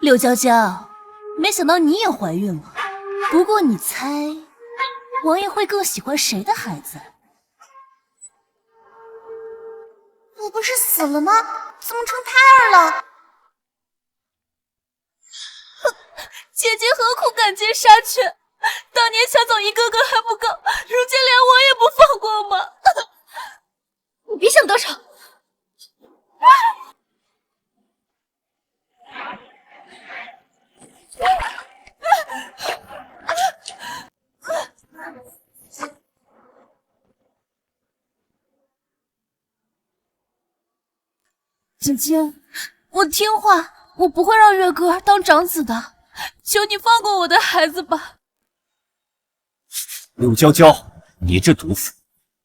柳娇娇，没想到你也怀孕了。不过你猜，王爷会更喜欢谁的孩子？我不是死了吗？怎么成胎儿了？姐姐何苦赶尽杀绝？当年抢走一个个还不够，如今连我也不放过吗？你别想得逞！姐姐，我听话，我不会让月哥当长子的，求你放过我的孩子吧。柳娇娇，你这毒妇，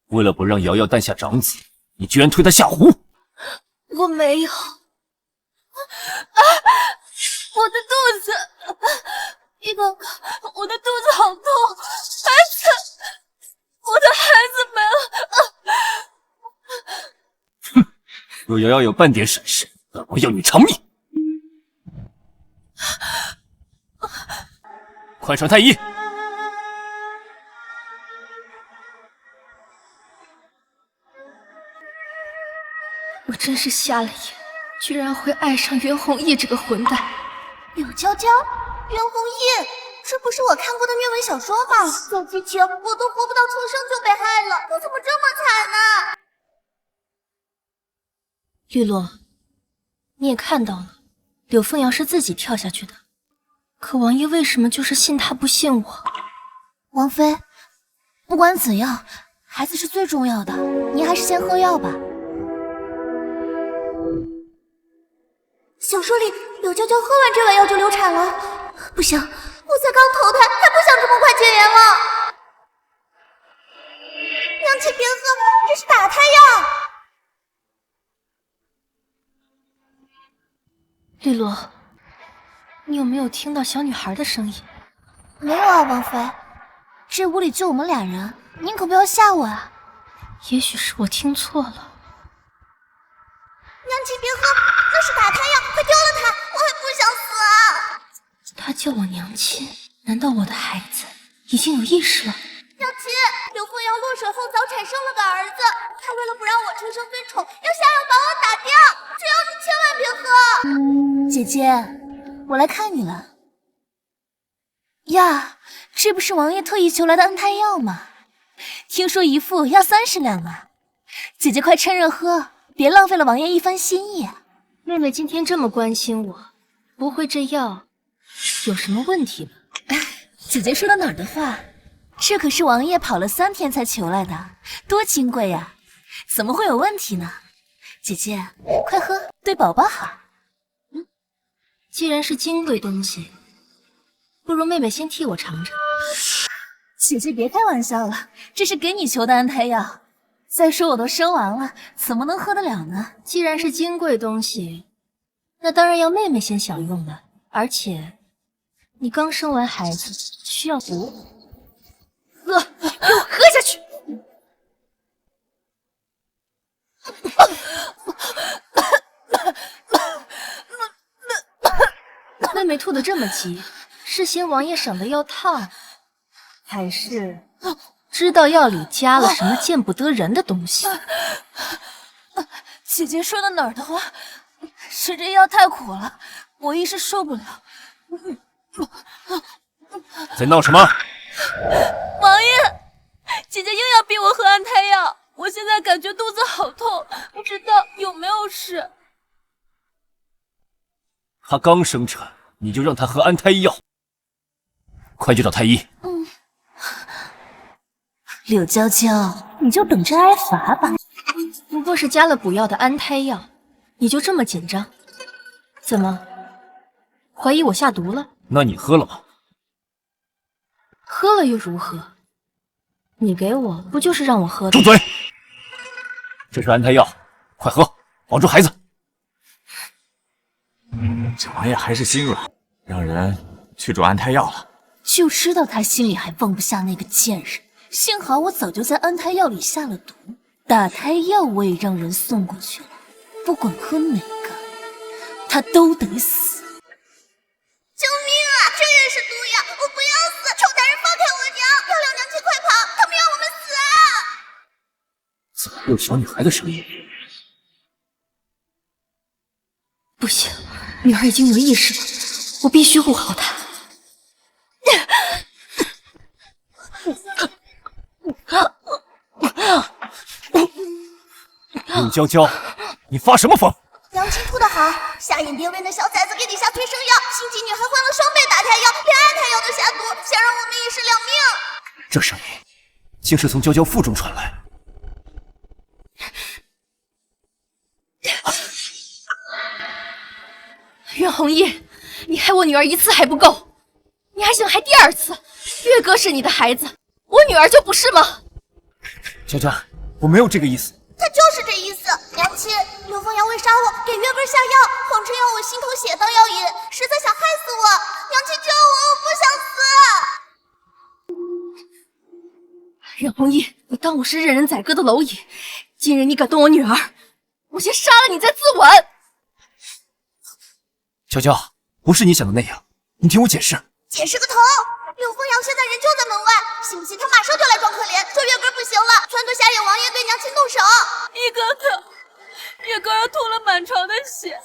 为了不让瑶瑶诞下长子，你居然推她下湖！我没有。我的肚子，一宝哥，我的肚子好痛，孩子，我的孩子没了。哼，若瑶瑶有半点闪失，本王要你偿命！快传太医！我真是瞎了眼，居然会爱上袁弘毅这个混蛋。柳娇娇，袁弘毅，这不是我看过的虐文小说吗？早之前我都活不到出生就被害了，我怎么这么惨呢？绿落，你也看到了，柳凤瑶是自己跳下去的，可王爷为什么就是信他不信我？王妃，不管怎样，孩子是最重要的，你还是先喝药吧。小说里柳娇娇喝完这碗药就流产了，不行，我才刚投胎，还不想这么快结缘了。娘亲别喝，这是打胎药。绿萝，你有没有听到小女孩的声音？没有啊，王妃，这屋里就我们俩人，您可不要吓我啊。也许是我听错了。娘亲别喝，那是打胎药，快丢了它，我还不想死啊！她叫我娘亲，难道我的孩子已经有意识了？娘亲，柳凤瑶落水后早产生了个儿子，她为了不让我出生非宠，要下药把我打掉，只要你千万别喝。姐姐，我来看你了。呀，这不是王爷特意求来的安胎药吗？听说一副要30两呢。姐姐快趁热喝，别浪费了王爷一番心意。妹妹今天这么关心我，不会这药有什么问题吧？姐姐说的哪儿的话？这可是王爷跑了3天才求来的，多金贵呀，怎么会有问题呢？姐姐，快喝，对宝宝好。既然是金贵东西，不如妹妹先替我尝尝。姐姐别开玩笑了，这是给你求的安胎药。再说我都生完了，怎么能喝得了呢？既然是金贵东西，那当然要妹妹先享用了。而且，你刚生完孩子，需要补。喝，给我喝下去！妹妹吐得这么急，是嫌王爷赏的药烫，还是知道药里加了什么见不得人的东西？姐姐说的哪儿的话？是这药太苦了，我一时受不了。在闹什么？王爷，姐姐硬要逼我喝安胎药，我现在感觉肚子好痛，不知道有没有事。她刚生产，你就让她喝安胎药，快去找太医。柳娇娇，你就等着挨罚吧。不过是加了补药的安胎药，你就这么紧张？怎么，怀疑我下毒了？那你喝了吗？喝了又如何？你给我不就是让我喝的？住嘴！这是安胎药，快喝，保住孩子。这王爷还是心软，让人去煮安胎药了。就知道他心里还放不下那个贱人，幸好我早就在安胎药里下了毒，打胎药我也让人送过去了，不管喝哪个，他都得死。怎么会有小女孩的声音？不行，女儿已经有意识了，我必须护好她。陆娇娇，你发什么疯？娘亲吐得好，下眼蝶为那小崽子给你下退烧药，心机女还换了双倍打胎药，连安胎药都下毒，想让我们一尸两命。这声音竟是从娇娇腹中传来。袁弘毅，你害我女儿一次还不够，你还想害第二次？月哥是你的孩子，我女儿就不是吗？娇娇，我没有这个意思。他就是这意思。娘亲，刘凤阳为杀我，给月哥下药，谎称要我心头血当药引，实在想害死我。娘亲救我，我不想死。袁弘毅，你当我是任人宰割的蝼蚁？今日你敢动我女儿，我先杀了你再自刎。娇娇，不是你想的那样，你听我解释。解释个头！柳凤瑶现在人就在门外，信不信他马上就来装可怜，说月哥不行了，撺掇瞎眼王爷对娘亲动手。一哥哥，月哥儿吐了满床的血，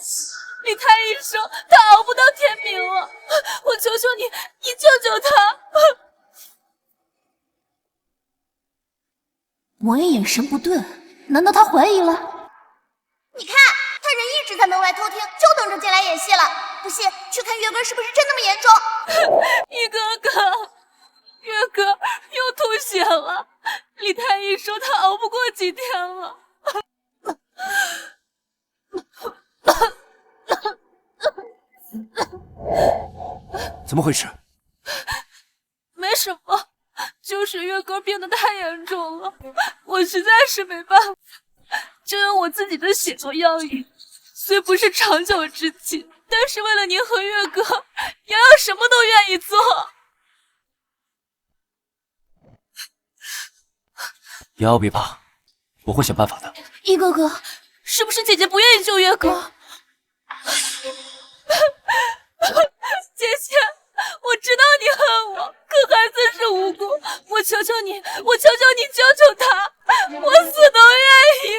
李太医说他熬不到天明了，我求求你，你救救他！王爷眼神不对，难道他怀疑了？你看，他人一直在门外偷听，就等着进来演戏了。不信，去看月哥是不是真那么严重。一哥哥，月哥又吐血了，李太医说他熬不过几天了。怎么回事？没什么，就是月哥变得太严重了，我实在是没办法，就用我自己的血做药引。虽不是长久之计，但是为了您和月哥，瑶瑶什么都愿意做。瑶瑶别怕，我会想办法的。一哥哥，是不是姐姐不愿意救月哥？姐姐，我知道你恨我，可孩子是无辜，我求求你，我求求你救救他，我死都愿意。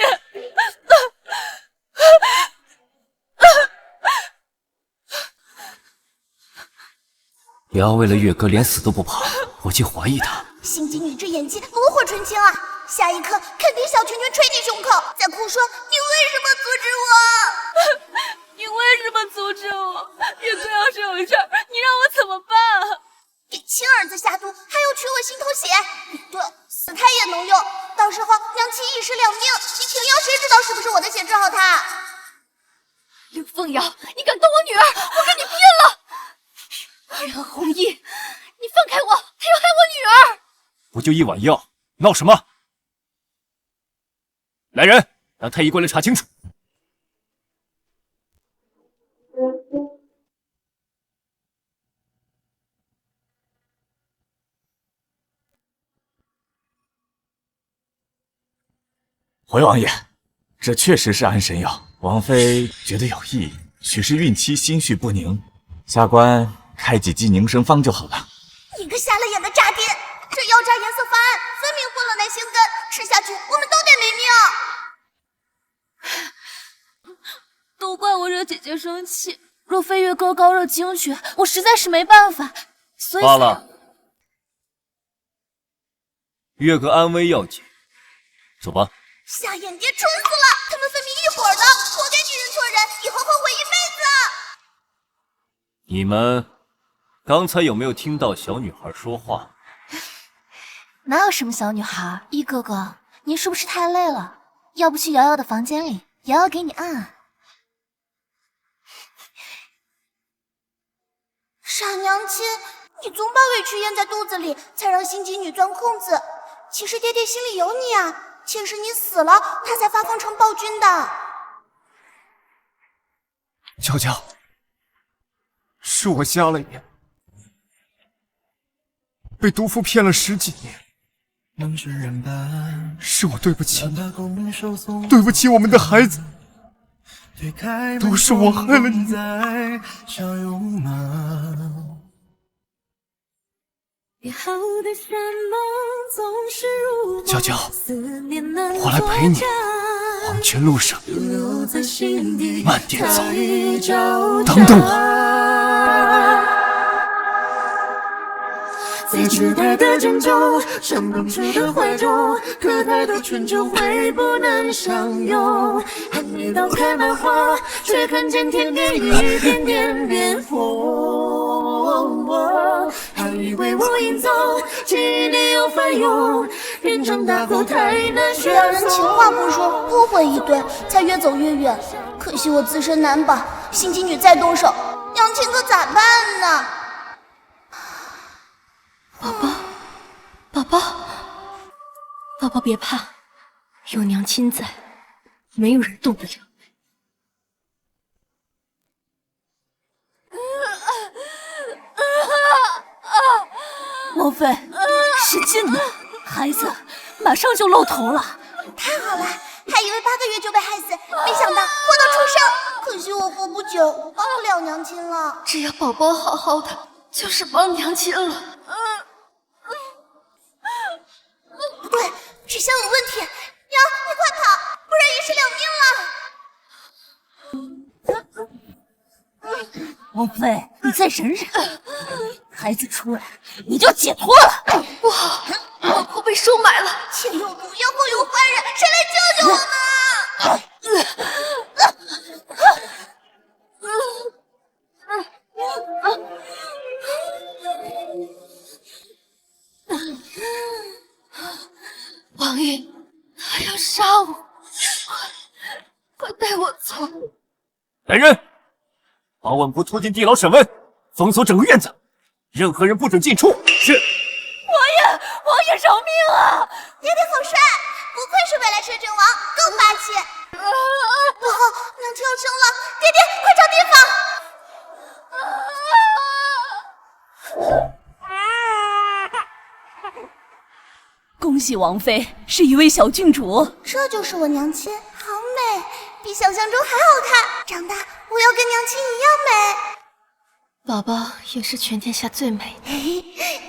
瑶瑶为了月哥连死都不怕，我竟怀疑她。心机女这演技炉火纯青啊！下一刻肯定小拳拳捶你胸口，再哭说你为什么阻止我？你为什么阻止我？月哥要是有事儿，你让我怎么办？给亲儿子下毒，还要取我心头血，你对死胎也能用。到时候娘亲一尸两命，你平阳谁知道是不是我的血治好他？刘凤瑶，你敢动我女儿，我跟你拼了！袁弘毅，你放开我，还要害我女儿！不就一碗药，闹什么？来人，让太医过来查清楚。回王爷，这确实是安神药，王妃觉得有益，许是孕期心绪不宁，下官开几剂宁生方就好了。你个瞎了眼的渣爹！这药渣颜色发暗，分明混了乃仙根，吃下去我们都得没命。都怪我惹姐姐生气，若非月哥高热惊厥，我实在是没办法，所以罢了，月哥安危要紧，走吧。瞎眼蝶蠢死了，他们分明一伙的，活该女人做人，以后后悔一辈子。你们刚才有没有听到小女孩说话？哪有什么小女孩？一哥哥，您是不是太累了？要不去瑶瑶的房间里，瑶瑶给你按按。傻娘亲，你总把委屈咽在肚子里，才让心机女钻空子。其实爹爹心里有你啊，前世你死了，他才发疯成暴君的。娇娇，是我瞎了眼，被毒妇骗了10几年，是我对不起你，对不起我们的孩子，都是我害了你。娇娇，我来陪你。黄泉路上，慢点走，等等我。在期待的拯救，想不出的怀中，可太多春秋会不能相拥。还没到开满花，却看见天边一点点变红。还以为我隐走，记忆里又翻涌，人长大后太难选两人情话不说，不回一对，才越走越远。可惜我自身难保，心机女再动手，娘亲可咋办呢？宝宝别怕，有娘亲在，没有人动得了。王妃，使劲呢，孩子马上就露头了。太好了，还以为8个月就被害死，没想到活到出生。可惜我活不久，帮不了娘亲了。只要宝宝好好的，就是帮娘亲了。不对，纸箱有问题，娘，你快跑，不然也是两命了。王妃，你再忍忍，孩子出来你就解脱了。不好，宝宝被收买了。前有毒，妖后有坏人，谁来救救我呢？王爷，他要杀我，快带我走！来人，把稳步拖进地牢审问，封锁整个院子，任何人不准进出。是。王爷饶命啊！爹爹好帅，不愧是未来摄政王，更霸气。不好，娘亲要生了，爹爹快找地方。恭喜王妃是一位小郡主，这就是我娘亲，好美，比想象中还好看。长大我要跟娘亲一样美。宝宝也是全天下最美的。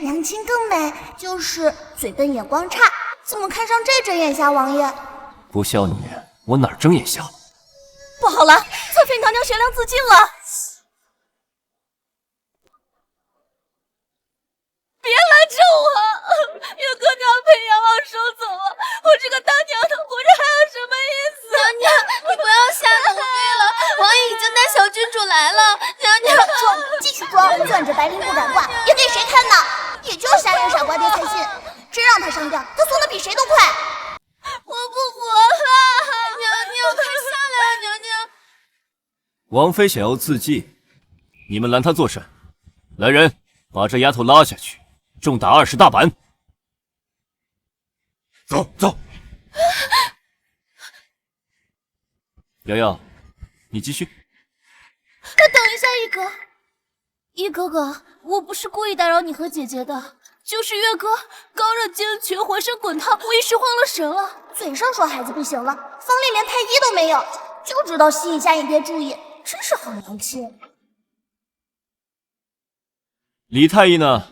娘亲更美，就是嘴笨眼光差，怎么看上这睁眼瞎王爷？不孝女，我哪儿睁眼瞎了？不好了，侧妃娘娘悬梁自尽了！别来救我！月哥娘被阎王收走了，我这个当娘的活着还有什么意思？娘娘，你不要瞎努力了，王爷已经带小郡主来了。娘娘，装，继续装，攥着白绫不敢挂，也给谁看呢？也就傻人傻瓜爹才信，真让他上吊，他怂的比谁都快。我不活了！娘娘，快下来！娘娘，王妃想要自尽，你们拦她作甚？来人，把这丫头拉下去，重打20大板。走走。瑶瑶，你继续。等一下，一哥哥，我不是故意打扰你和姐姐的，就是月哥刚热精群，浑身滚烫，我一时慌了神了，嘴上说孩子不行了，房里连太医都没有，就知道吸引下眼别注意，真是好娘亲。李太医呢？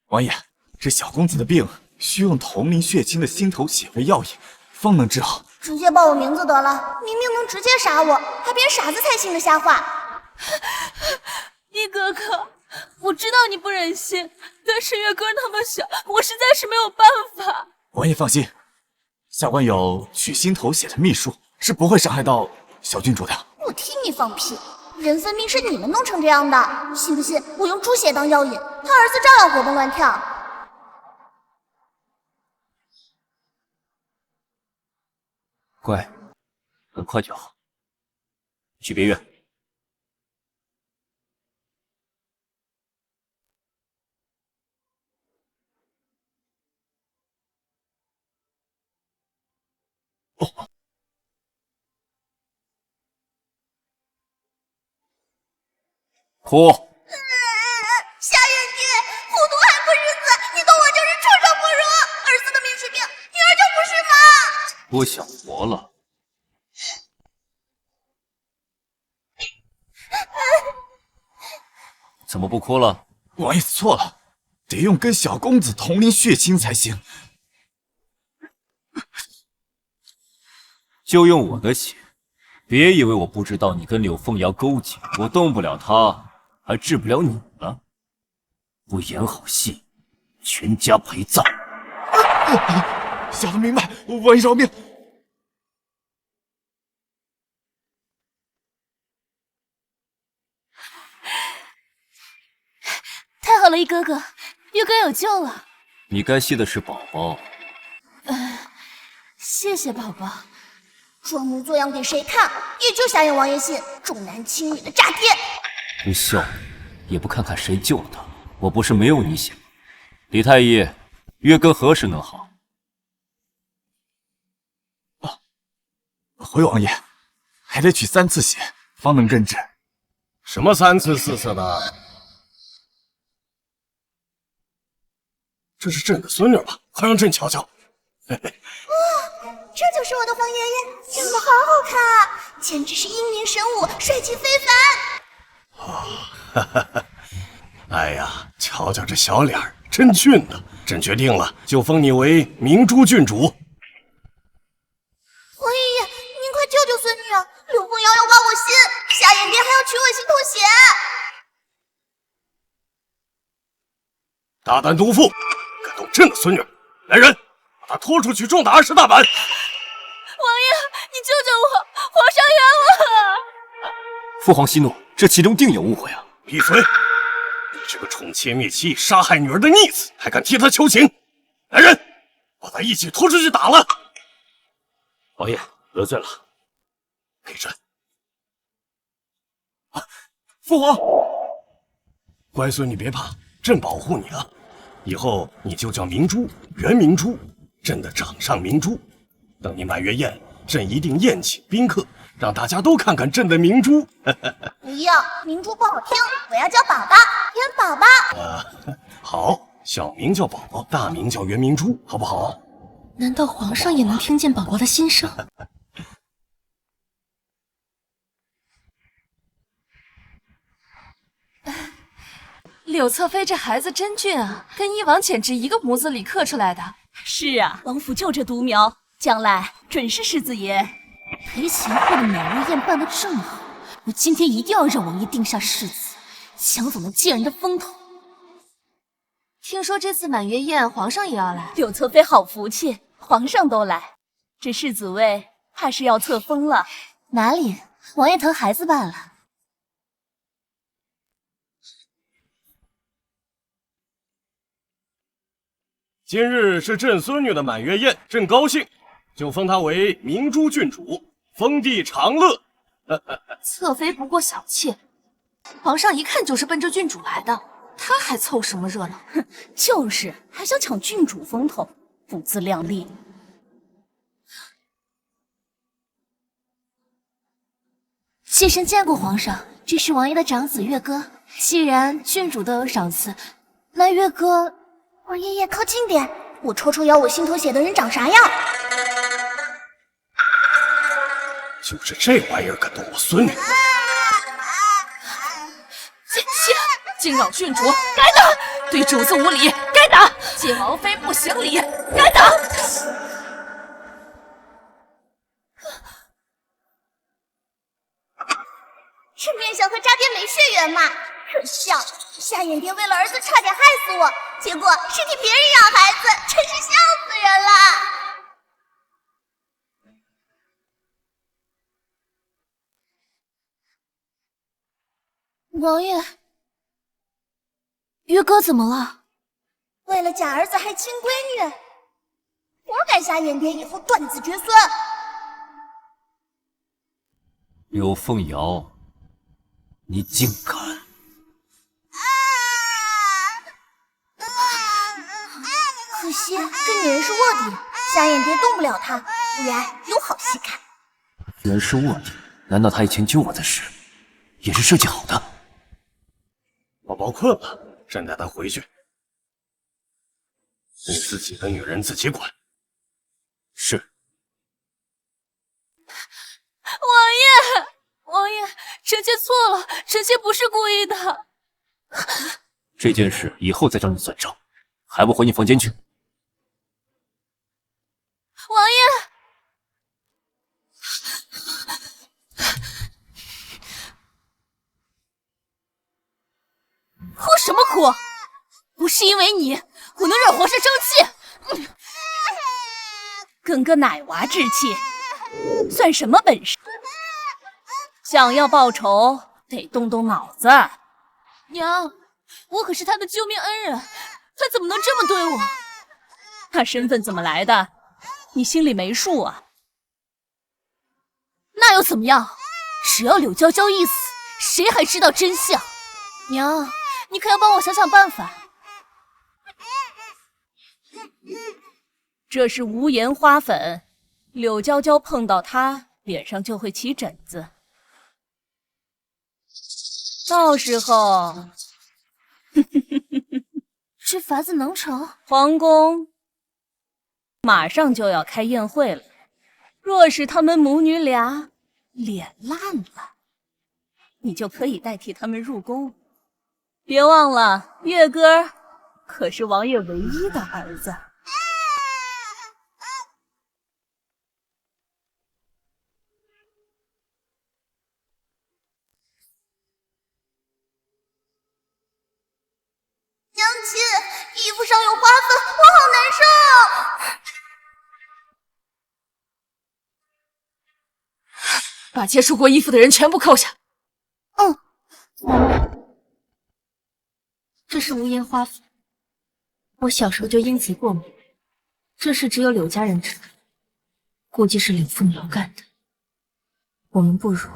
王爷，这小公子的病需用同名血亲的心头血为药引，方能治好。直接报我名字得了，明明能直接杀我，还编傻子才信的瞎话。一哥哥，我知道你不忍心，但是月哥那么小，我实在是没有办法。王爷放心，下官有取心头血的秘术，是不会伤害到小郡主的。我听你放屁！人分明是你们弄成这样的，信不信我用猪血当药引，他儿子照样活蹦乱跳。乖，很快就好。去别院。哦。哭。瞎眼睛，糊涂还不识字，你懂我就是畜生不如。儿子的命是命，女儿就不是吗？不想活了。怎么不哭了？王爷错了，得用跟小公子同龄血亲才行。就用我的血，别以为我不知道你跟柳凤瑶勾结，我动不了她，还治不了你了。不演好戏，全家陪葬。小的明白，王爷饶命。太好了，一哥哥，月哥有救了。你该谢的是宝宝。谢谢宝宝。装模作样给谁看？也就瞎眼王爷信，重男轻女的诈骗。不孝也不看看谁救了他，我不是没有你血吗？李太医，月哥何时能好？回王爷，还得取3次血方能根治。什么3次4次的？这是朕的孙女吧？快让朕瞧瞧。这就是我的房爷爷，长得好好看啊，简直是英明神武，帅气非凡。哎呀，瞧瞧这小脸儿，真俊呐！朕决定了，就封你为明珠郡主。王爷爷，您快救救孙女啊！柳凤瑶要挖我心，夏眼蝶还要取我心头血。大胆毒妇，敢动朕的孙女！来人，把她拖出去重打20大板！王爷，你救救我！皇上冤枉啊！父皇息怒，这其中定有误会啊！闭嘴！你这个宠妾灭妻、杀害女儿的逆子，还敢替他求情！来人，把他一起拖出去打了！王爷得罪了，给朕！父皇，乖孙女别怕，朕保护你啊！以后你就叫明珠，袁明珠，朕的掌上明珠。等你满月宴，朕一定宴请宾客，让大家都看看朕的明珠。不要，明珠不好听，我要叫宝宝，袁宝宝。好，小名叫宝宝，大名叫袁明珠，好不好？难道皇上也能听见宝宝的心声？柳侧妃这孩子真俊啊，跟一王简直一个模子里刻出来的。是啊，王府就这独苗，将来准是世子爷。裴贤惠的满月宴办得这么好，我今天一定要让王爷定下世子，抢走那贱人的风头。听说这次满月宴皇上也要来，柳侧妃好福气，皇上都来，这世子位怕是要册封了。哪里，王爷疼孩子罢了。今日是朕孙女的满月宴，朕高兴，就封她为明珠郡主，封地长乐。侧妃不过小妾，皇上一看就是奔着郡主来的，他还凑什么热闹？哼，就是还想抢郡主风头，不自量力。妾身见过皇上，这是王爷的长子月歌。既然郡主都有赏赐，那月歌……王爷爷靠近点，我瞅瞅要我心头血的人长啥样。就是这玩意儿敢动我孙女！惊扰郡主，该打！对主子无礼，该打！见王妃不行礼，该打！是面相和扎边没血缘嘛？可笑！夏眼蝶为了儿子差点害死我，结果是替别人养孩子，真是笑死人了！王爷，月歌怎么了？为了假儿子害亲闺女，我敢夏眼蝶以后断子绝孙。柳凤瑶，你竟敢！可惜这女人是卧底，夏眼蝶动不了她，不然有好戏看。居然是卧底，难道他以前救我的事也是设计好的？宝宝困了，朕带他回去。你自己的女人自己管。是。王爷，臣妾错了，臣妾不是故意的。这件事以后再找你算账，还不回你房间去？王爷，哭什么哭？不是因为你，我能让皇上生气？跟个奶娃置气，算什么本事？想要报仇，得动动脑子。娘，我可是他的救命恩人，他怎么能这么对我？他身份怎么来的，你心里没数啊？那又怎么样？只要柳娇娇一死，谁还知道真相？娘，你可要帮我想想办法。这是无盐花粉，柳娇娇碰到它，脸上就会起疹子。到时候，这法子能成？皇宫马上就要开宴会了，若是他们母女俩脸烂了，你就可以代替他们入宫。别忘了，月哥可是王爷唯一的儿子。娘亲，衣服上有花粉，我好难受。把接触过衣服的人全部扣下。这是无盐花粉，我小时候就因此过敏，这事只有柳家人知道，估计是柳凤瑶干的。我们不如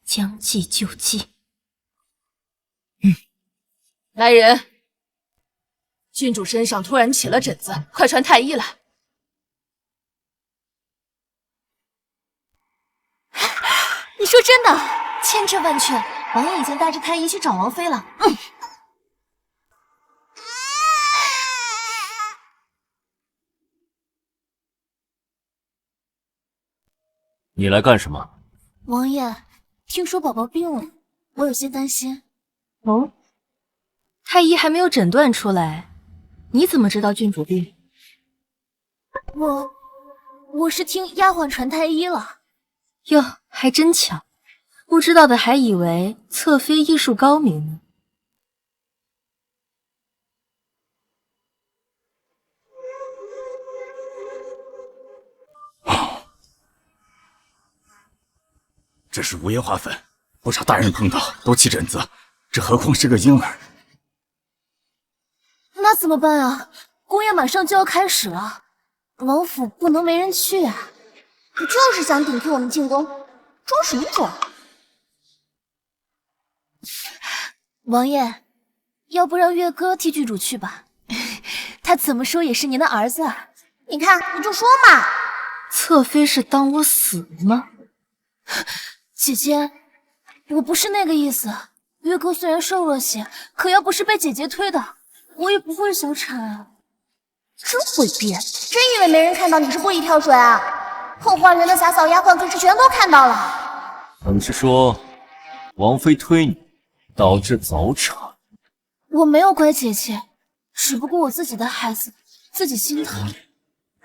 将计就计。来人，郡主身上突然起了疹子，快传太医来。你说真的？千真万确，王爷已经带着太医去找王妃了。你来干什么？王爷，听说宝宝病了，我有些担心。哦，太医还没有诊断出来，你怎么知道郡主病？我是听丫鬟传太医了。哟，还真巧，不知道的还以为侧妃医术高明呢。这是无盐花粉，不少大人碰到都起疹子，这何况是个婴儿？那怎么办啊？宫宴马上就要开始了，王府不能没人去啊！你就是想顶替我们进宫，装什么装？王爷，要不让月哥替郡主去吧？他怎么说也是您的儿子啊！你看，你就说嘛。侧妃是当我死了吗？姐姐，我不是那个意思。月哥虽然瘦了些，可要不是被姐姐推的，我也不会小产啊。真会编，真以为没人看到你是故意跳水啊？后花园的洒扫丫鬟可是全都看到了。你是说王妃推你，导致早产？我没有怪姐姐，只不过我自己的孩子自己心疼。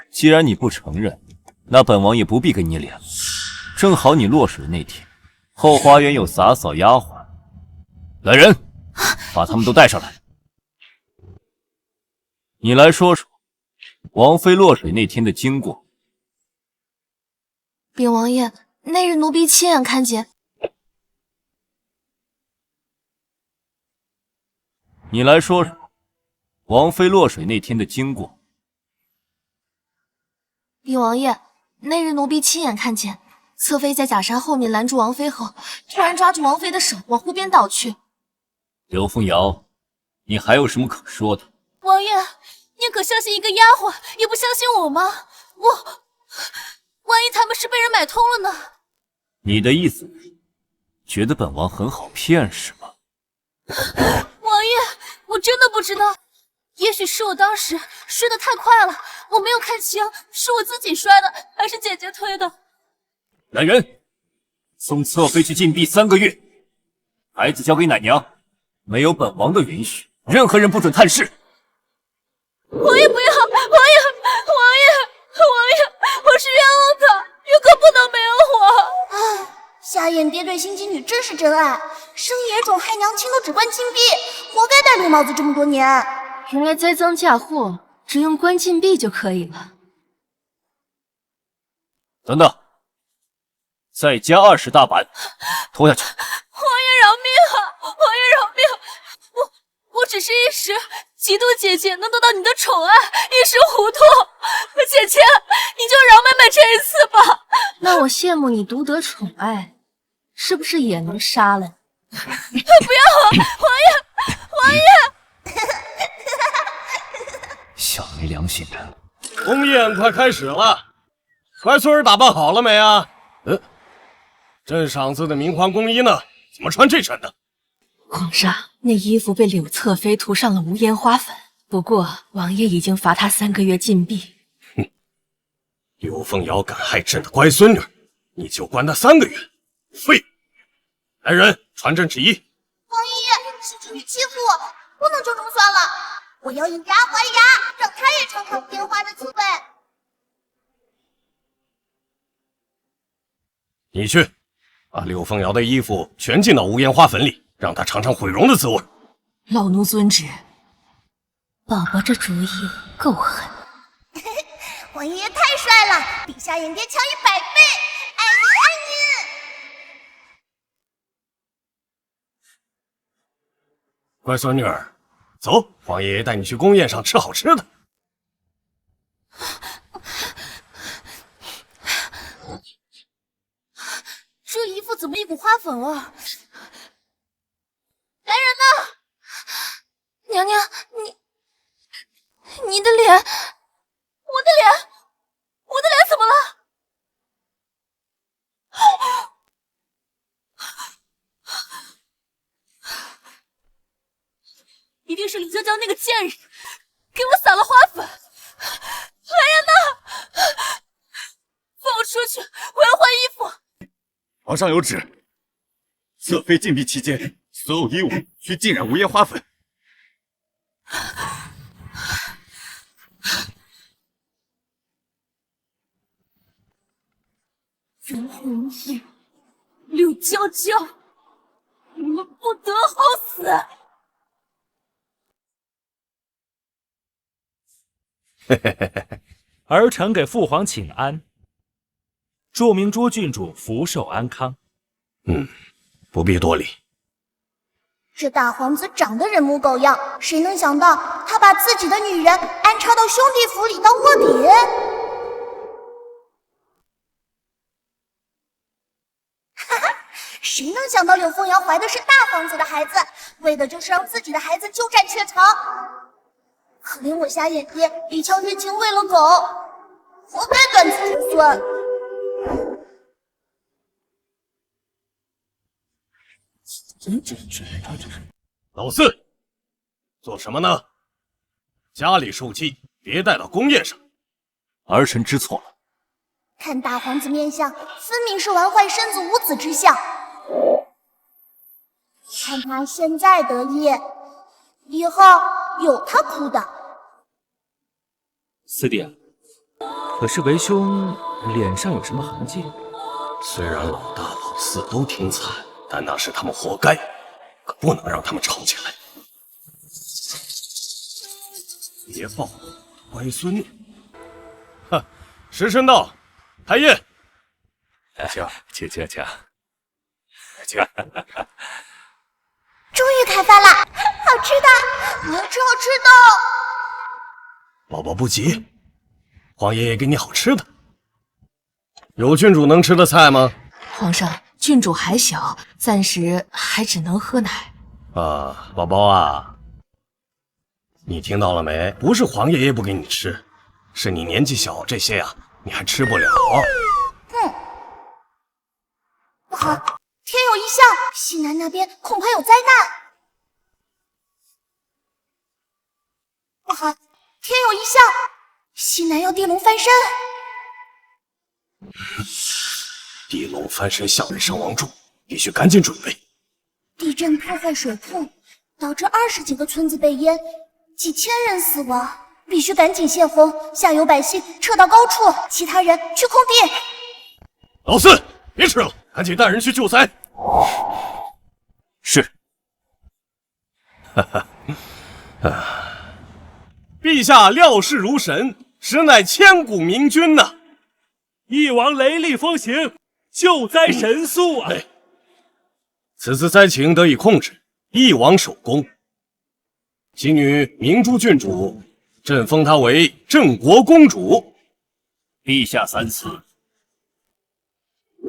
既然你不承认，那本王也不必给你脸了。正好你落水那天，后花园有洒扫丫鬟。来人，把他们都带上来。你来说说王妃落水那天的经过。禀王爷，那日奴婢亲眼看见。你来说说王妃落水那天的经过。禀王爷，那日奴婢亲眼看见侧妃在假山后面拦住王妃后，突然抓住王妃的手往湖边倒去。刘凤瑶，你还有什么可说的？王爷，宁可相信一个丫鬟，也不相信我吗？万一他们是被人买通了呢？你的意思是觉得本王很好骗是吗？王爷，我真的不知道，也许是我当时摔得太快了，我没有看清是我自己摔的还是姐姐推的。来人，送侧妃去禁闭3个月，孩子交给奶娘，没有本王的允许，任何人不准探视。王爷不要，王爷，我是冤枉的，月哥不能没有我。唉，夏眼爹对心机女真是真爱，生野种害娘亲都只关禁闭，活该戴绿帽子这么多年。原来栽赃嫁祸只用关禁闭就可以了。等等，再加20大板，拖下去。王爷饶命啊！王爷饶命！我只是一时嫉妒姐姐能得到你的宠爱，一时糊涂。姐姐，你就饶妹妹这一次吧。那我羡慕你独得宠爱，是不是也能杀了你？不要啊！王爷！小没良心的！宫宴快开始了，乖孙儿打扮好了没啊？镇赏司的明皇宫衣呢？怎么穿这身的？皇上，那衣服被柳侧妃涂上了无烟花粉，不过王爷已经罚他3个月禁闭。柳凤瑶敢害朕的乖孙女，你就关他3个月，废物！来人，传朕旨意。王爷，心机女欺负我，不能就这么算了，我要以牙还牙，让她也尝尝烟花的滋味。你去，把柳凤瑶的衣服全浸到无烟花粉里，让她尝尝毁容的滋味。老奴遵旨。宝宝这主意够狠。王爷爷太帅了，比夏眼爹强100倍，爱你爱你！乖孙女儿，走，皇爷爷带你去宫宴上吃好吃的。这衣服怎么一股花粉味？来人呐！娘娘，你的脸，我的脸怎么了？一定是李娇娇那个贱人给我撒了花粉。来人呐！放我出去，我要换衣服。皇上有旨，侧妃禁闭期间，所有衣物需浸染无烟花粉。袁弘毅、柳娇娇，你们不得好死！儿臣给父皇请安，祝明珠郡主福寿安康。不必多礼。这大皇子长得人模狗样，谁能想到他把自己的女人安插到兄弟府里当卧底？哈哈，谁能想到柳凤瑶怀的是大皇子的孩子，为的就是让自己的孩子鸠占鹊巢。可怜我瞎眼爹一腔热情喂了狗，活该断子绝孙。老四，做什么呢？家里受气，别带到宫宴上。儿臣知错了。看大皇子面相，分明是玩坏身子无子之相。看他现在得意，以后有他哭的。四弟，可是为兄脸上有什么痕迹？虽然老大老四都挺惨，但那是他们活该，可不能让他们吵起来。别抱乖孙女。哼，时辰到，开宴。请请。终于开饭了，好吃的，我要吃好吃的。宝宝不急，皇爷爷给你好吃的。有郡主能吃的菜吗？皇上，郡主还小，暂时还只能喝奶。宝宝啊，你听到了没？不是皇爷爷不给你吃，是你年纪小，这些啊你还吃不了。不好，天有异象，西南那边恐怕有灾难。不好，天有异象，西南要地龙翻身。地龙翻身，向北伤亡重，必须赶紧准备。地震破坏水库，导致20几个村子被淹，几千人死亡，必须赶紧泄洪，下游百姓撤到高处，其他人去空地。老四，别吃了，赶紧带人去救灾。是。陛下料事如神，实乃千古明君呐！翼王雷厉风行，救灾神速啊！此次灾情得以控制，翼王首功。其女明珠郡主，朕封她为镇国公主。陛下三思。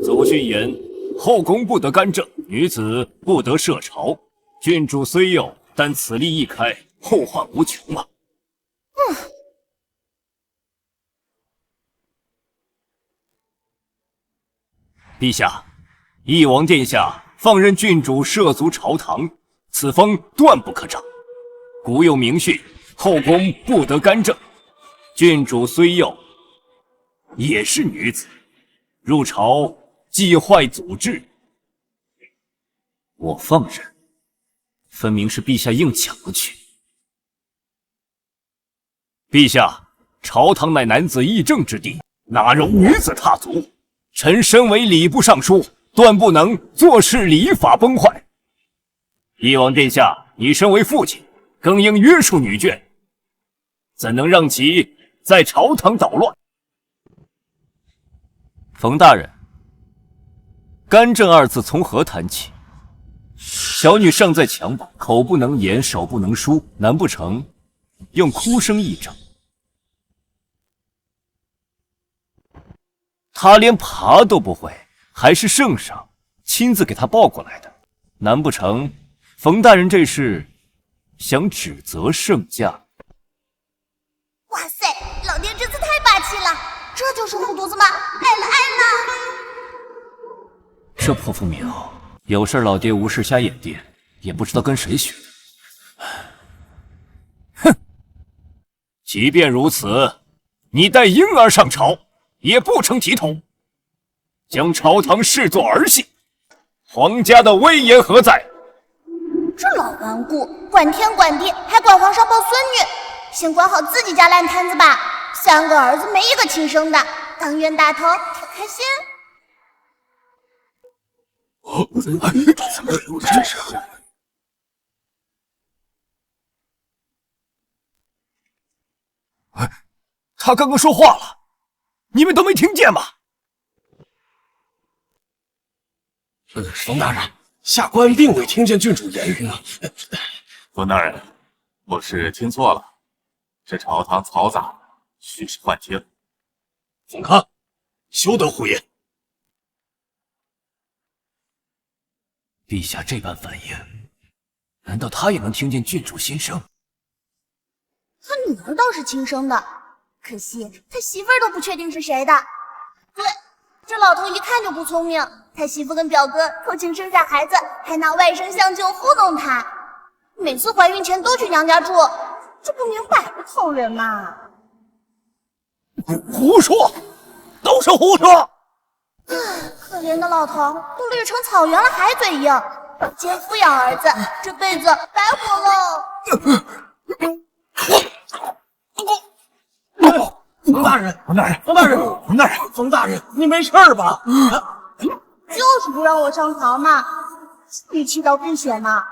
祖训言：后宫不得干政，女子不得涉朝。郡主虽幼，但此例一开，后患无穷啊！陛下，翼王殿下放任郡主涉足朝堂，此风断不可长。古有明训，后宫不得干政。郡主虽幼，也是女子，入朝既坏祖制。我放任，分明是陛下硬抢了去。陛下，朝堂乃男子议政之地，哪容女子踏足？臣身为礼部尚书，断不能坐视礼法崩坏。翼王殿下，你身为父亲，更应约束女眷，怎能让其在朝堂捣乱？冯大人，干政二字从何谈起？小女尚在襁褓，口不能言，手不能书，难不成用哭声议政？他连爬都不会，还是圣上亲自给他抱过来的，难不成冯大人这是想指责圣驾？哇塞，老爹这次太霸气了，这就是护犊子吗？爱了爱了！这破风棉袄，有事老爹无事瞎演电，也不知道跟谁学的。哼！即便如此，你带婴儿上朝也不成体统，将朝堂视作儿戏，皇家的威严何在？这老顽固，管天管地，还管皇上抱孙女，先管好自己家烂摊子吧。3个儿子没一个亲生的，当冤大头挺开心。怎么这是？他刚刚说话了，你们都没听见吗？冯大人，下官并未听见郡主言语啊。冯大人，我是听错了，这朝堂嘈杂，许是幻听。冯康，休得胡言！陛下这般反应，难道他也能听见郡主心声？他女儿倒是亲生的，可惜他媳妇儿都不确定是谁的。对，这老头一看就不聪明，他媳妇跟表哥偷情生下孩子，还拿外甥相救糊弄他，每次怀孕前都去娘家住，这不明摆着偷人吗？胡说，都是胡说！可怜的老头都绿成草原了还嘴硬，让奸夫养儿子，这辈子白活了。冯大人，冯大人，冯大人，冯大人，冯大人，你没事吧？就是不让我上朝嘛，你气到吐血呢。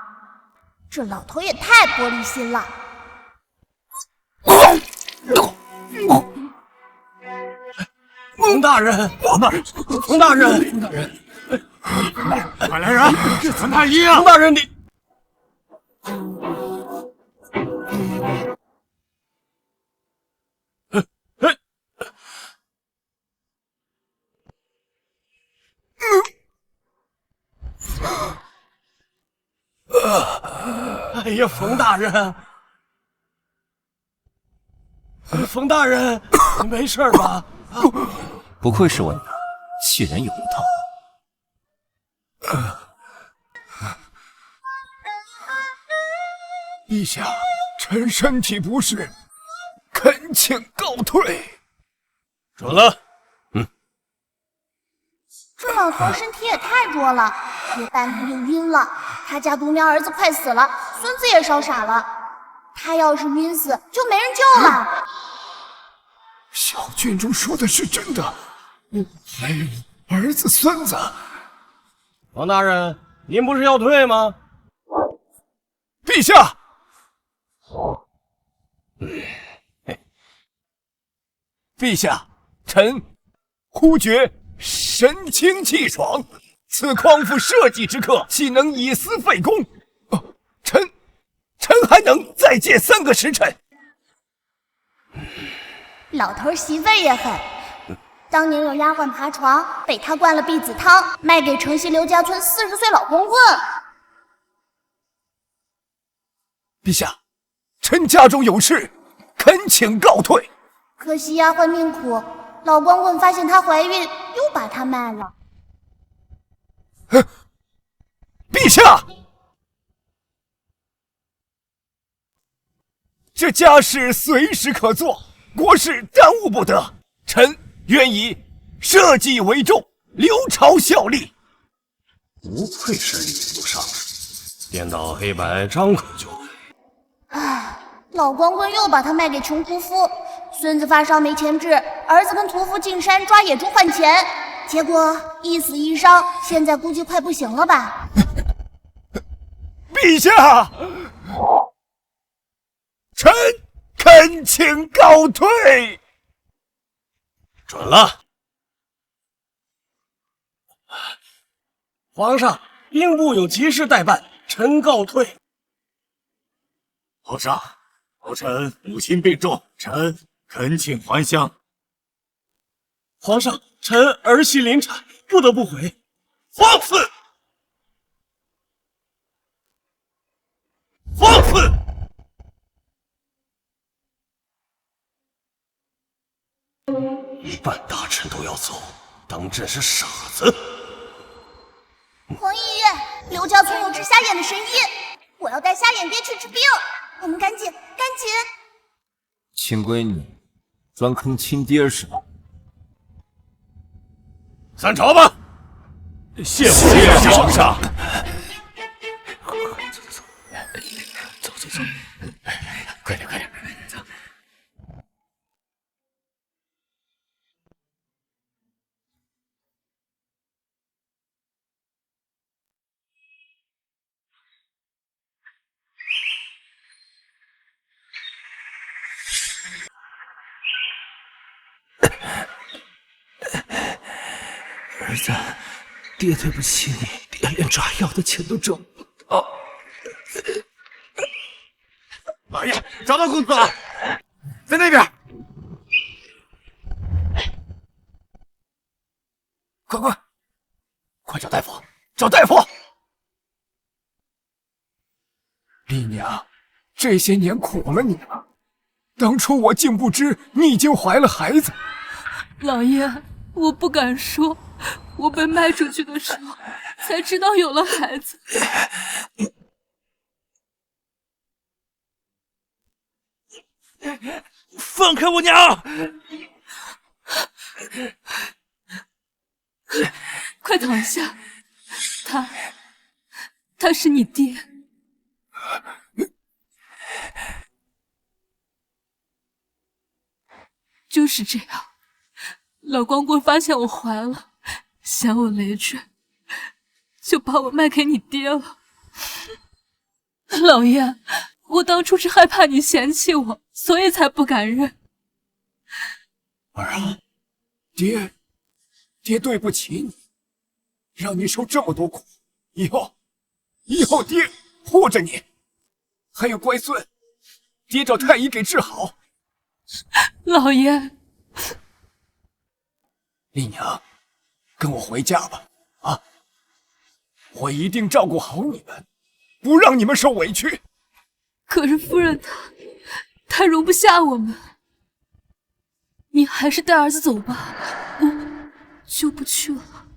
这老头也太玻璃心了。冯大人，冯大人，冯大人，冯大人，快来人，是陈太医啊！冯大人，你。哎呀，冯大人，冯大人，你没事吧？不愧是我女儿，气人有一套。陛下，臣身体不适，恳请告退。准了。这老头身体也太弱了，别半途就晕了。他家独苗儿子快死了，孙子也烧傻了。他要是晕死，就没人救了。小郡主说的是真的，我还有儿子孙子。王大人，您不是要退吗？陛下。陛下，臣忽觉神清气爽，此匡扶社稷之客，岂能以私废公？臣还能再借3个时辰。老头媳妇儿也狠，当年有丫鬟爬床，被他灌了避子汤，卖给城西刘家村40岁老光棍。陛下，臣家中有事，恳请告退。可惜丫鬟命苦，老光棍发现她怀孕，又把她卖了。陛下，这家事随时可做，国事耽误不得。臣愿以社稷为重，留朝效力。不愧是礼部尚书，颠倒黑白，张口就来。唉，老光棍又把她卖给穷屠夫，孙子发烧没钱治，儿子跟屠夫进山抓野猪换钱，结果一死一伤，现在估计快不行了吧？陛下，臣恳请告退。准了。皇上，兵部有急事待办，臣告退。皇上，老臣母亲病重，臣恳请还乡。皇上，臣儿媳临产，不得不回。放肆！放肆！一半大臣都要走，当朕是傻子？黄爷爷，刘家村有治瞎眼的神医，我要带瞎眼爹去治病。我们赶紧！亲闺女，专坑亲爹是吧？散朝吧。谢皇上。走，快点，走。儿子，爹对不起你，爹连抓药的钱都挣不到。哎呀，找到公子了，在那边。快找大夫！找大夫！丽娘，这些年苦了你了。当初我竟不知你已经怀了孩子。老爷，我不敢说，我被卖出去的时候才知道有了孩子。放开我娘！快躺下，他是你爹。就是这样，老光棍发现我怀了，嫌我累赘，就把我卖给你爹了。老爷，我当初是害怕你嫌弃我，所以才不敢认。儿啊，爹对不起你，让你受这么多苦。以后爹护着你，还有乖孙，爹找太医给治好。老爷，丽娘，跟我回家吧。啊，我一定照顾好你们，不让你们受委屈。可是夫人她容不下我们，你还是带儿子走吧，我就不去了。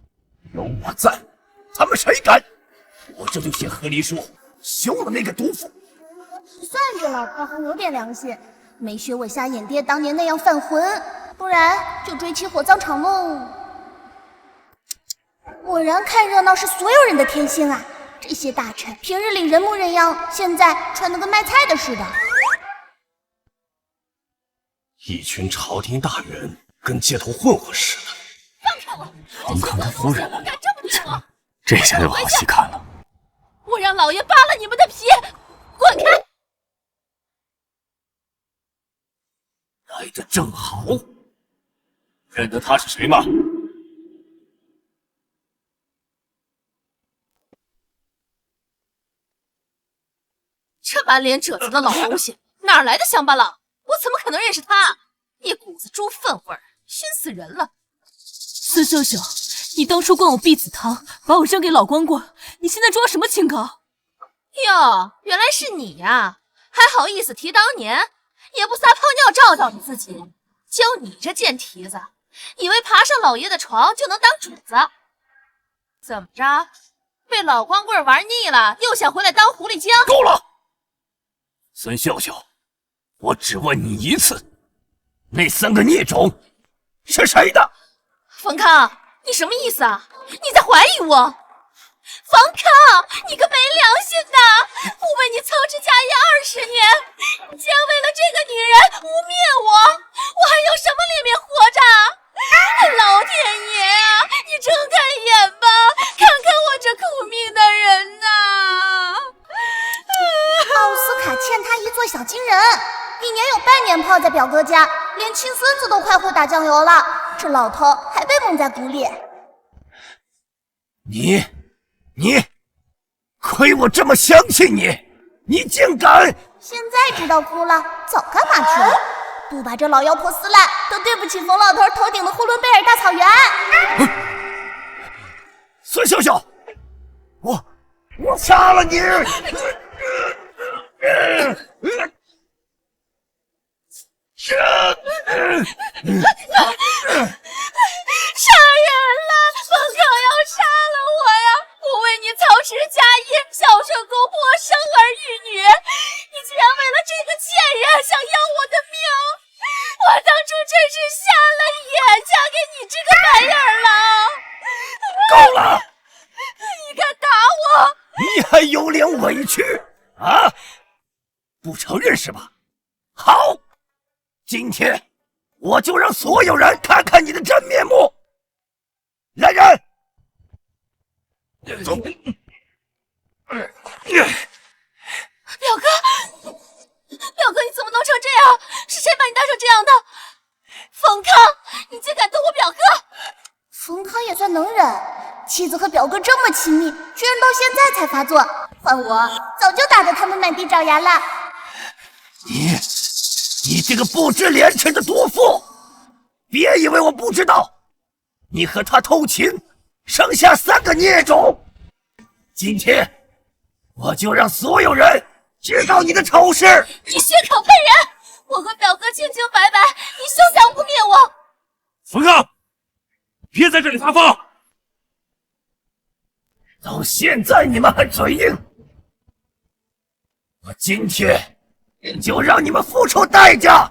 有我在，他们谁敢？我这就写和离书，休了那个毒妇。算这老头还有点良心，没学我瞎眼爹当年那样犯浑，不然就追起火葬场喽。果然看热闹是所有人的天性啊！这些大臣平日里人模人样，现在穿得跟卖菜的似的。一群朝廷大员跟街头混混似的。放开我！皇康的夫人，敢这么对我？这下有好戏看了。我让老爷扒了你们的皮！滚开！来的正好，认得他是谁吗？这满脸褶子的老东西，哪来的乡巴佬？我怎么可能认识他？一股子猪粪味儿，熏死人了！孙秀秀，你当初灌我避子汤，把我扔给老光棍，你现在装什么清高？哟，原来是你呀！还好意思提当年，也不撒泡尿照照你自己。就你这贱蹄子，以为爬上老爷的床就能当主子？怎么着？被老光棍玩腻了，又想回来当狐狸精？够了！孙秀秀，我只问你一次，那3个孽种是谁的？冯康，你什么意思啊？你在怀疑我？冯康，你个没良心的！我为你操持家业20年，竟然为了这个女人污蔑我，我还有什么脸面活着？老天爷啊，你睁开眼吧，看看我这苦命的人呐！奥斯卡欠他一座小金人，1年有半年泡在表哥家，连亲孙子都快活打酱油了，这老头还被蒙在鼓里。你，亏我这么相信你，你竟敢！现在知道哭了，早干嘛去了？不把这老妖婆撕烂，都对不起冯老头头顶的呼伦贝尔大草原。孙秀秀，我杀了你！杀人了！冯康要杀了我呀！我为你操持家业，孝顺公婆，生儿育女，你竟然为了这个贱人想要我的命！我当初真是瞎了眼，嫁给你这个玩意儿了！够了！你敢打我？你还有脸委屈啊？不承认是吧？好，今天我就让所有人看看你的真面目。来人，走！表哥，你怎么弄成这样？是谁把你打成这样的？冯康，你竟敢动我表哥！冯康也算能忍，妻子和表哥这么亲密，居然到现在才发作。换我，早就打得他们满地找牙了。你这个不知廉耻的毒妇！别以为我不知道，你和他偷情，生下3个孽种。今天我就让所有人知道你的丑事！你血口喷人！我和表哥清清白白，你休想污蔑我！冯康，别在这里发疯！到现在你们还嘴硬，我今天就让你们付出代价！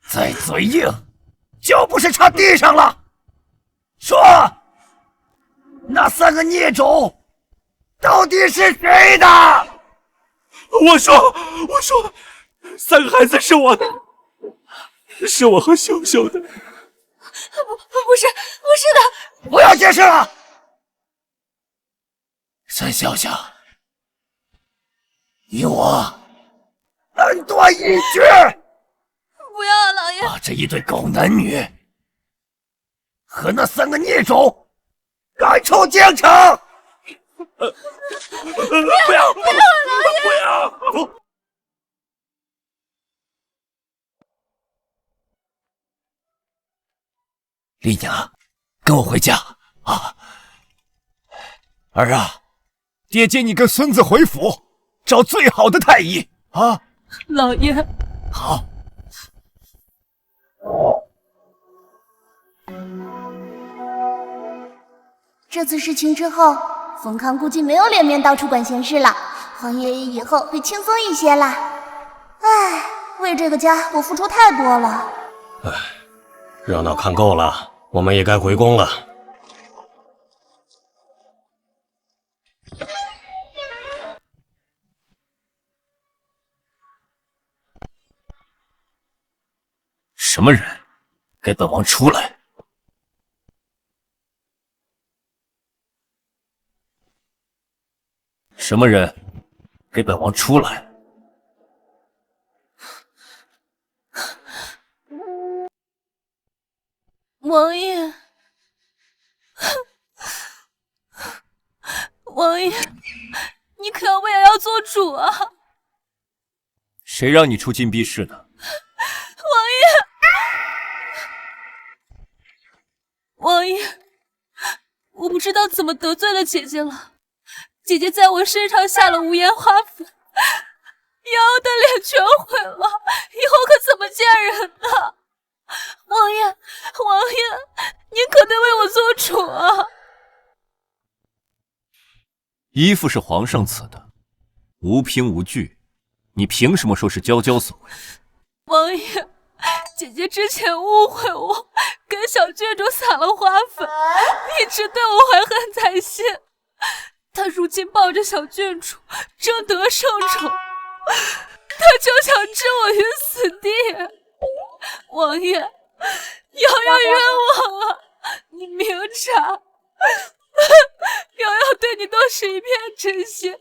再嘴硬，就不是插地上了。说，那3个孽种到底是谁的？我说，3个孩子是我的，是我和秀秀的。不是的，不要解释了。孙秀秀，你我恩断义绝。不要啊，老爷！把这一对狗男女和那3个孽种赶出京城！不要，老爷！不要！丽娘，跟我回家啊！儿啊，爹接你跟孙子回府，找最好的太医啊！老爷，好。这次事情之后，冯康估计没有脸面到处管闲事了，黄爷爷以后会轻松一些啦。唉，为这个家我付出太多了。唉，热闹看够了，我们也该回宫了。什么人？给本王出来！什么人？给本王出来！王爷，王爷，你可要为瑶瑶做主啊！谁让你出禁闭室的？王爷，我不知道怎么得罪了姐姐了。姐姐在我身上下了无烟花粉，瑶瑶的脸全毁了，以后可怎么见人呢？王爷，王爷，您可得为我做主啊！衣服是皇上赐的，无凭无据，你凭什么说是娇娇所为？王爷，姐姐之前误会我，跟小郡主撒了花粉，一直对我怀恨在心。她如今抱着小郡主，正得圣宠，她就想置我于死地。王爷，瑶瑶冤枉啊！你明察，瑶瑶对你都是一片真心。我要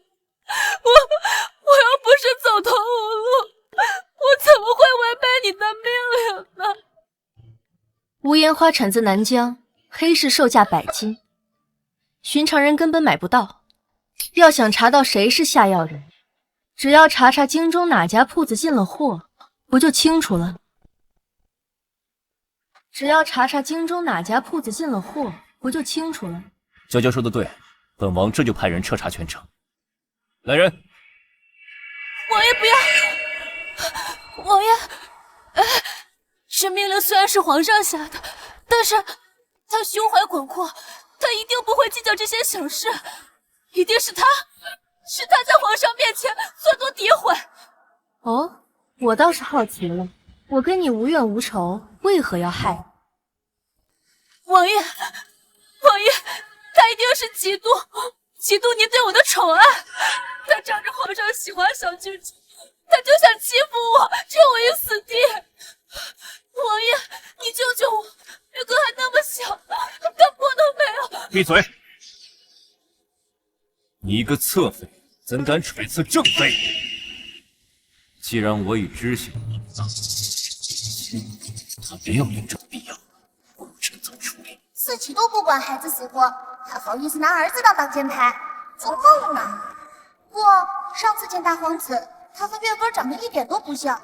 不是走投无路，我怎么会违背你的命令呢？无烟花产自南疆，黑市售价100金，寻常人根本买不到。要想查到谁是下药人，只要查查京中哪家铺子进了货，不就清楚了？只要查查京中哪家铺子进了货，不就清楚了？娇娇说的对，本王这就派人彻查全城。来人！王爷不要！王爷，这命令虽然是皇上下的，但是他胸怀广阔，他一定不会计较这些小事，一定是他在皇上面前篡夺诋毁。哦，我倒是好奇了，我跟你无怨无仇，为何要害你？王爷，他一定是嫉妒您对我的宠爱，他仗着皇上喜欢小郡主，他就想欺负我，置我于死地。王爷，你救救我！玉哥还那么小，他不能没有。闭嘴！你一个侧妃，怎敢揣测正妃？既然我已知晓，他没有领证必要，不如趁早处理。四起都不管孩子死活，还好意思拿儿子当挡箭牌，做梦呢！不过上次见大皇子，他和月哥长得一点都不像，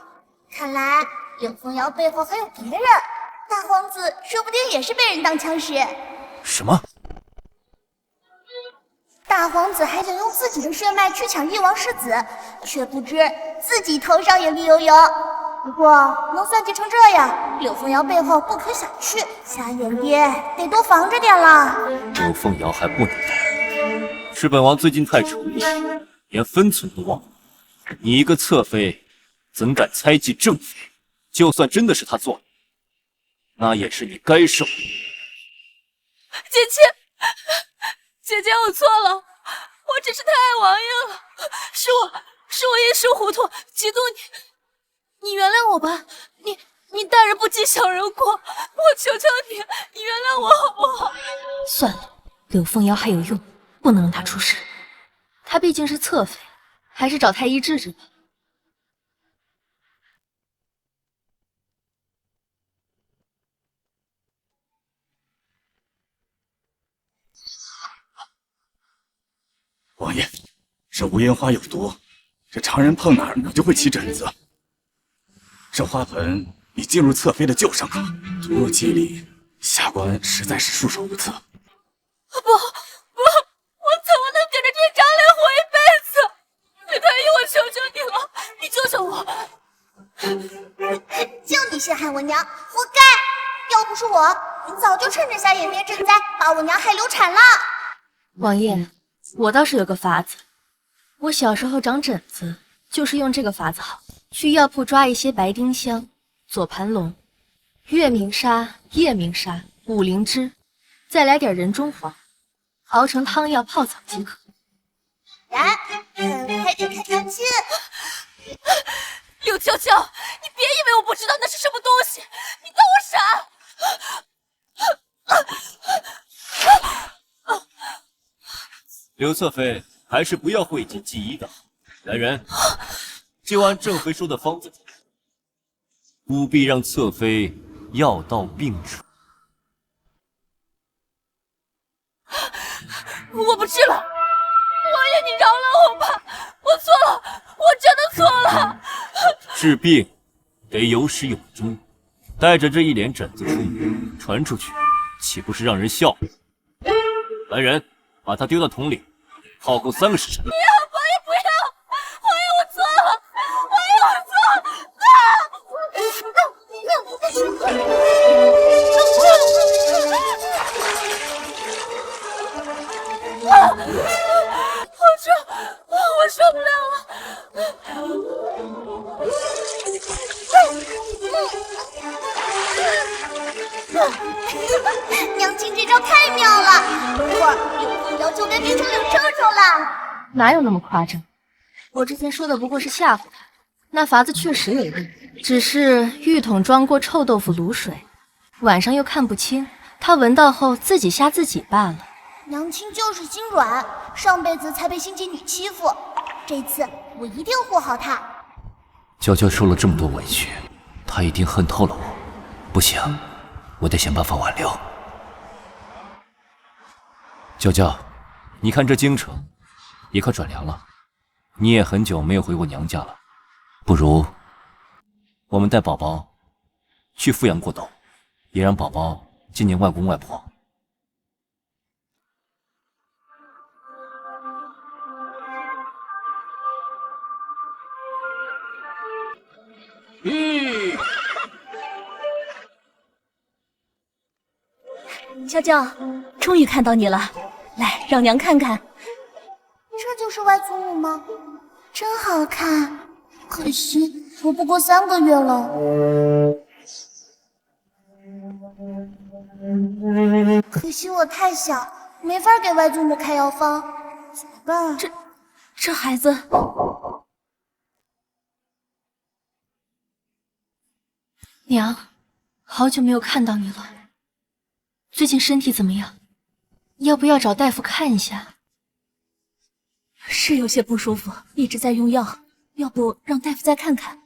看来柳风瑶背后还有别人。大皇子说不定也是被人当枪使。什么？大皇子还想用自己的血脉去抢翼王世子，却不知自己头上也绿油油。不过能算计成这样，柳风瑶背后不可小觑，夏爷爷得多防着点了。柳凤瑶还不能动，是本王最近太宠你，连分寸都忘了。你一个侧妃，怎敢猜忌正妃？就算真的是他做的，那也是你该受的。姐姐，我错了，我只是太爱王爷了，是我一时糊涂，嫉妒你原谅我吧，你大人不计小人过，我求求你原谅我好不好？算了，柳凤瑶还有用，不能让她出事。她毕竟是侧妃，还是找太医治治吧。王爷，这无烟花有毒，这常人碰哪儿就会起疹子。这花盆已进入侧妃的旧伤口，毒入肌里，下官实在是束手无策。不，我怎么能顶着这张脸活一辈子？太医，我求求你了，你救救我！就你陷害我娘，活该！要不是我，你早就趁着下眼面赈灾，把我娘害流产了。王爷，我倒是有个法子。我小时候长疹子，就是用这个法子好。去药铺抓一些白丁香、左盘龙、月明砂、夜明砂、五灵芝，再来点人中黄，熬成汤药泡澡即可。然，快点看娘亲。柳娇娇，你别以为我不知道那是什么东西，你当我傻？柳侧妃还是不要讳疾忌医的好。来人，就按正妃说的方子，务必让侧妃药到病除。我不治了，王爷你饶了我吧，我错了，我真的错了。治病得有始有终，带着这一脸疹子出门传出去，岂不是让人笑？来人，把他丢到桶里，泡够3个时辰。不要，王爷不要，王爷我错了，王爷我错了。好热，我受不了了。娘亲这招太妙了，一会儿柳凤瑶就该变成柳臭臭了。哪有那么夸张？我之前说的不过是吓唬他，那法子确实有用，只是浴桶装过臭豆腐卤水，晚上又看不清，他闻到后自己吓自己罢了。娘亲就是心软，上辈子才被心机女欺负，这次我一定护好她。娇娇受了这么多委屈，她一定恨透了我。不行，我得想办法挽留。娇娇，你看这京城也快转凉了，你也很久没有回过娘家了，不如我们带宝宝去富阳过冬，也让宝宝见见外公外婆。娇娇，终于看到你了，来，让娘看看。这就是外祖母吗？真好看，可惜我不过3个月了。可惜我太小，没法给外祖母开药方，怎么办？这孩子，娘，好久没有看到你了，最近身体怎么样？要不要找大夫看一下？是有些不舒服，一直在用药，要不让大夫再看看？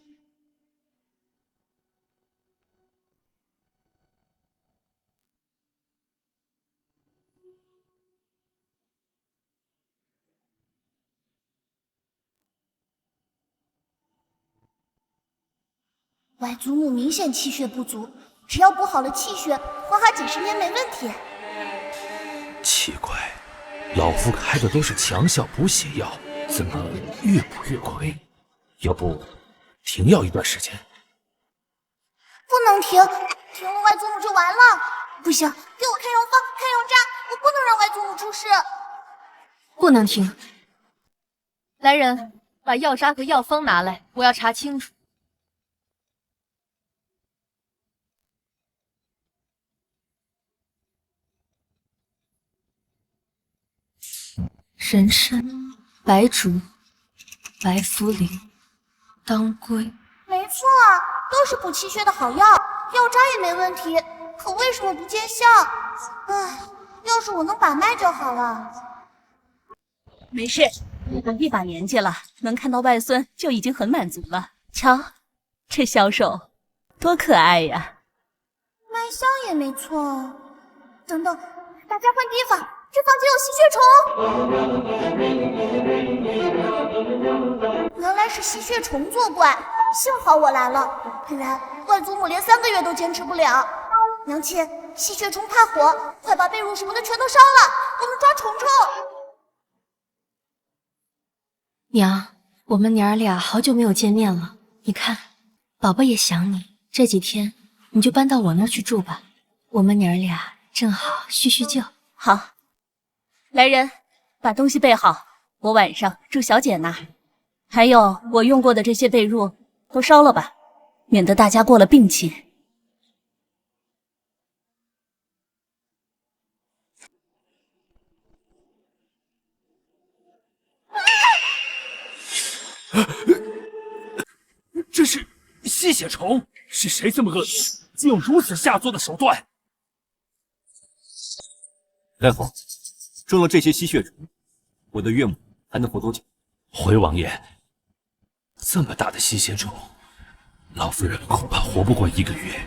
外祖母明显气血不足，只要补好了气血，活好几10年没问题。奇怪，老夫开的都是强效补血药，怎么越补越亏？要不停药一段时间？不能停，停了外祖母就完了。不行，给我开药方，开药渣，我不能让外祖母出事。不能停。来人，把药渣和药方拿来，我要查清楚。人参、白术、白茯苓、当归，没错，都是补气血的好药，药渣也没问题，可为什么不见效？唉，要是我能把脉就好了。没事，一把年纪了，能看到外孙就已经很满足了。瞧，这小手多可爱呀！脉象也没错。等等，大家换地方。这房间有吸血虫，原来是吸血虫作怪，幸好我来了，不然外祖母连3个月都坚持不了。娘亲，吸血虫怕火，快把被褥什么的全都烧了，我们抓虫虫。娘，我们娘儿俩好久没有见面了，你看，宝宝也想你，这几天你就搬到我那儿去住吧，我们娘儿俩正好叙叙旧。好，来人，把东西备好，我晚上住小姐那儿。还有我用过的这些被褥都烧了吧，免得大家过了病期。这是吸血虫，是谁这么恶毒，竟用如此下作的手段？太后，中了这些吸血虫，我的岳母还能活多久？回王爷，这么大的吸血虫，老夫人恐怕活不过1个月。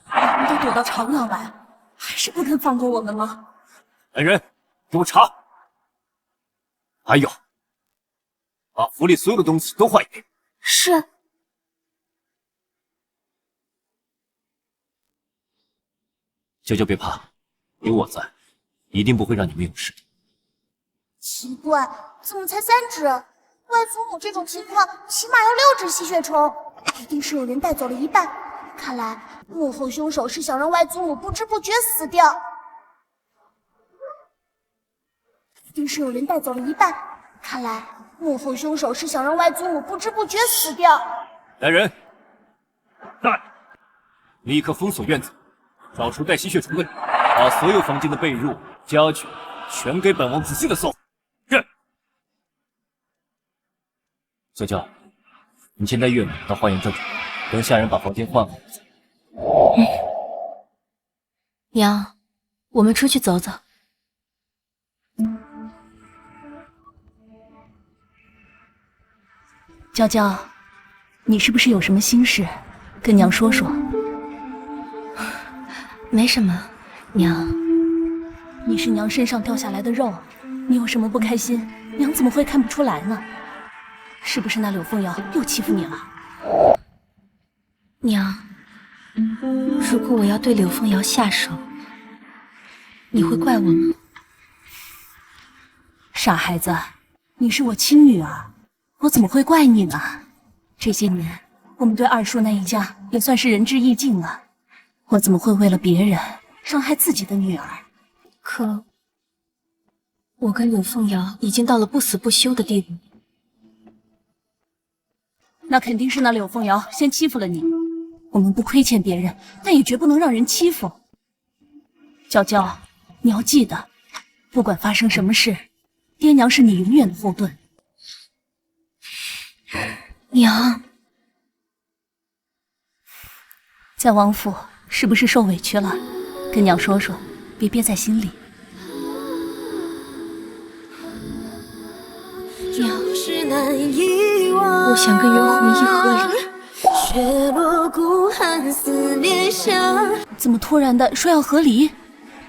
我们都躲到朝阳来，还是不肯放过我们吗？来人，给我查！还有，把府里所有的东西都换一遍。是。娇娇别怕，有我在，一定不会让你们有事的。奇怪，怎么才3只？外祖母这种情况，起码要6只吸血虫，一定是有人带走了一半。看来幕后凶手是想让外祖母不知不觉死掉。一定是有人带走了一半。看来幕后凶手是想让外祖母不知不觉死掉。来人，在，立刻封锁院子，找出带吸血虫的人，把所有房间的被褥、家具全给本王仔细的搜。是。小娇，你先带岳母到花园这里，等下人把房间换好再。娘，我们出去走走。娇娇，你是不是有什么心事，跟娘说说？没什么，娘。你是娘身上掉下来的肉，你有什么不开心，娘怎么会看不出来呢？是不是那柳凤瑶又欺负你了？娘，如果我要对柳凤瑶下手，你会怪我吗？傻孩子，你是我亲女儿，我怎么会怪你呢？这些年，我们对二叔那一家也算是仁至义尽了，我怎么会为了别人伤害自己的女儿？可我跟柳凤瑶已经到了不死不休的地步。那肯定是那柳凤瑶先欺负了你，我们不亏欠别人，但也绝不能让人欺负。娇娇，你要记得，不管发生什么事，爹娘是你永远的后盾。娘，在王府是不是受委屈了？跟娘说说，别憋在心里。娘，我想跟袁弘毅和离。怎么突然的说要和离？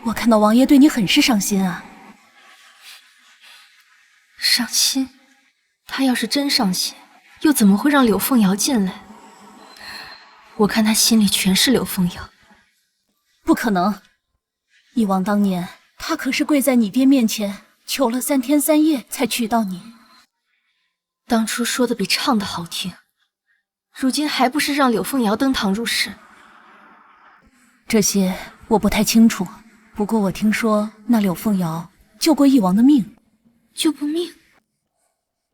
我看到王爷对你很是伤心啊。伤心？他要是真伤心，又怎么会让柳凤瑶进来？我看他心里全是柳凤瑶。不可能！义王当年，他可是跪在你爹面前求了3天3夜才娶到你。当初说的比唱的好听，如今还不是让柳凤瑶登堂入室？这些我不太清楚，不过我听说那柳凤瑶救过义王的命。救过命？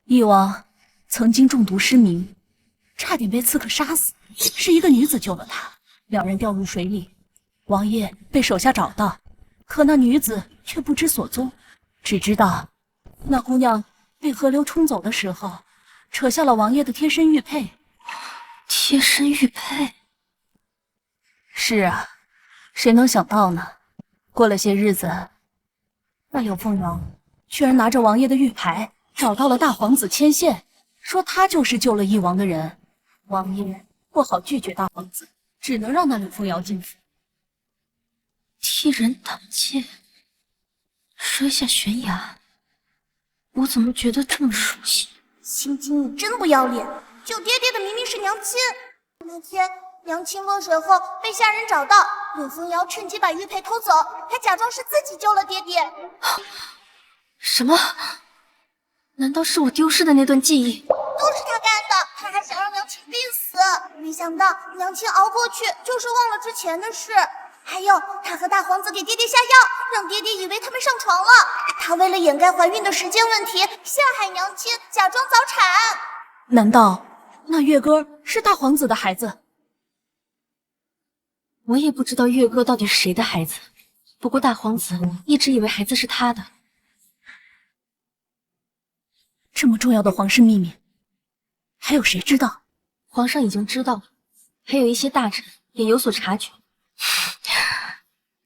义王曾经中毒失明，差点被刺客杀死，是一个女子救了他，两人掉入水里，王爷被手下找到，可那女子却不知所踪，只知道那姑娘被河流冲走的时候，扯下了王爷的贴身玉佩。贴身玉佩？是啊，谁能想到呢？过了些日子，那柳凤瑶居然拿着王爷的玉牌，找到了大皇子牵线，说他就是救了义王的人。王爷不好拒绝大皇子，只能让那柳凤瑶进府。替人挡箭，摔下悬崖，我怎么觉得这么熟悉？心机，你真不要脸！救爹爹的明明是娘亲。那天娘亲落水后被下人找到，柳凤瑶趁机把玉佩偷走，还假装是自己救了爹爹。什么？难道是我丢失的那段记忆？都是他干的，他还想让柳想到娘亲熬过去，就是忘了之前的事。还有，她和大皇子给爹爹下药，让爹爹以为他们上床了。她为了掩盖怀孕的时间问题，陷害娘亲，假装早产。难道那月歌是大皇子的孩子？我也不知道月歌到底是谁的孩子，不过大皇子一直以为孩子是他的。这么重要的皇室秘密，还有谁知道？皇上已经知道了，还有一些大臣也有所察觉。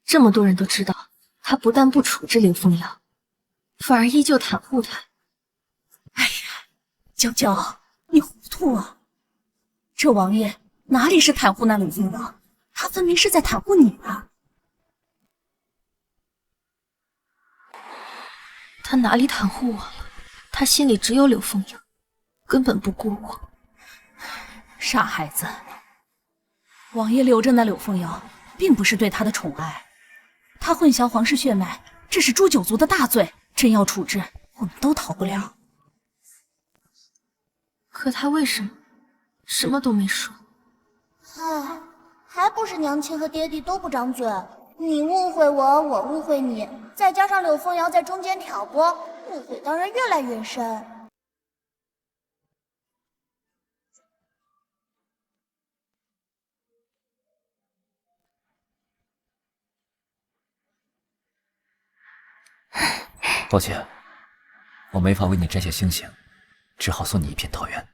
这么多人都知道，他不但不处置柳凤瑶，反而依旧袒护他。哎呀，娇娇，你糊涂啊！这王爷哪里是袒护那柳凤瑶，他分明是在袒护你啊！他哪里袒护我了？他心里只有柳凤瑶，根本不顾我。傻孩子，王爷留着那柳凤瑶，并不是对她的宠爱，她混淆皇室血脉，这是诛九族的大罪，真要处置，我们都逃不了。可他为什么什么都没说？唉，还不是娘亲和爹地都不长嘴，你误会我，我误会你，再加上柳凤瑶在中间挑拨，误会当然越来越深。抱歉，我没法为你摘下星星，只好送你一片桃源。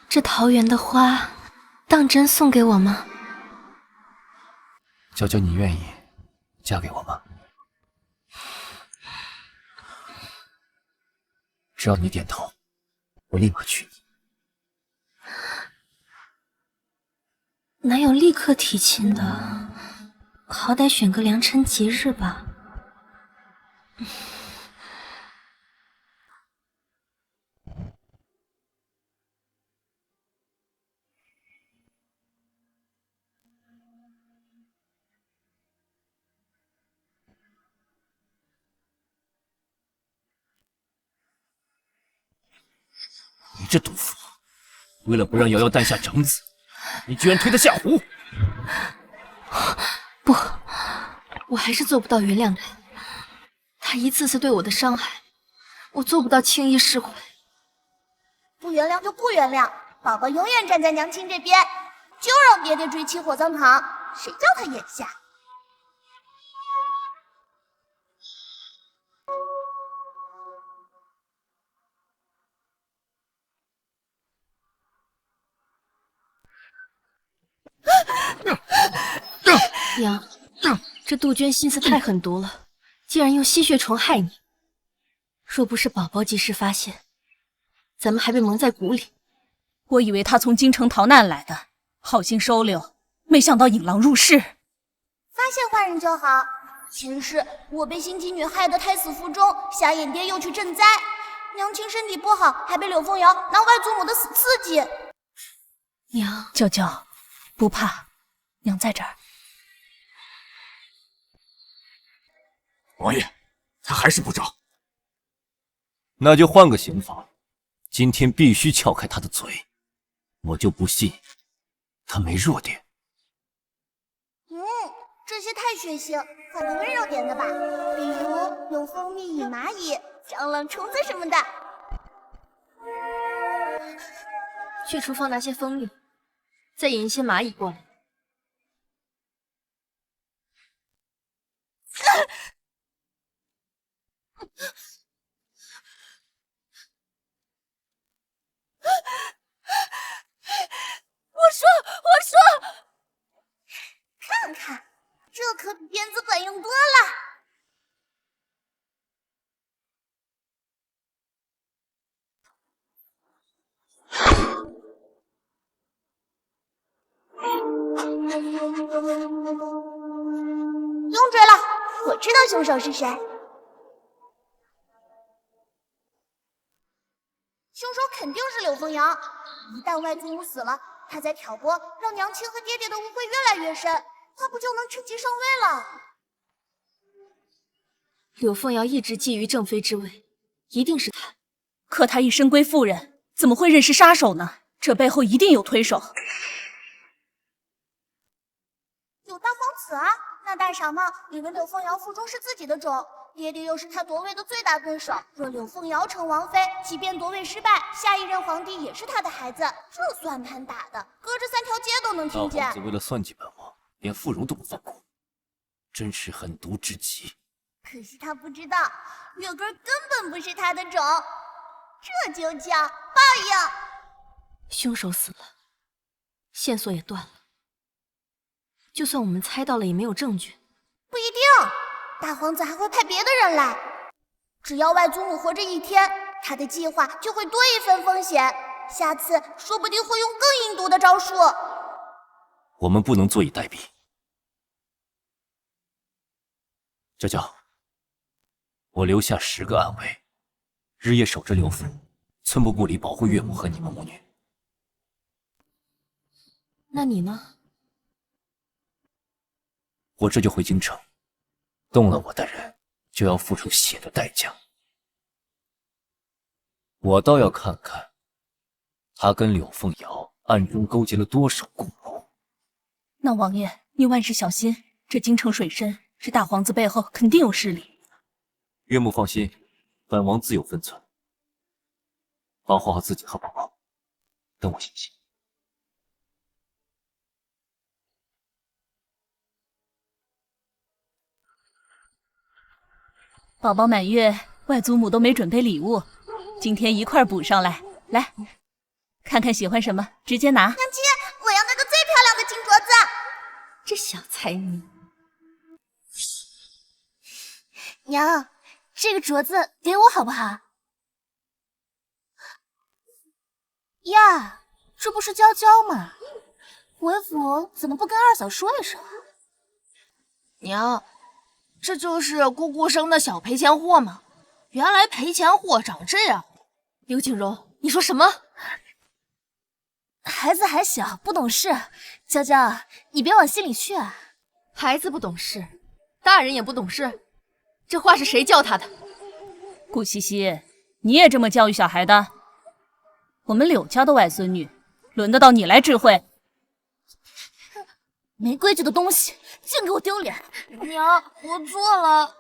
这桃园的花，当真送给我吗？娇娇，你愿意嫁给我吗？只要你点头，我立马娶你。哪有立刻提亲的？好歹选个良辰吉日吧。你这毒妇，为了不让瑶瑶诞下长子，你居然推她下湖！不，我还是做不到原谅他。他一次次对我的伤害，我做不到轻易释怀。不原谅就不原谅，宝宝永远站在娘亲这边，就让爹爹追妻火葬场，谁叫他眼瞎？娘，这杜鹃心思太狠毒了，竟然用吸血虫害你。若不是宝宝及时发现，咱们还被蒙在鼓里。我以为他从京城逃难来的，好心收留，没想到引狼入室。发现坏人就好。前世我被心机女害得胎死腹中，瞎眼爹又去赈灾，娘亲身体不好，还被柳凤瑶拿外祖母的死刺激。娘，娇娇，不怕，娘在这儿。王爷，他还是不招。那就换个刑法，今天必须撬开他的嘴，我就不信他没弱点。这些太血腥，换个温柔点的吧，比如用蜂蜜引蚂蚁、蟑螂、虫子什么的。去厨房拿些蜂蜜，再引一些蚂蚁过来。我说，看看，这可比鞭子管用多了。用嘴了，我知道凶手是谁。凶手肯定是柳凤瑶。一旦外祖母死了，他再挑拨，让娘亲和爹爹的误会越来越深，他不就能趁机上位了？柳凤瑶一直觊觎正妃之位，一定是他。可她一身贵妇人，怎么会认识杀手呢？这背后一定有推手。有大皇子啊，那大傻帽以为柳凤瑶腹中是自己的种，爹爹又是他夺位的最大对手。若柳凤瑶成王妃，即便夺位失败，下一任皇帝也是他的孩子。这算盘打的，隔着3条街都能听见。大皇子为了算计本王，连妇容都不放过，真是狠毒至极。可惜他不知道，月根根本不是他的种，这就叫报应。凶手死了，线索也断了。就算我们猜到了，也没有证据。不一定，大皇子还会派别的人来。只要外祖母活着一天，他的计划就会多一分风险。下次说不定会用更阴毒的招数。我们不能坐以待毙。娇娇，我留下10个暗卫，日夜守着刘府，寸步不离，保护岳母和你们母女。那你呢？我这就回京城，动了我的人，就要付出血的代价。我倒要看看，他跟柳凤瑶暗中勾结了多少共谋。那王爷，你万事小心，这京城水深，这大皇子背后肯定有势力。岳母放心，本王自有分寸，保护好自己和宝宝。等我醒醒。宝宝满月，外祖母都没准备礼物，今天一块补上来。来，看看喜欢什么，直接拿。娘亲，我要那个最漂亮的金镯子。这小才女。娘，这个镯子给我好不好？呀，这不是娇娇吗？为府怎么不跟二嫂说一声？娘，这就是姑姑生的小赔钱货吗？原来赔钱货长这样。刘景荣，你说什么？孩子还小，不懂事。娇娇，你别往心里去啊。孩子不懂事，大人也不懂事。这话是谁教他的？顾西西，你也这么教育小孩的？我们柳家的外孙女，轮得到你来指挥？没规矩的东西，净给我丢脸！娘，我错了。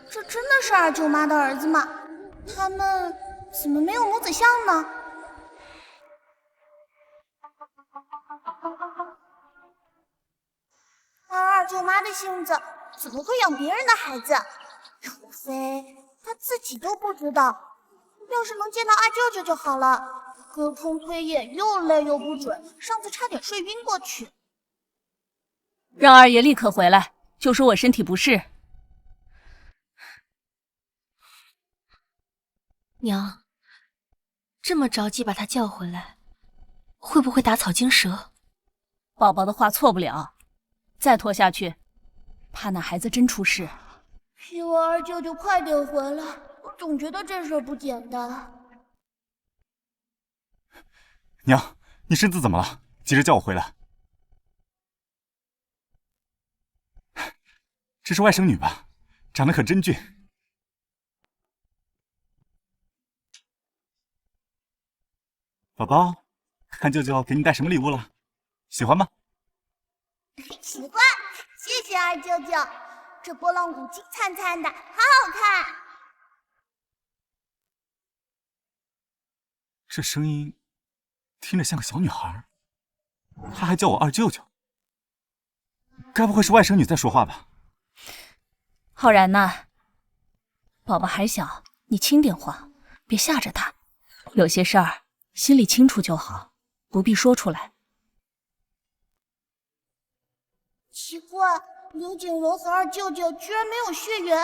这真的是二舅妈的儿子吗？他们怎么没有母子相呢？按二舅妈的性子，怎么会养别人的孩子？除非她自己都不知道。要是能见到二舅舅就好了。隔空推演又累又不准，上次差点睡晕过去。让二爷立刻回来，就说我身体不适。娘，这么着急把他叫回来，会不会打草惊蛇？宝宝的话错不了，再拖下去，怕那孩子真出事。希望二舅舅快点回来，我总觉得这事不简单。娘，你身子怎么了？急着叫我回来。这是外甥女吧？长得可真俊。宝宝，看舅舅给你带什么礼物了？喜欢吗？喜欢，谢谢二舅舅。这拨浪鼓金灿灿的，好好看。这声音听着像个小女孩，她还叫我二舅舅，该不会是外甥女在说话吧？浩然呐，宝宝还小，你轻点话，别吓着他。有些事儿心里清楚就好，不必说出来。奇怪，刘景柔和二舅舅居然没有血缘，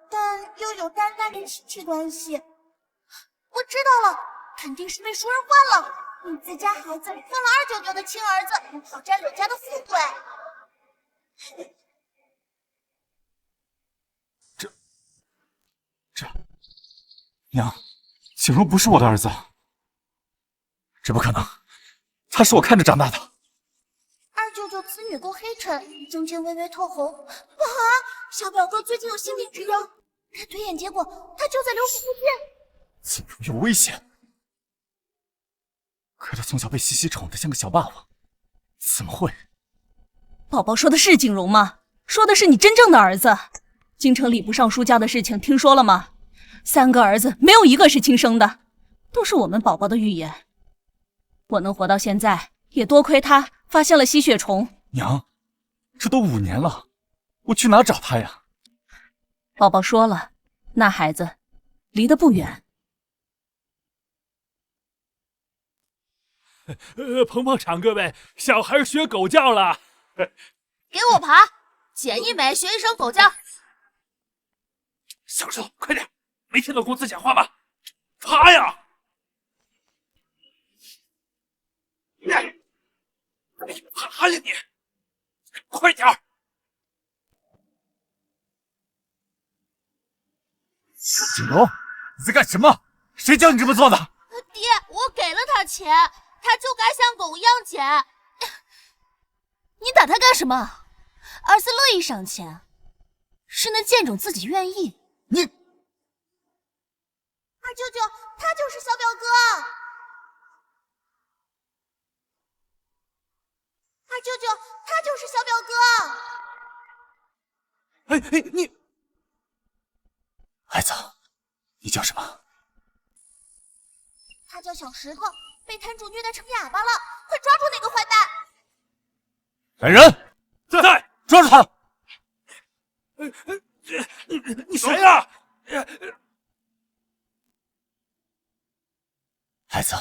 但又有淡淡的亲戚关系。我知道了，肯定是被熟人换了。你自家孩子换了二舅舅的亲儿子，讨占柳家的富贵。娘，景荣不是我的儿子，这不可能，他是我看着长大的。二舅舅此女够黑沉，中间微微透红。啊，小表哥最近有性病之忧，看推演结果，他就在刘府附近。景荣有危险，可他从小被西西宠得像个小霸王，怎么会？宝宝说的是景荣吗？说的是你真正的儿子。京城礼部尚书家的事情听说了吗？3个儿子没有一个是亲生的，都是我们宝宝的预言。我能活到现在，也多亏他发现了吸血虫。娘，这都5年了，我去哪找他呀？宝宝说了，那孩子离得不远。捧捧场，各位，小孩学狗叫了。给我爬，捡一枚学一声狗叫。小兽，快点！没听到公子讲话吗？爬呀！爬呀你！快点儿！景荣，你在干什么？谁叫你这么做的？爹，我给了他钱，他就该像狗一样捡。你打他干什么？儿子乐意赏钱，是那贱种自己愿意。你，二舅舅，他就是小表哥。二舅舅，他就是小表哥。你，孩子，你叫什么？他叫小石头，被摊主虐待成哑巴了，快抓住那个坏蛋！来人，在，抓住他！你谁呀？孩子，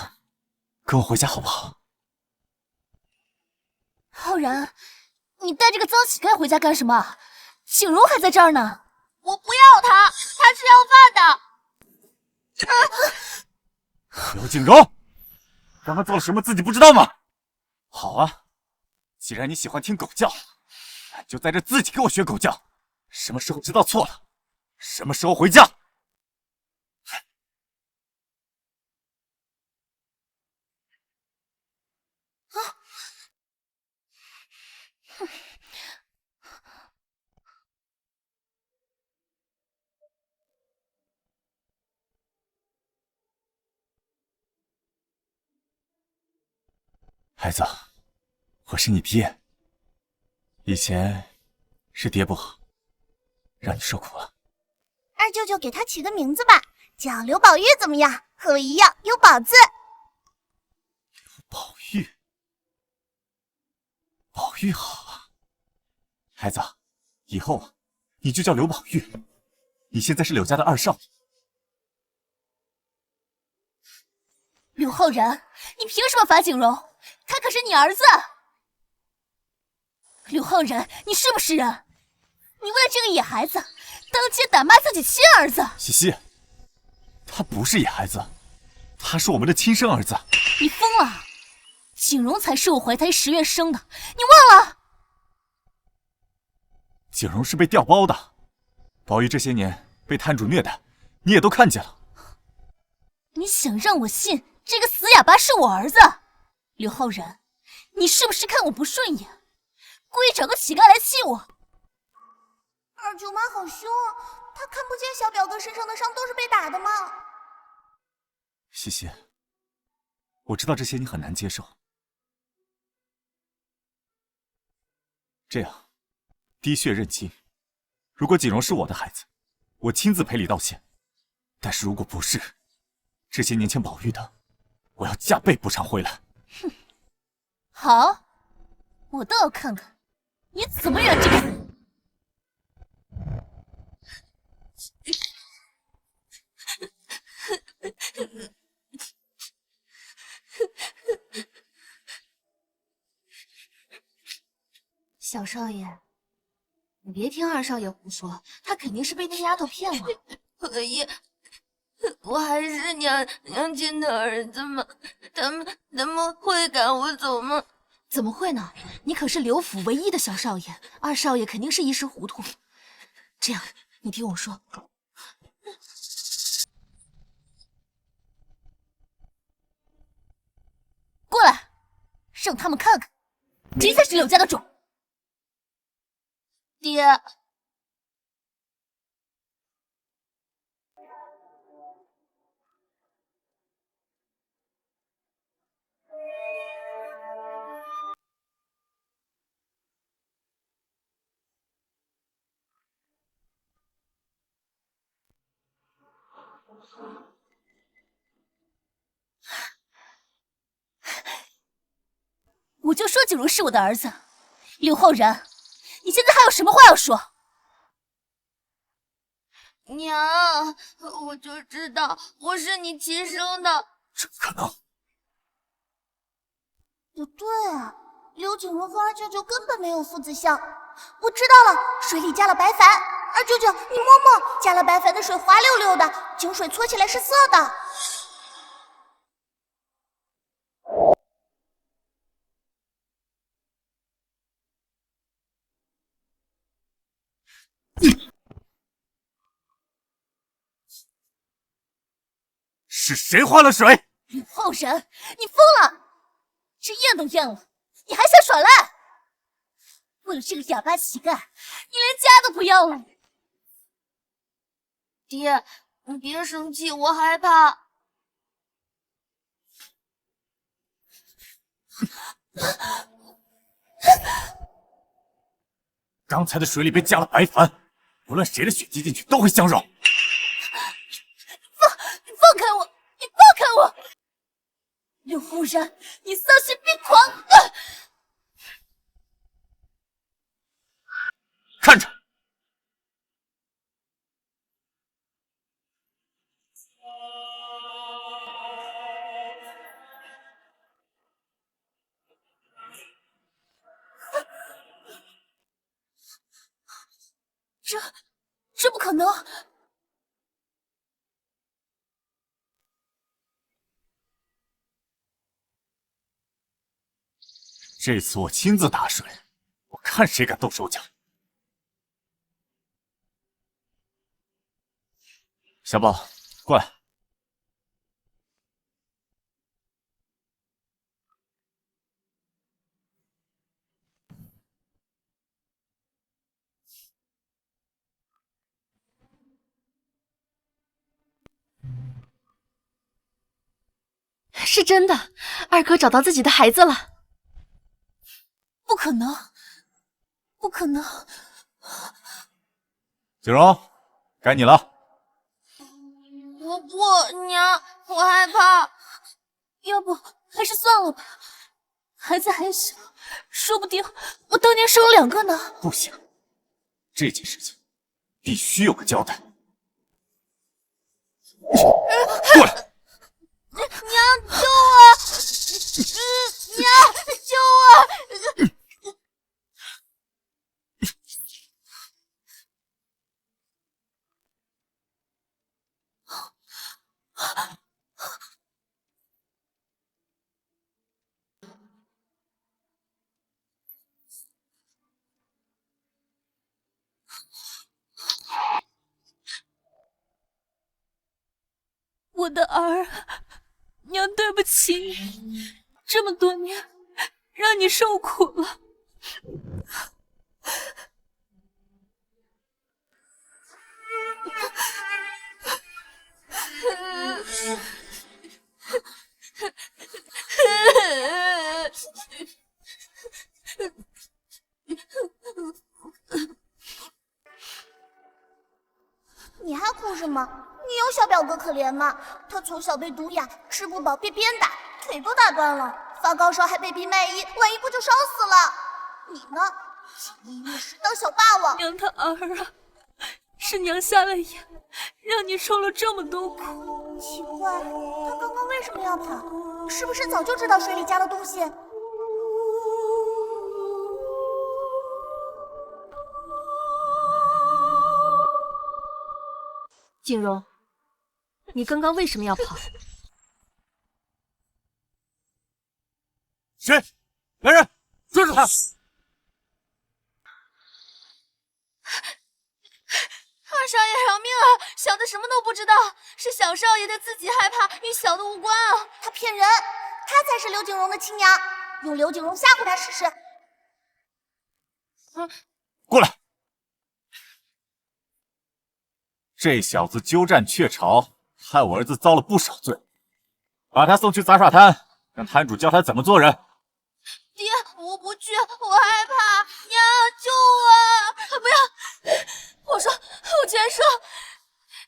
跟我回家好不好？浩然，你带这个脏乞丐回家干什么？景荣还在这儿呢。我不要他，他是要饭的。刘景荣，刚刚做了什么自己不知道吗？好啊，既然你喜欢听狗叫，那就在这自己给我学狗叫。什么时候知道错了，什么时候回家。孩子，我是你爹，以前是爹不好，让你受苦了。二舅舅给他起个名字吧，叫刘宝玉怎么样？和我一样有宝字。宝玉，宝玉好啊。孩子，以后啊，你就叫刘宝玉。你现在是柳家的2少爷。刘浩然，你凭什么罚景荣？他可是你儿子。刘浩然，你是不是人？你为了这个野孩子，当街打骂自己亲儿子。西西，他不是野孩子，他是我们的亲生儿子。你疯了！景荣才是我怀胎10月生的，你忘了？景荣是被调包的，宝玉这些年被摊主虐待，你也都看见了。你想让我信这个死哑巴是我儿子？刘浩然，你是不是看我不顺眼，故意找个乞丐来气我？二舅妈好凶，她看不见小表哥身上的伤都是被打的吗？西西，我知道这些你很难接受。这样，滴血认亲。如果锦荣是我的孩子，我亲自赔礼道歉；但是如果不是，这些年前宝玉的，我要加倍补偿回来。哼，好，我倒要看看你怎么圆这个。小少爷，你别听二少爷胡说，他肯定是被那丫头骗了。我还是娘亲的儿子吗？他们会赶我走吗？怎么会呢？你可是刘府唯一的小少爷，二少爷肯定是一时糊涂。这样，你听我说，让他们看看，谁才是柳家的种。爹，我就说景荣是我的儿子，柳浩然，你现在还有什么话要说？娘，我就知道我是你亲生的。怎么可能？不对啊，柳景荣和二舅舅根本没有父子相。我知道了，水里加了白矾。二舅舅，你摸摸，加了白矾的水滑溜溜的，井水搓起来是涩的。是谁换了水？柳浩然，你疯了！这验都验了，你还想耍赖？为了这个哑巴乞丐，你连家都不要了？爹，你别生气，我害怕。刚才的水里被加了白矾，无论谁的血滴进去都会相溶。放开我！你放开我！柳浩然，你丧心病狂！看着，这不可能！这次我亲自打水，我看谁敢动手脚。小宝，过来。是真的，二哥找到自己的孩子了。不可能，不可能！景荣，该你了。我不，娘，我害怕。要不还是算了吧，孩子还小，说不定我当年生了2个呢。不行，这件事情必须有个交代。过来！娘，救我！娘，救我！我的儿，娘对不起你，这么多年让你受苦了。你还哭什么？你有小表哥可怜吗？他从小被毒哑，吃不饱被鞭打，腿都打断了，发高烧还被逼卖艺，晚一步就烧死了。你呢？锦衣玉食当小霸王。娘他儿啊，是娘瞎了眼，让你受了这么多苦。奇怪，他刚刚为什么要跑？是不是早就知道水里加了东西？景荣，你刚刚为什么要跑？谁？来人，抓住他！二少爷饶命啊！小的什么都不知道，是小少爷他自己害怕，与小的无关啊！他骗人，他才是刘景荣的亲娘。用刘景荣吓唬他试试。过来！这小子鸠占鹊巢，害我儿子遭了不少罪，把他送去杂耍摊，让摊主教他怎么做人。爹，我不去，我害怕！娘，救我！不要！我全说，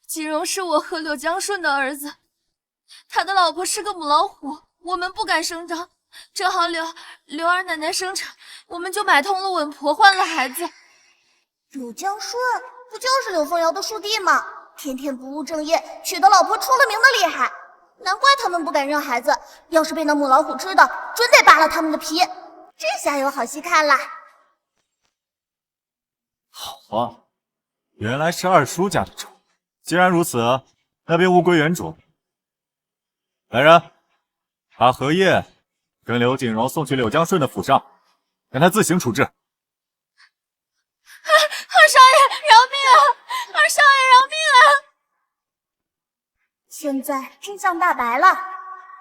锦荣是我和柳江顺的儿子，他的老婆是个母老虎，我们不敢声张，正好柳二奶奶生产，我们就买通了稳婆，换了孩子。柳江顺不就是柳凤瑶的叔弟吗？天天不务正业，娶的老婆出了名的厉害，难怪他们不敢认孩子。要是被那母老虎知道，准得扒了他们的皮。这下有好戏看了。好啊，原来是二叔家的种。既然如此，那便物归原主。来人，把荷叶跟刘景荣送去柳江顺的府上，让他自行处置。二少爷饶命啊！二少爷饶命啊！现在真相大白了，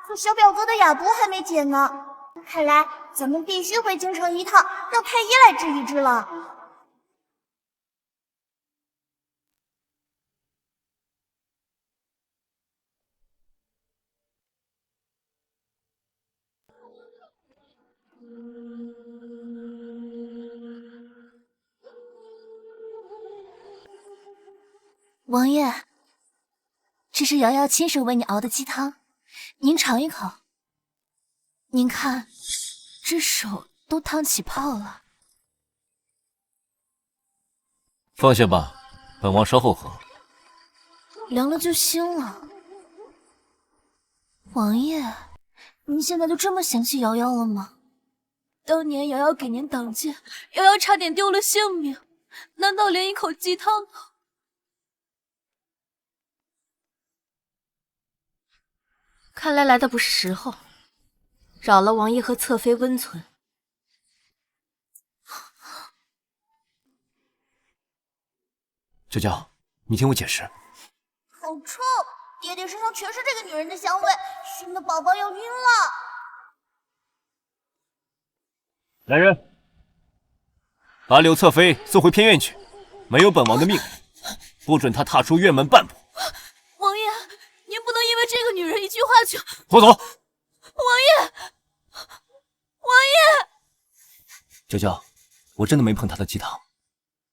可小表哥的哑毒还没解呢。看来咱们必须回京城一趟，让太医来治一治了。王爷，这是瑶瑶亲手为你熬的鸡汤，您尝一口。您看，这手都烫起泡了。放下吧，本王稍后喝。凉了就腥了。王爷，您现在就这么嫌弃瑶瑶了吗？当年瑶瑶给您挡箭，瑶瑶差点丢了性命，难道连一口鸡汤都……看来来的不是时候，扰了王爷和侧妃温存。娇娇，你听我解释。好臭！爹爹身上全是这个女人的香味，熏的宝宝要晕了。来人，把柳侧妃送回偏院去，没有本王的命令，不准她踏出院门半步。王爷，您不能因为这个女人一句话就……拖走！王爷，王爷！娇娇，我真的没碰她的鸡汤，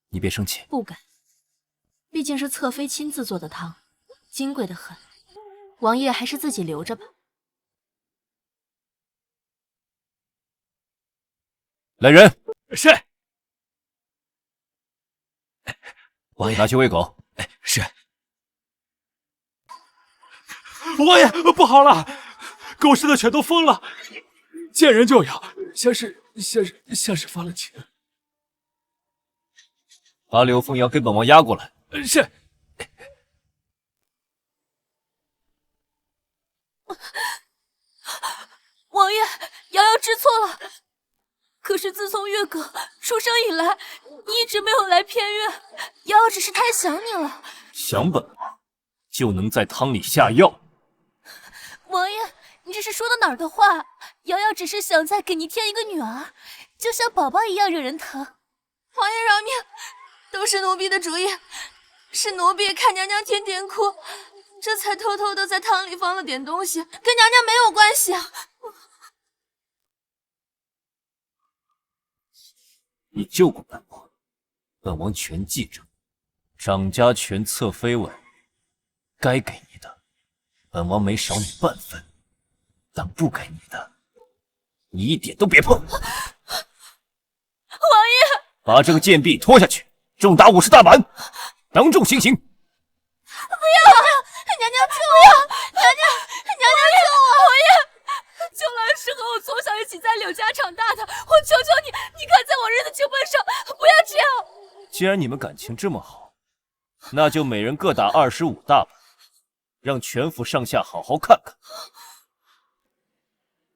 你别生气。不敢，毕竟是侧妃亲自做的汤，金贵的很。王爷还是自己留着吧。来人！是。王爷拿去喂狗。是。王爷，不好了，狗似的全都疯了，见人就咬，像是发了情。把柳凤瑶给本王押过来。是。王爷，瑶瑶知错了。可是自从月哥出生以来，你一直没有来偏院，瑶瑶只是太想你了。想本王就能在汤里下药？王爷，你这是说的哪儿的话？瑶瑶只是想再给你添一个女儿，就像宝宝一样惹人疼。王爷饶命，都是奴婢的主意，是奴婢看娘娘天天哭，这才偷偷的在汤里放了点东西，跟娘娘没有关系啊。你救过本王，本王全记着。掌家权侧妃位，该给你的，本王没少你半分，但不给你的，你一点都别碰。王爷，把这个贱婢拖下去，重打50大板，当众行刑。不要！娘娘救我！娘娘救我！王爷。秋兰是和我从小一起在柳家长大的，我求求你，你看在我日的情分上，不要这样。既然你们感情这么好，那就每人各打25大板，让全府上下好好看看，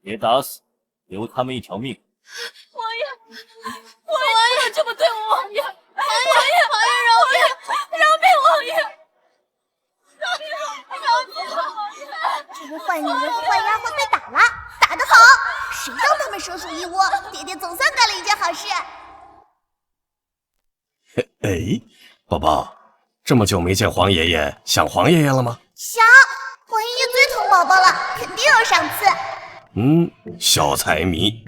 别打死，留他们一条命。王爷，王爷不能这么对我，王爷，王爷饶命，王爷，饶命，王爷。这个坏女人和坏丫鬟被打了，打得好！谁让他们蛇鼠一哎，宝宝，这么久没见黄爷爷，想黄爷爷了吗？想，黄爷爷最疼宝宝了，肯定有赏赐。小财迷。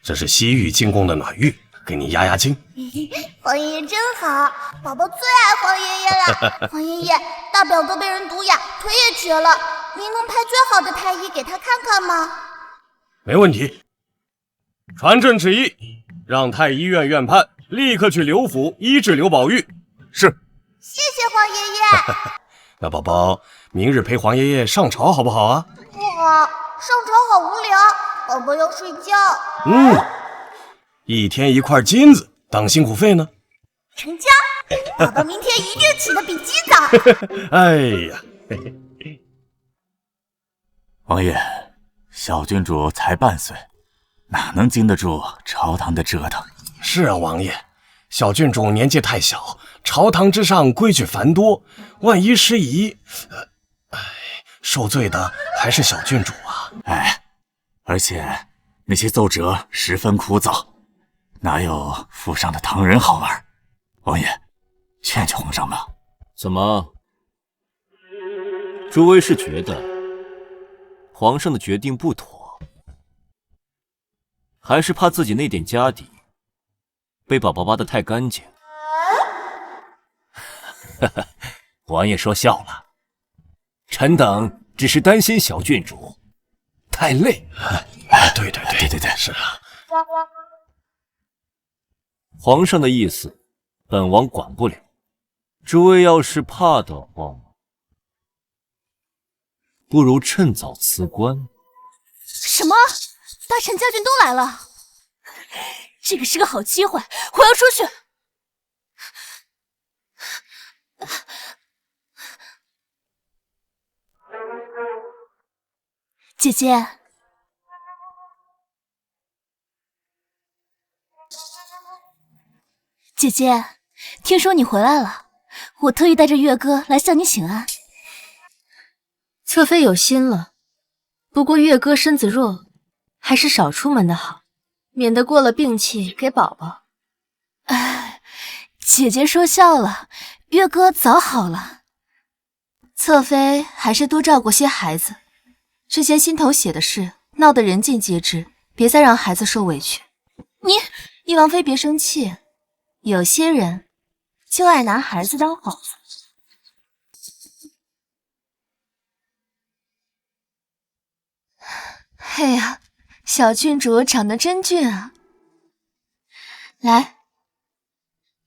这是西域进贡的暖玉，给你压压惊。黄爷爷真好，宝宝最爱黄爷爷了。黄爷爷，大表哥被人毒哑，腿也瘸了，您能派最好的太医给他看看吗？没问题。传朕旨意，让太医院院判立刻去刘府医治刘宝玉。是。谢谢黄爷爷。那宝宝，明日陪黄爷爷上朝好不好啊？不好，上朝好无聊，宝宝要睡觉。一天1块金子当辛苦费呢。成交，宝宝明天一定起得比鸡早。哎呀，王爷，小郡主才半岁，哪能经得住朝堂的折腾？是啊，王爷，小郡主年纪太小，朝堂之上规矩繁多，万一失仪，受罪的还是小郡主啊。而且那些奏折十分枯燥，哪有府上的唐人好玩？王爷，劝劝皇上吧。怎么，诸位是觉得皇上的决定不妥，还是怕自己那点家底被宝宝挖得太干净？王爷说笑了，臣等只是担心小郡主太累。对，是啊。皇上的意思，本王管不了。诸位要是怕的话，不如趁早辞官。什么？大臣家眷都来了，这个是个好机会，我要出去。姐姐，姐姐，听说你回来了，我特意带着月哥来向你请安。侧妃有心了，不过月哥身子弱，还是少出门的好，免得过了病气给宝宝。姐姐说笑了，月哥早好了。侧妃还是多照顾些孩子，之前心头血的事闹得人尽皆知，别再让孩子受委屈。你王妃别生气，有些人就爱拿孩子当好处。哎呀，小郡主长得真俊啊！来，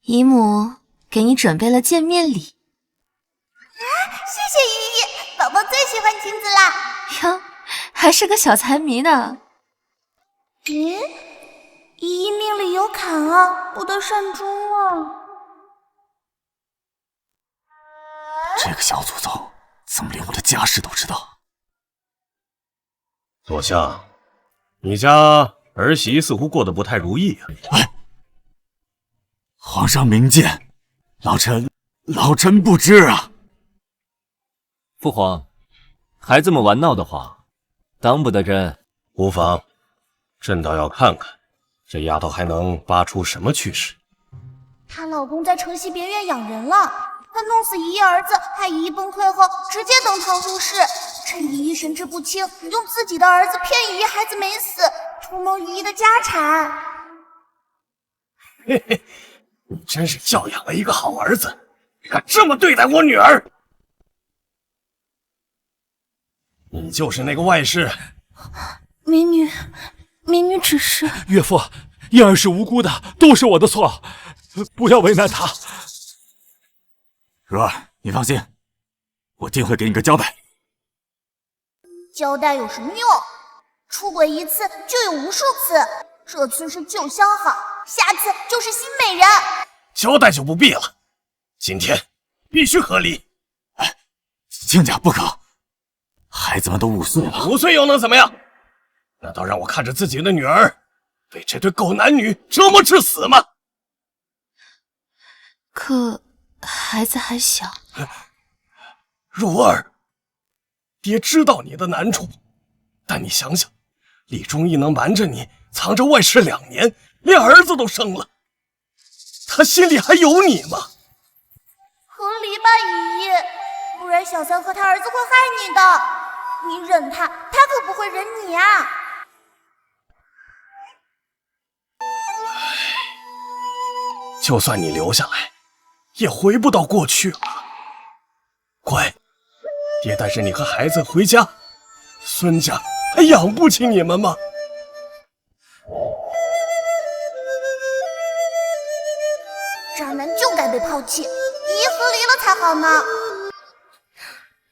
姨母给你准备了见面礼。谢谢姨姨，宝宝最喜欢亲子啦。哟，还是个小财迷呢。咦，姨姨命里有坎啊，不得善终啊。这个小祖宗怎么连我的家事都知道？左相，你家儿媳似乎过得不太如意啊。皇上明鉴，老臣不知啊。父皇，孩子们玩闹的话，当不得朕。无妨，朕倒要看看这丫头还能扒出什么趣事。她老公在城西别院养人了，她弄死姨姨儿子，害姨姨崩溃后直接登堂入室，趁姨姨神志不清，用自己的儿子骗姨姨孩子没死，图谋姨姨的家产。嘿嘿，你真是教养了一个好儿子，敢这么对待我女儿！你就是那个外室。民女只是……岳父，燕儿是无辜的，都是我的错，不要为难她。如儿，你放心，我定会给你个交代。交代有什么用？出轨一次就有无数次，这次是旧相好，下次就是新美人。交代就不必了，今天必须和离。亲家不可，孩子们都5岁了，5岁又能怎么样？难道让我看着自己的女儿被这对狗男女折磨致死吗？可孩子还小。如儿，爹知道你的难处，但你想想，李忠义能瞒着你藏着外室2年，连儿子都生了，他心里还有你吗？和离吧，姨姨，不然小三和他儿子会害你的。你忍他，他可不会忍你啊。就算你留下来，也回不到过去了。乖，爹带着你和孩子回家，孙家还养不起你们吗？渣男就该被抛弃，姨姨和离了才好呢。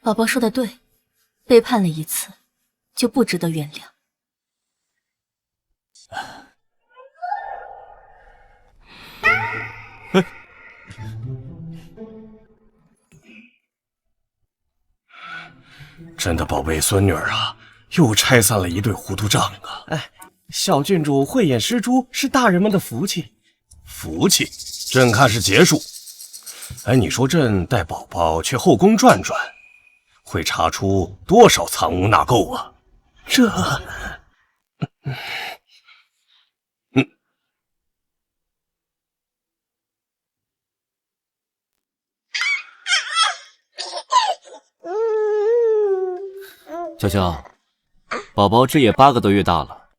宝宝说的对，背叛了一次，就不值得原谅。朕的宝贝孙女儿啊，又拆散了一对糊涂账啊！哎，小郡主慧眼识珠是大人们的福气。福气，朕看是劫数。哎，你说朕带宝宝去后宫转转，会查出多少藏污纳垢啊？这，娇娇，宝宝这也8个多月大了，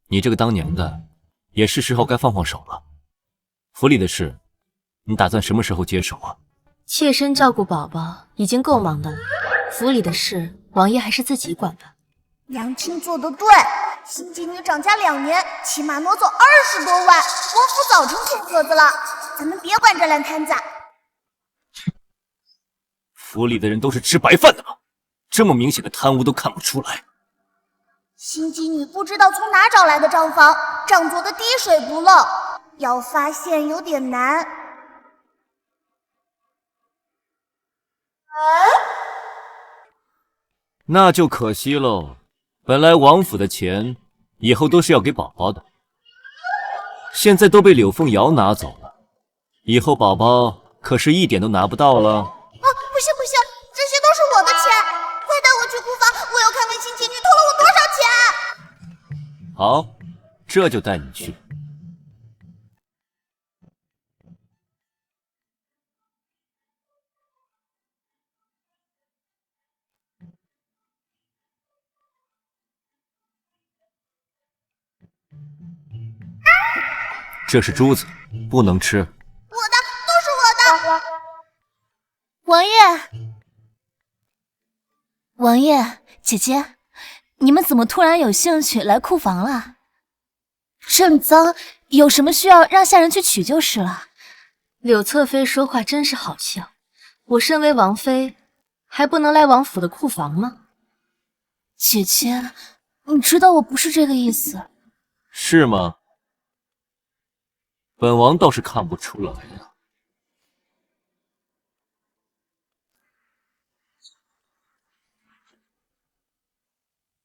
你这个当娘的也是时候该放手了。府里的事，你打算什么时候接手啊？妾身照顾宝宝已经够忙的了，府里的事王爷还是自己管吧。娘亲做得对，新妓女掌家2年，起码挪走20多万，王府早成空壳子了。咱们别管这烂摊子。府里的人都是吃白饭的吗？这么明显的贪污都看不出来。新妓女不知道从哪找来的账房，账做的滴水不漏，要发现有点难。那就可惜喽，本来王府的钱以后都是要给宝宝的，现在都被柳凤瑶拿走了，以后宝宝可是一点都拿不到了。不行不行，这些都是我的钱，快带我去库房，我要看看新妓女偷了我多少钱。好，这就带你去。这是珠子，不能吃。我的都是我的。王爷，王爷，姐姐，你们怎么突然有兴趣来库房了？这么脏，有什么需要让下人去取就是了。柳侧妃说话真是好笑，我身为王妃，还不能来王府的库房吗？姐姐，你知道我不是这个意思。是吗？本王倒是看不出来呀。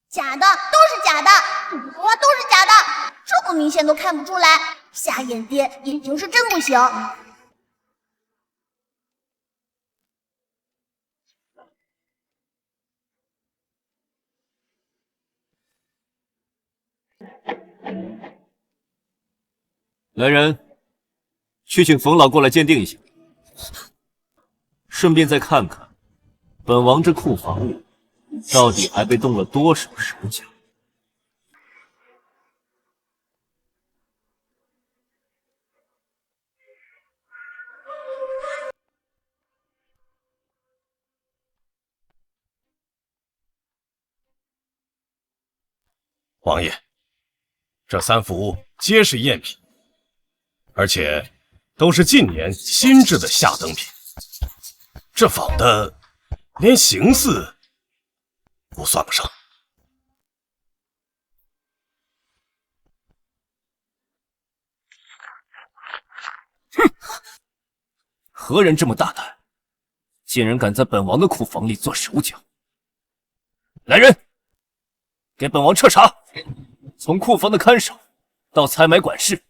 假的，都是假的，你的话都是假的，这么明显都看不出来，瞎眼爹眼睛是真不行。来人，去请冯老过来鉴定一下，顺便再看看本王这库房里到底还被动了多少手脚。王爷，这3幅皆是赝品，而且都是近年新制的下等品，这仿的连形似都算不上。哼！何人这么大胆，竟然敢在本王的库房里做手脚？来人，给本王彻查，从库房的看守到采买管事，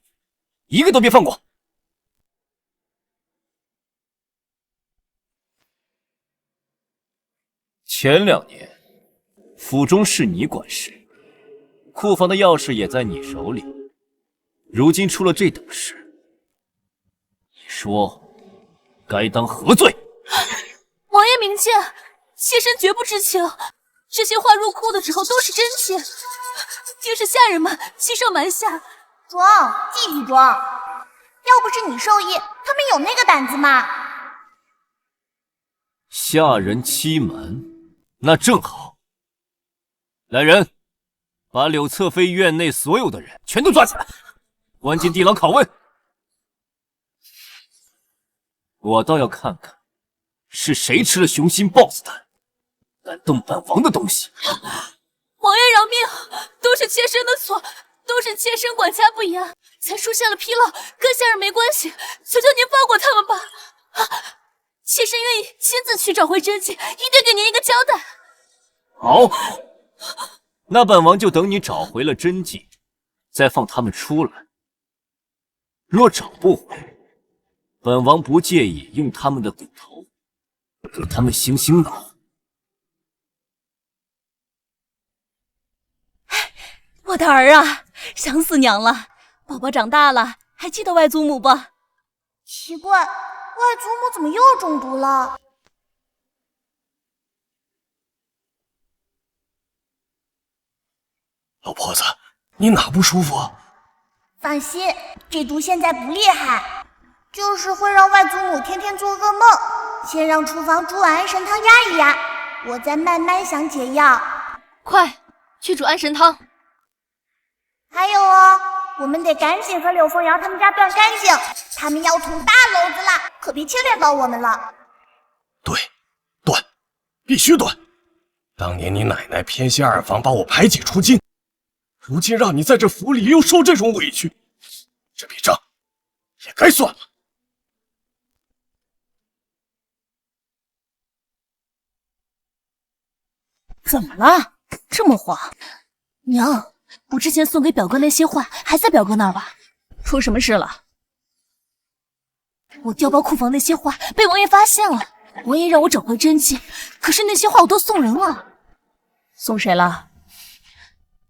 一个都别放过。前2年，府中是你管事，库房的钥匙也在你手里。如今出了这等事，你说该当何罪？王爷明鉴，妾身绝不知情。这些话入库的时候都是真妾，定是下人们欺上瞒下，装，继续装。要不是你授意，他们有那个胆子吗？下人欺瞒，那正好。来人，把柳侧妃院内所有的人全都抓起来，关进地牢拷问。我倒要看看，是谁吃了雄心豹子胆，敢动本王的东西。王爷饶命，都是妾身的错，都是妾身管家不严，才出现了纰漏，跟下人没关系，求求您放过他们吧。妾身愿意亲自去找回真迹，一定给您一个交代。好，那本王就等你找回了真迹，再放他们出来。若找不回，本王不介意用他们的骨头给他们醒醒脑。我的儿啊，想死娘了！宝宝长大了，还记得外祖母不？奇怪，外祖母怎么又中毒了？老婆子，你哪不舒服？放心，这毒现在不厉害，就是会让外祖母天天做噩梦。先让厨房煮碗安神汤压一压，我再慢慢想解药。快去煮安神汤。还有哦，我们得赶紧和柳凤瑶他们家断干净，他们要捅大篓子了，可别牵连到我们了。对，断，必须断。当年你奶奶偏心二房，把我排挤出京，如今让你在这府里又受这种委屈，这笔账也该算了。怎么了？这么慌？娘，我之前送给表哥那些画还在表哥那儿吧？出什么事了？我调包库房那些画被王爷发现了，王爷让我找回真迹，可是那些画我都送人了。送谁了？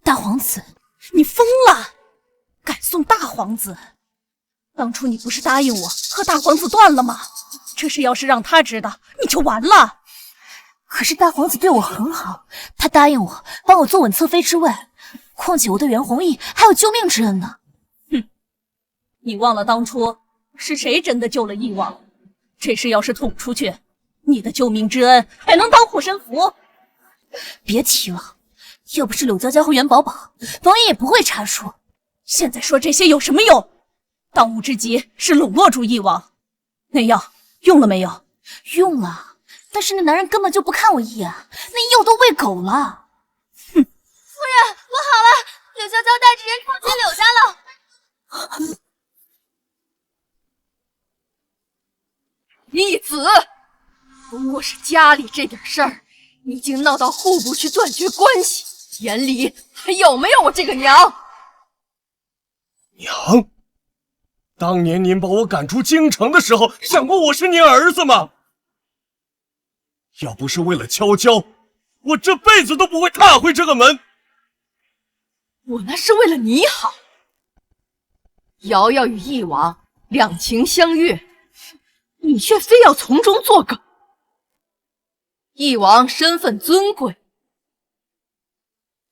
大皇子。你疯了？敢送大皇子？当初你不是答应我和大皇子断了吗？这事要是让他知道，你就完了。可是大皇子对我很好，他答应我帮我坐稳侧妃之位，况且我对袁弘毅还有救命之恩呢。哼，你忘了当初是谁真的救了义王？这事要是捅出去，你的救命之恩还能当护身符？别提了，要不是柳娇娇和元宝宝，王爷也不会查出。现在说这些有什么用？当务之急是笼络住义王。那药用了没有？用了，但是那男人根本就不看我一眼，那药都喂狗了。夫人，我好了，柳娇娇带着人闯进柳家了。义子，不过是家里这点事儿，已经闹到户部去断绝关系，眼里还有没有我这个娘？娘，当年您把我赶出京城的时候，想过我是您儿子吗？要不是为了悄悄，我这辈子都不会踏回这个门。我那是为了你好。瑶瑶与义王两情相悦，你却非要从中作梗。义王身份尊贵，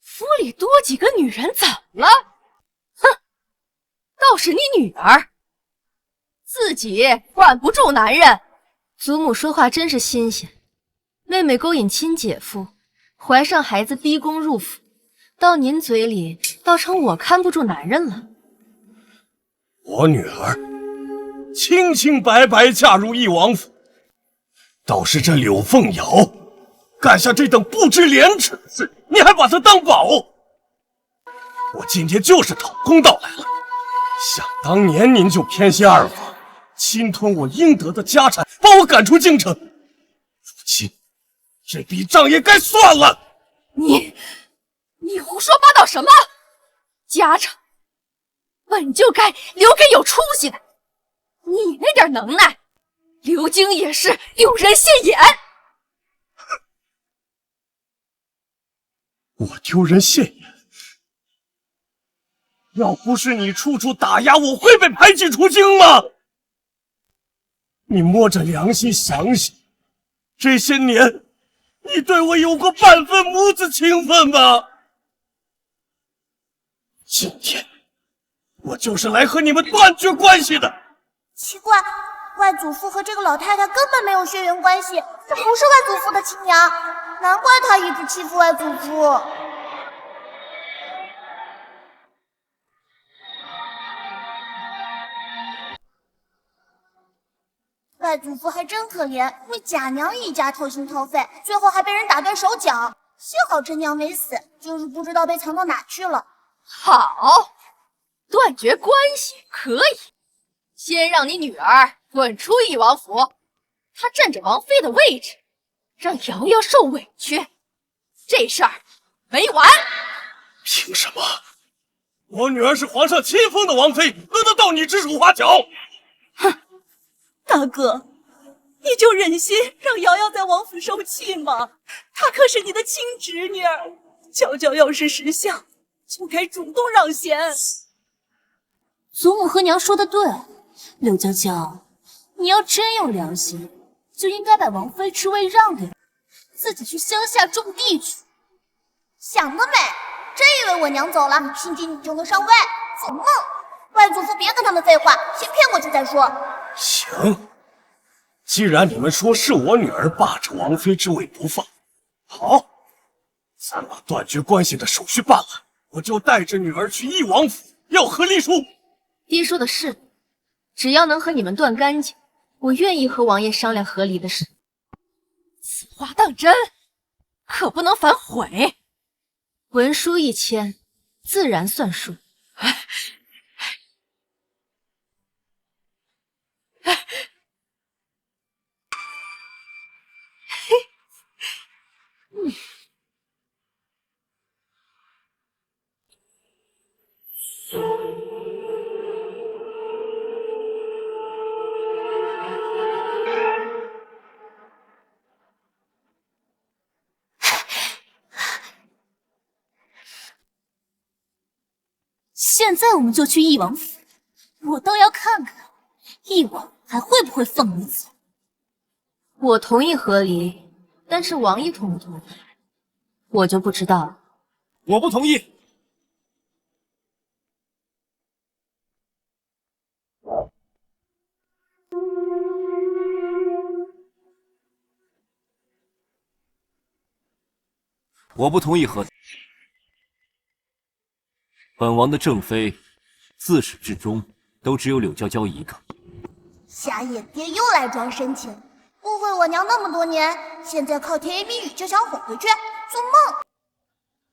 府里多几个女人怎么了？哼，倒是你女儿，自己管不住男人。祖母说话真是新鲜。妹妹勾引亲姐夫，怀上孩子逼宫入府，到您嘴里倒成我看不住男人了。我女儿清清白白嫁入义王府，倒是这柳凤瑶干下这等不知廉耻的事，你还把她当宝？我今天就是讨公道来了。想当年您就偏心二房，侵吞我应得的家产，把我赶出京城。如今这笔账也该算了。你胡说八道什么？家产本就该留给有出息的，你那点能耐，刘京也是丢人现眼。我丢人现眼？要不是你处处打压，我会被排挤出京吗？你摸着良心想想，这些年你对我有过半分母子情分吗？今天我就是来和你们断绝关系的。奇怪，外祖父和这个老太太根本没有血缘关系，这不是外祖父的亲娘，难怪她一直欺负外祖父。外祖父还真可怜，为贾娘一家掏心掏肺，最后还被人打断手脚。幸好真娘没死，就是不知道被藏到哪去了。好，断绝关系可以，先让你女儿滚出翼王府，她占着王妃的位置，让瑶瑶受委屈，这事儿没完。凭什么？我女儿是皇上亲封的王妃，轮得到你指手画脚？哼，大哥，你就忍心让瑶瑶在王府受气吗？她可是你的亲侄女儿，娇娇要是识相，就该主动让贤。祖母和娘说的对，柳娇娇，你要真有良心，就应该把王妃之位让给我，自己去乡下种地去。想得美！真以为我娘走了，心机你就能上位？做梦！外祖父别跟他们废话，先骗过去再说。行，既然你们说是我女儿霸着王妃之位不放，好，咱把断绝关系的手续办了，我就带着女儿去翼王府要和离书。爹说的是，只要能和你们断干净，我愿意和王爷商量和离的事。此话当真，可不能反悔。文书一签，自然算数。现在我们就去翼王府，我倒要看看翼王还会不会放你走。我同意和离，但是王爷同不同意，我就不知道了。我不同意。我不同意和离。本王的正妃，自始至终都只有柳娇娇一个。瞎眼爹又来装深情，误会我娘那么多年，现在靠甜言蜜语就想哄回去，做梦！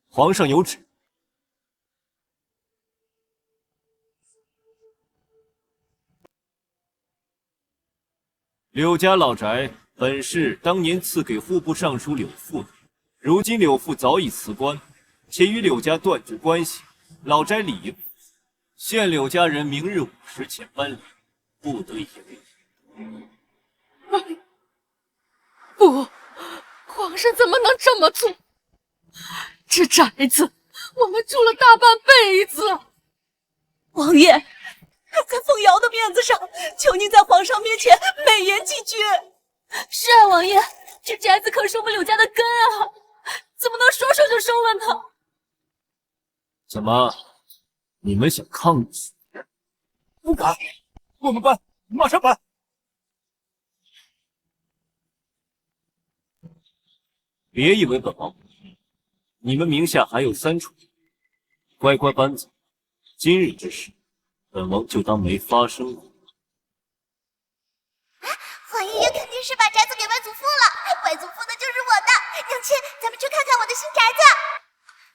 皇上有旨，柳家老宅本是当年赐给户部尚书柳父的，如今柳父早已辞官，且与柳家断绝关系，老宅理应限柳家人明日午时前搬离，不得移位。不，皇上怎么能这么做？这宅子我们住了大半辈子。王爷，看在凤瑶的面子上，求您在皇上面前美言几句。是啊，王爷，这宅子可是我们柳家的根啊，怎么能说收就收了呢？怎么，你们想抗旨？不敢，我们搬，马上搬。别以为本王不听，你们名下还有3处，乖乖搬走。今日之事，本王就当没发生过。皇爷爷肯定是把宅子给外祖父了，外祖父的就是我的。娘亲，咱们去看看我的新宅子。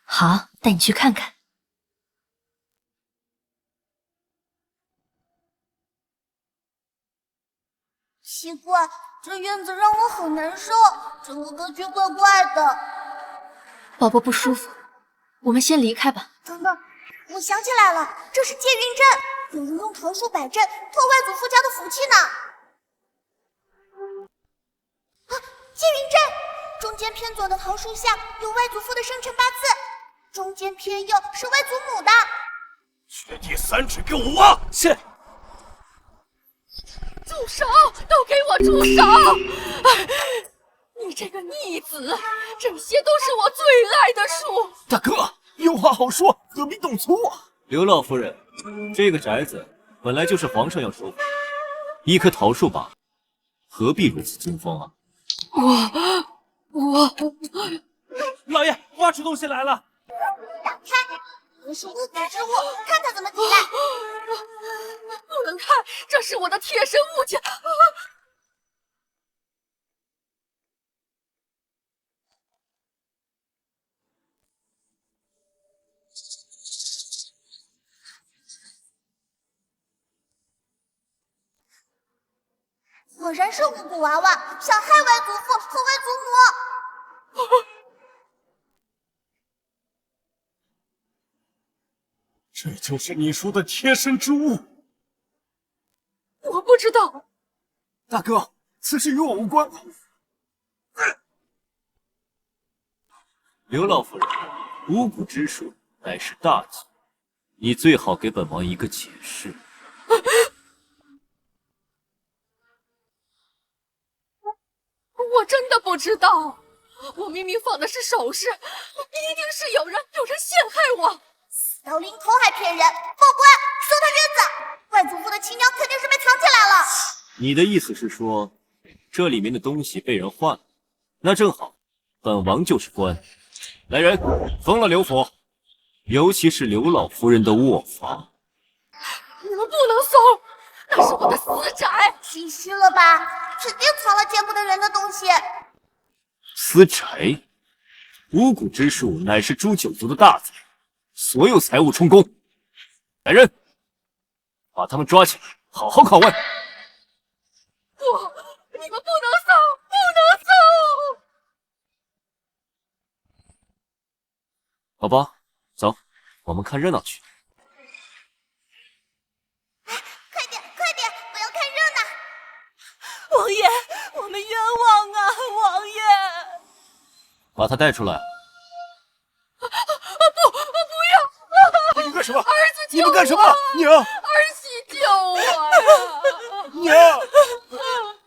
好，带你去看看。奇怪，这院子让我很难受，整个格局怪怪的。宝宝不舒服，我们先离开吧。等等，我想起来了，这是借运阵，有人用桃树摆阵托外祖父家的福气呢。啊，借运阵，中间偏左的桃树下有外祖父的生辰八字，中间偏右是外祖母的。掘地3尺给我挖！是。住手！都给我住手！你这个逆子，这些都是我最爱的树。大哥，有话好说，何必动粗啊？刘老夫人，这个宅子本来就是皇上要收复，一棵桃树罢了，何必如此惊慌啊？我，老爷，挖出东西来了！打开，这是巫蛊之物，看他怎么抵赖。不能看，这是我的贴身物件。果然是巫蛊娃娃，想害外祖父和外祖母。这就是你说的贴身之物？我不知道。大哥，此事与我无关。刘老夫人，巫蛊之术乃是大忌，你最好给本王一个解释。我真的不知道，我明明放的是首饰，一定是有人陷害我。死到临头还骗人，报官，搜他院子。外祖父的亲娘肯定是被藏起来了。你的意思是说，这里面的东西被人换了？那正好，本王就是官。来人，封了刘府，尤其是刘老夫人的卧房。你们不能搜，那是我的私宅。心虚了吧？肯定藏了见不得人的东西。私宅，巫蛊之术乃是诛九族的大财，所有财物充公。来人，把他们抓起来，好好拷问。不，你们不能搜，不能搜！好吧，走，我们看热闹去。快点，快点，我要看热闹！王爷，我们冤枉啊！王爷，把他带出来。你们干什么？儿子，你们干什么？娘，儿媳救我呀！娘，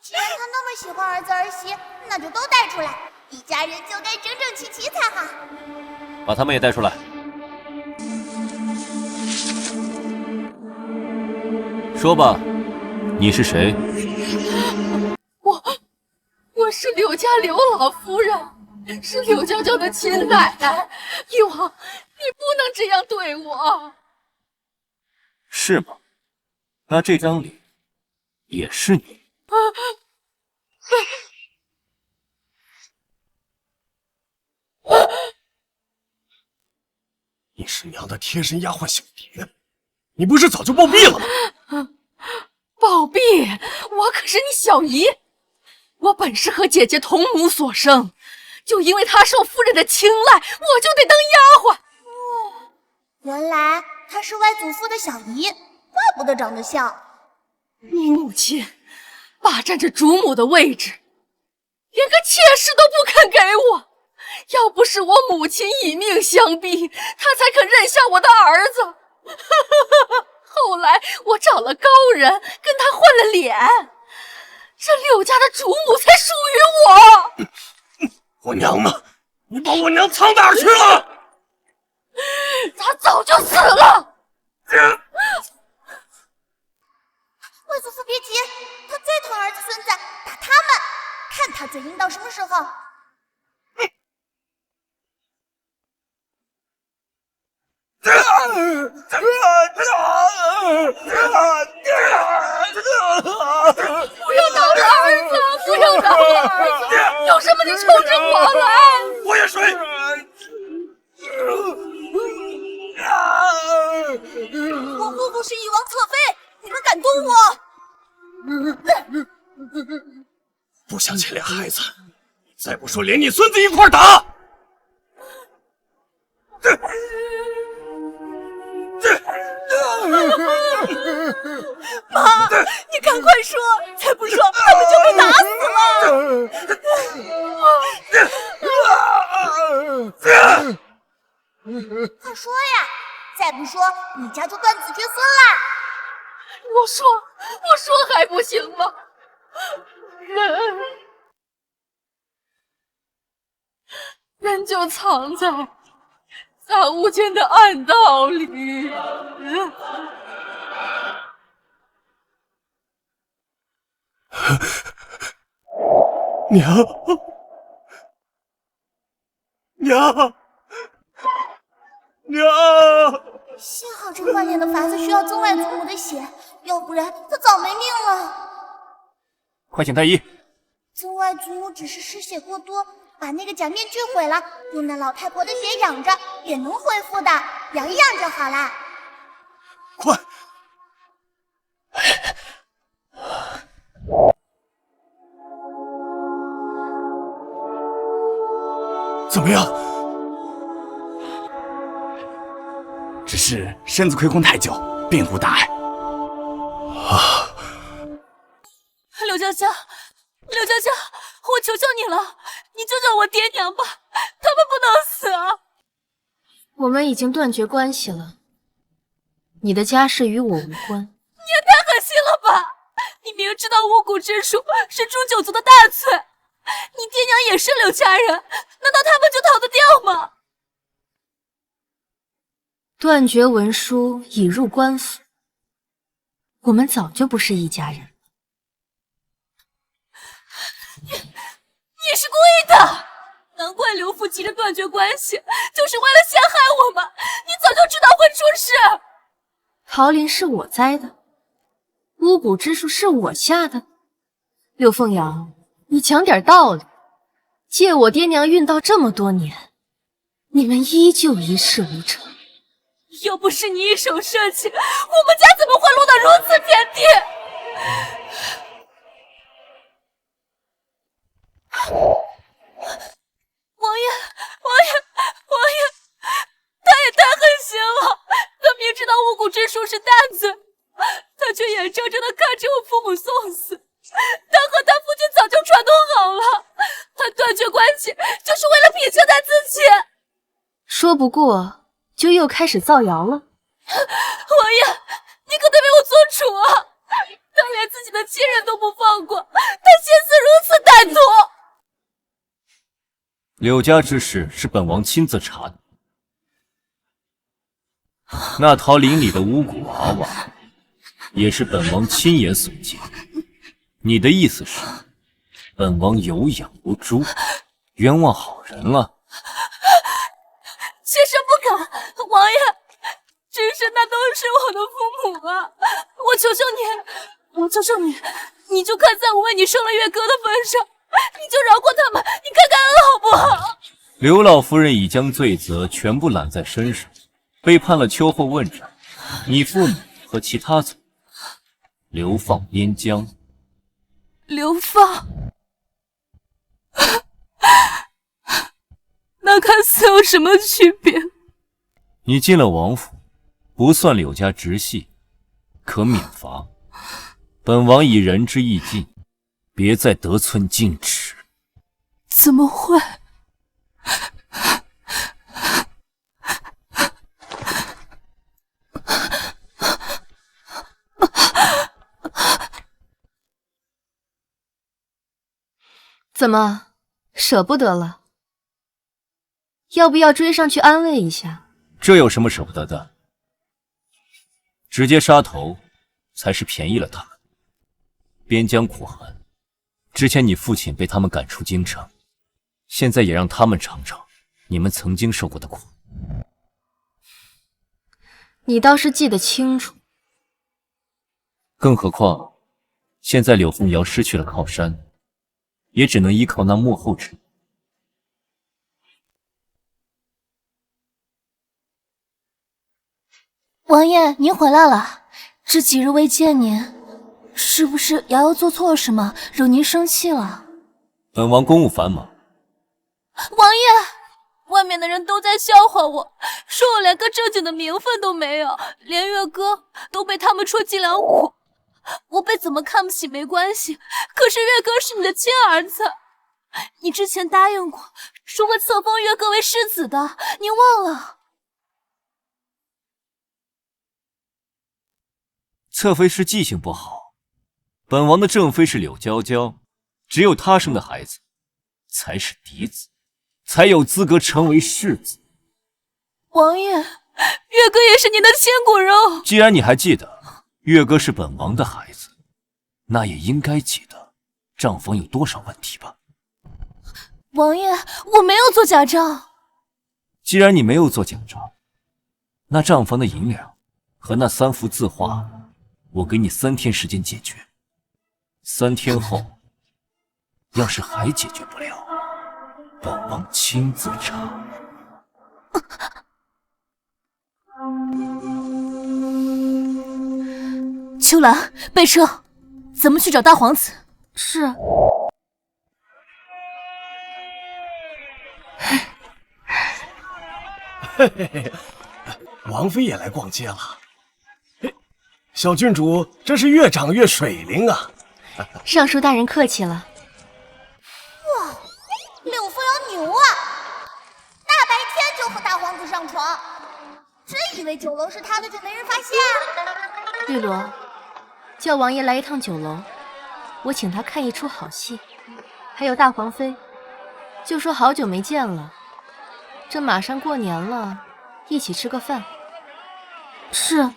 既然他那么喜欢儿子儿媳，那就都带出来，一家人就该整整齐齐才好。把他们也带出来。说吧，你是谁？我是柳家刘老夫人，是柳娇娇的亲奶奶。以往你不能这样对我。是吗？那这张脸也是你？你是娘的贴身丫鬟小蝶，你不是早就暴毙了吗？暴毙！我可是你小姨，我本是和姐姐同母所生，就因为她受夫人的青睐，我就得当丫鬟。原来她是外祖父的小姨，怪不得长得像。你母亲霸占着主母的位置，连个妾室都不肯给我。要不是我母亲以命相逼，她才肯认下我的儿子。后来我找了高人，跟他换了脸，这柳家的主母才属于我。我娘呢？你把我娘藏哪儿去了？她早就死了。外祖父别急，他最疼儿子孙子，打他们，看他嘴硬到什么时候。不要打我儿子！不要打我儿子！有什么你冲着我来！我也睡。我姑姑是一王侧妃，你们敢动我？不想牵连孩子，再不说连你孙子一块打！妈，你赶快说，再不说他们就被打死了。快说呀！再不说，你家就断子绝孙啦！我说还不行吗？人就藏在杂物间的暗道里。娘，娘，娘！幸好这换脸的法子需要曾外祖母的血，要不然他早没命了。快请太医！曾外祖母只是失血过多，把那个假面具毁了，用那老太婆的血养着，也能恢复的，养一养就好啦。快！怎么样？只是身子亏空太久，并无大碍。刘娇娇，刘娇娇，我求求你了，你救救我爹娘吧，他们不能死啊！我们已经断绝关系了，你的家事与我无关。你也太狠心了吧！你明知道巫蛊之术是诛九族的大罪，你爹娘也是刘家人，难道他们就逃得掉吗？断绝文书已入官府，我们早就不是一家人。你是故意的，难怪刘父急着断绝关系，就是为了陷害我们。你早就知道会出事。桃林是我栽的，巫蛊之术是我下的。柳凤瑶，你讲点道理。借我爹娘运道这么多年，你们依旧一事无成。要不是你一手设计，我们家怎么会落到如此田地？王爷，他也太狠心了！他明知道巫蛊之术是大罪，他却眼睁睁地看着我父母送死。他和他父亲早就串通好了，他断绝关系就是为了撇清他自己。说不过，就又开始造谣了。王爷，你可得为我做主啊！他连自己的亲人都不放过，他心思如此歹毒。柳家之事是本王亲自查的，那桃林里的巫蛊娃娃也是本王亲眼所见。你的意思是，本王有养无诛，冤枉好人了？妾身不敢，王爷，只是那都是我的父母啊！我求求你，你就看在我为你生了月哥的份上，你就饶过他们，你开开恩好不好？刘老夫人已将罪责全部揽在身上，被判了秋后问斩。你父母和其他族流放边疆。流放？那看似有什么区别？你进了王府，不算柳家直系，可免罚。本王以仁至义尽，别再得寸进尺。怎么会？怎么，舍不得了？要不要追上去安慰一下？这有什么舍不得的？直接杀头才是便宜了他们。边疆苦寒，之前你父亲被他们赶出京城，现在也让他们尝尝你们曾经受过的苦。你倒是记得清楚。更何况，现在柳凤瑶失去了靠山，也只能依靠那幕后之人。王爷，您回来了，这几日未见您，是不是瑶瑶做错了什么，惹您生气了？本王公务繁忙。王爷，外面的人都在笑话我，说我连个正经的名分都没有，连月哥都被他们戳脊梁骨。我被怎么看不起没关系，可是月哥是你的亲儿子，你之前答应过说会册封月哥为世子的，您忘了？侧妃是记性不好，本王的正妃是柳娇娇，只有她生的孩子才是嫡子，才有资格成为世子。王爷，月哥也是您的亲骨肉。既然你还记得月哥是本王的孩子，那也应该记得账房有多少问题吧？王爷，我没有做假账。既然你没有做假账，那账房的银两和那3幅字画，我给你3天时间解决。3天后，要是还解决不了，本王亲自查。秋兰，备车，咱们去找大皇子。是。嘿嘿嘿，王妃也来逛街了。嘿，小郡主真是越长越水灵啊！尚书大人客气了。哇，柳风瑶牛啊！大白天就和大皇子上床，真以为酒楼是他的就没人发现？绿萝，叫王爷来一趟酒楼，我请他看一出好戏。还有大皇妃，就说好久没见了。这马上过年了，一起吃个饭。是。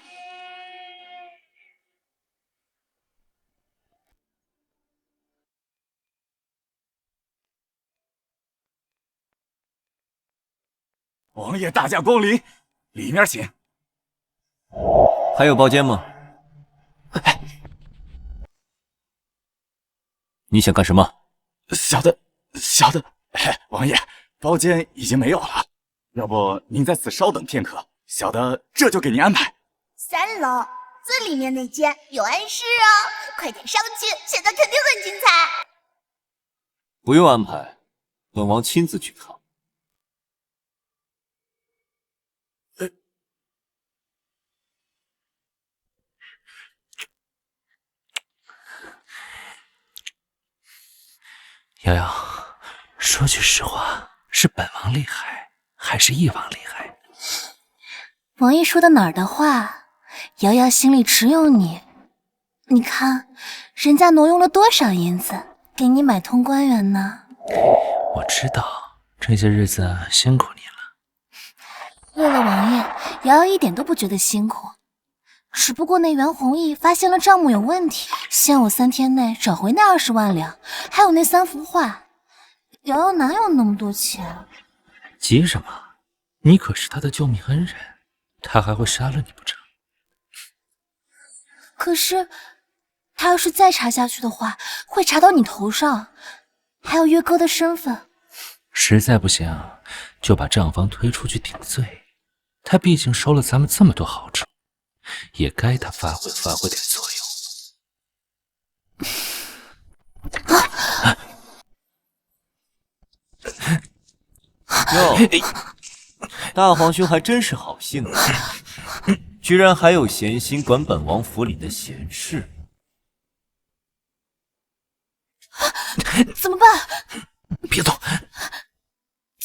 王爷大驾光临，里面请。还有包间吗？你想干什么？小的，王爷，包间已经没有了，要不您在此稍等片刻，小的这就给您安排。3楼最里面那间有暗室哦，快点上去，现在肯定很精彩。不用安排，本王亲自去看。瑶瑶，说句实话，是本王厉害，还是翼王厉害？王爷说的哪儿的话？瑶瑶心里只有你。你看，人家挪用了多少银子，给你买通官员呢？我知道，这些日子辛苦你了。为了王爷，瑶瑶一点都不觉得辛苦。只不过那袁弘毅发现了账目有问题，限我3天内找回那20万两，还有那3幅画。瑶瑶哪有那么多钱？急什么？你可是他的救命恩人，他还会杀了你不成？可是他要是再查下去的话，会查到你头上，还有月哥的身份。实在不行，就把账房推出去顶罪。他毕竟收了咱们这么多好处，也该他发挥点作用。哟，大皇兄还真是好性子，居然还有闲心管本王府里的闲事。怎么办？别动！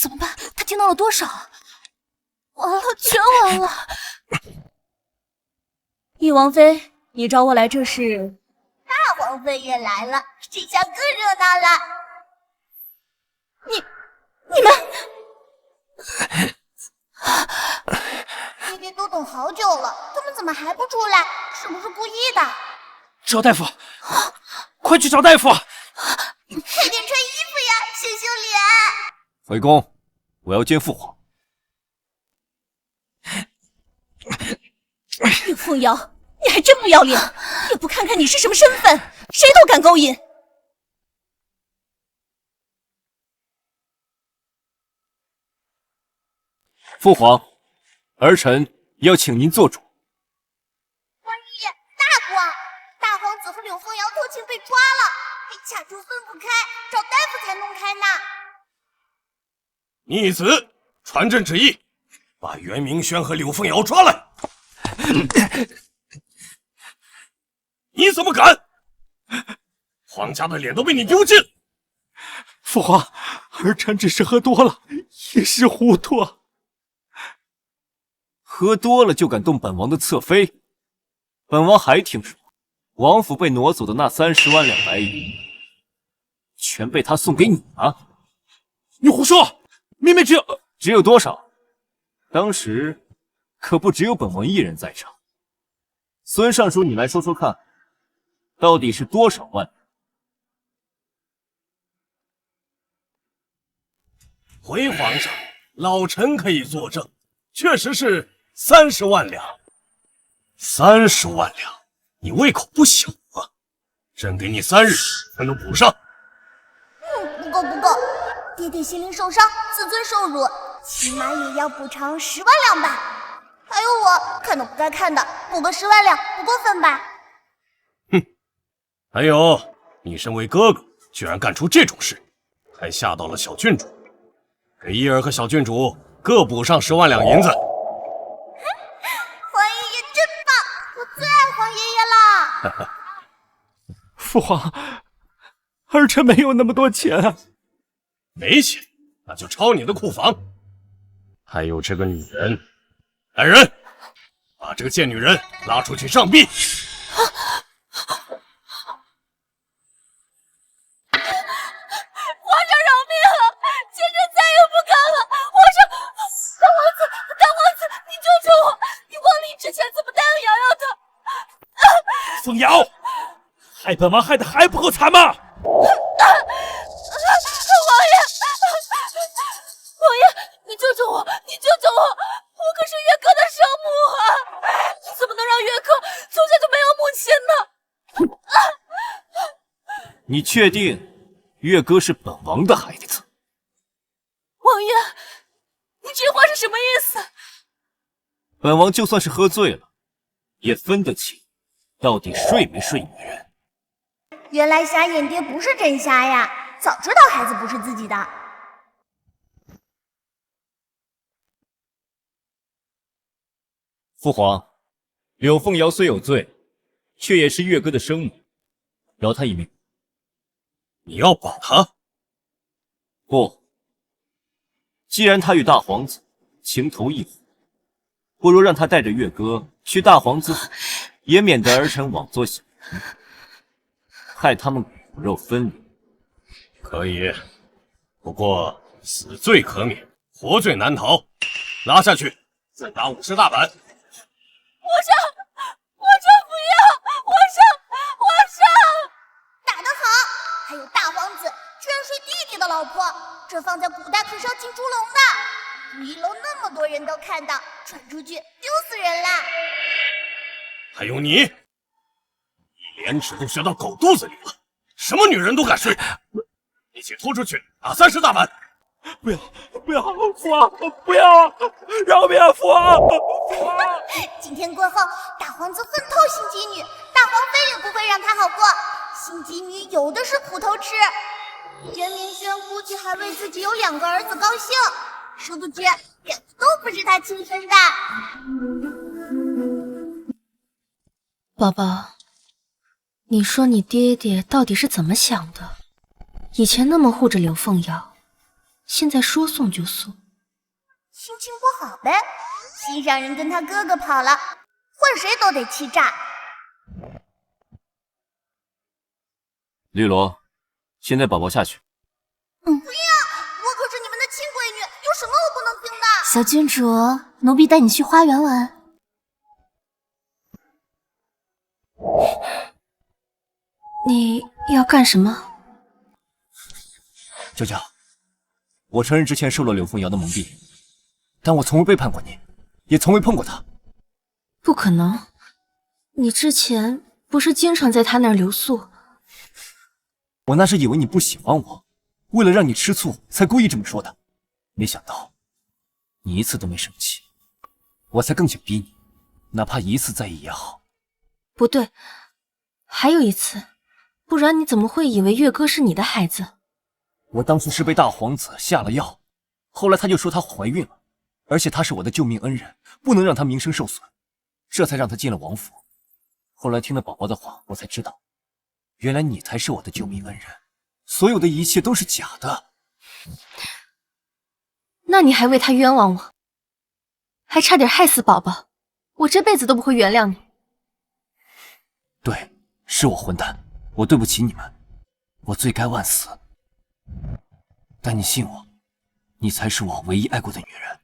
怎么办？他听到了多少？完了，全完了！翼王妃，你找我来这是？大皇妃也来了，这下更热闹了。你们，那边都等好久了，他们怎么还不出来？是不是故意的？找大夫，快去找大夫！快点穿衣服呀，羞羞脸！回宫，我要见父皇。岳凤瑶，你还真不要脸，也不看看你是什么身份，谁都敢勾引。父皇，儿臣要请您做主。王爷，大瓜，大皇子和柳凤瑶偷情被抓了，被卡住分不开，找大夫才弄开呢。逆子，传朕旨意，把袁明轩和柳凤瑶抓来。你怎么敢？皇家的脸都被你丢尽！父皇，儿臣只是喝多了，一时糊涂啊。喝多了就敢动本王的侧妃，本王还听说，王府被挪走的那30万两白银，全被他送给你了。你胡说！明明只有多少？当时可不只有本王一人在场。孙尚书，你来说说看，到底是多少万？回皇上，老臣可以作证，确实是30万两。30万两，你胃口不小啊！朕给你3日，全都补上。不够，爹爹心灵受伤，自尊受辱，起码也要补偿10万两吧。还有我看到不该看的，补个10万两不过分吧？哼，还有你身为哥哥，居然干出这种事，还吓到了小郡主。给伊儿和小郡主各补上10万两银子。皇爷爷真棒，我最爱皇爷爷了。父皇，儿臣没有那么多钱啊。没钱，那就抄你的库房。还有这个女人，来人，把这个贱女人拉出去杖毙。皇上饶命啊！妾身再也不敢了。皇上，大王子，你救救我！你亡灵之前怎么答应瑶瑶的？凤瑶，害本王害得还不够惨吗？王爷，你救救我！你救救我！我可是月哥的生母啊！你怎么能让月哥从小就没有母亲呢？你确定月哥是本王的孩子？王爷，你这话是什么意思？本王就算是喝醉了，也分得清到底睡没睡女人。原来瞎眼爹不是真瞎呀，早知道孩子不是自己的。父皇，柳凤瑶虽有罪，却也是月哥的生母，饶她一命。你要保她？不，既然她与大皇子情投意合，不如让她带着月哥去大皇子府，也免得儿臣枉做小人，害他们骨肉分离。可以，不过死罪可免，活罪难逃。拉下去，再打50大板。皇上不要！皇上！打得好！还有大皇子居然睡弟弟的老婆，这放在古代可是要进猪笼的。1楼那么多人都看到，传出去丢死人了。还有你，你廉耻都学到狗肚子里了，什么女人都敢睡！一起拖出去，打30大板！不要，父王，不要，饶命啊，父王！今天过后，大皇子恨透新姬女，大皇妃也不会让她好过。新姬女有的是苦头吃。袁明轩估计还为自己有2个儿子高兴，殊不知两个都不是他亲生的。宝宝，你说你爹爹到底是怎么想的？以前那么护着柳凤瑶，现在说送就送。心情不好呗，心上人跟他哥哥跑了，换谁都得气炸。绿萝，先带宝宝下去。不要，我可是你们的亲闺女，有什么我不能听的？小郡主，奴婢带你去花园玩。你要干什么？舅舅，我承认之前受了柳凤瑶的蒙蔽，但我从未背叛过你，也从未碰过她。不可能，你之前不是经常在她那儿留宿？我那是以为你不喜欢我，为了让你吃醋才故意这么说的，没想到你一次都没生气，我才更想逼你，哪怕一次在意也好。不对，还有一次，不然你怎么会以为月哥是你的孩子？我当初是被大皇子下了药，后来他就说她怀孕了，而且他是我的救命恩人，不能让他名声受损，这才让他进了王府。后来听了宝宝的话，我才知道，原来你才是我的救命恩人，所有的一切都是假的。那你还为他冤枉我，还差点害死宝宝，我这辈子都不会原谅你。对，是我混蛋，我对不起你们，我罪该万死。但你信我，你才是我唯一爱过的女人。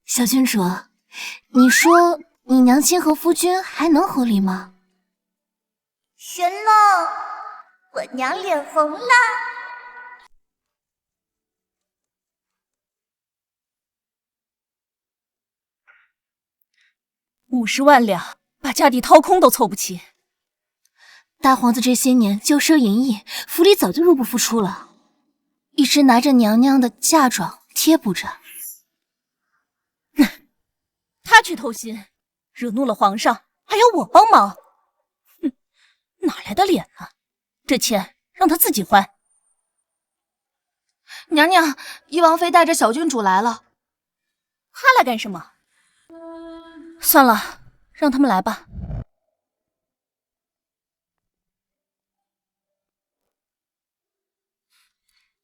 小郡主，你说你娘亲和夫君还能和离吗？神了，我娘脸红了。50万两，把家底掏空都凑不齐。大皇子这些年骄奢淫逸，府里早就入不敷出了，一直拿着娘娘的嫁妆贴补着。他去偷腥，惹怒了皇上，还要我帮忙？哼，哪来的脸呢？这钱让他自己还。娘娘，翼王妃带着小郡主来了。他来干什么？算了，让他们来吧。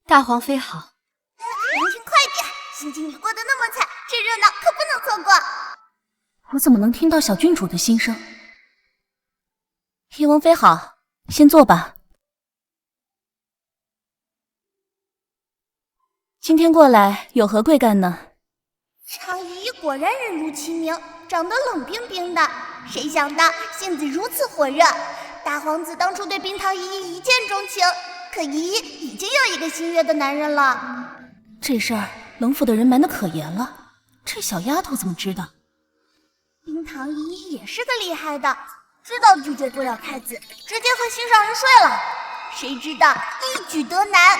大皇妃好。娘亲快点，心机女过得那么惨，这热闹可不能错过。我怎么能听到小郡主的心声？叶王妃好，先坐吧。今天过来有何贵干呢？常姨果然人如其名，长得冷冰冰的，谁想到性子如此火热。大皇子当初对冰糖姨姨一见钟情，可姨姨已经有一个心悦的男人了。这事儿冷府的人瞒得可严了，这小丫头怎么知道？冰糖姨姨也是个厉害的，知道拒绝不了太子，直接和心上人睡了，谁知道一举得男。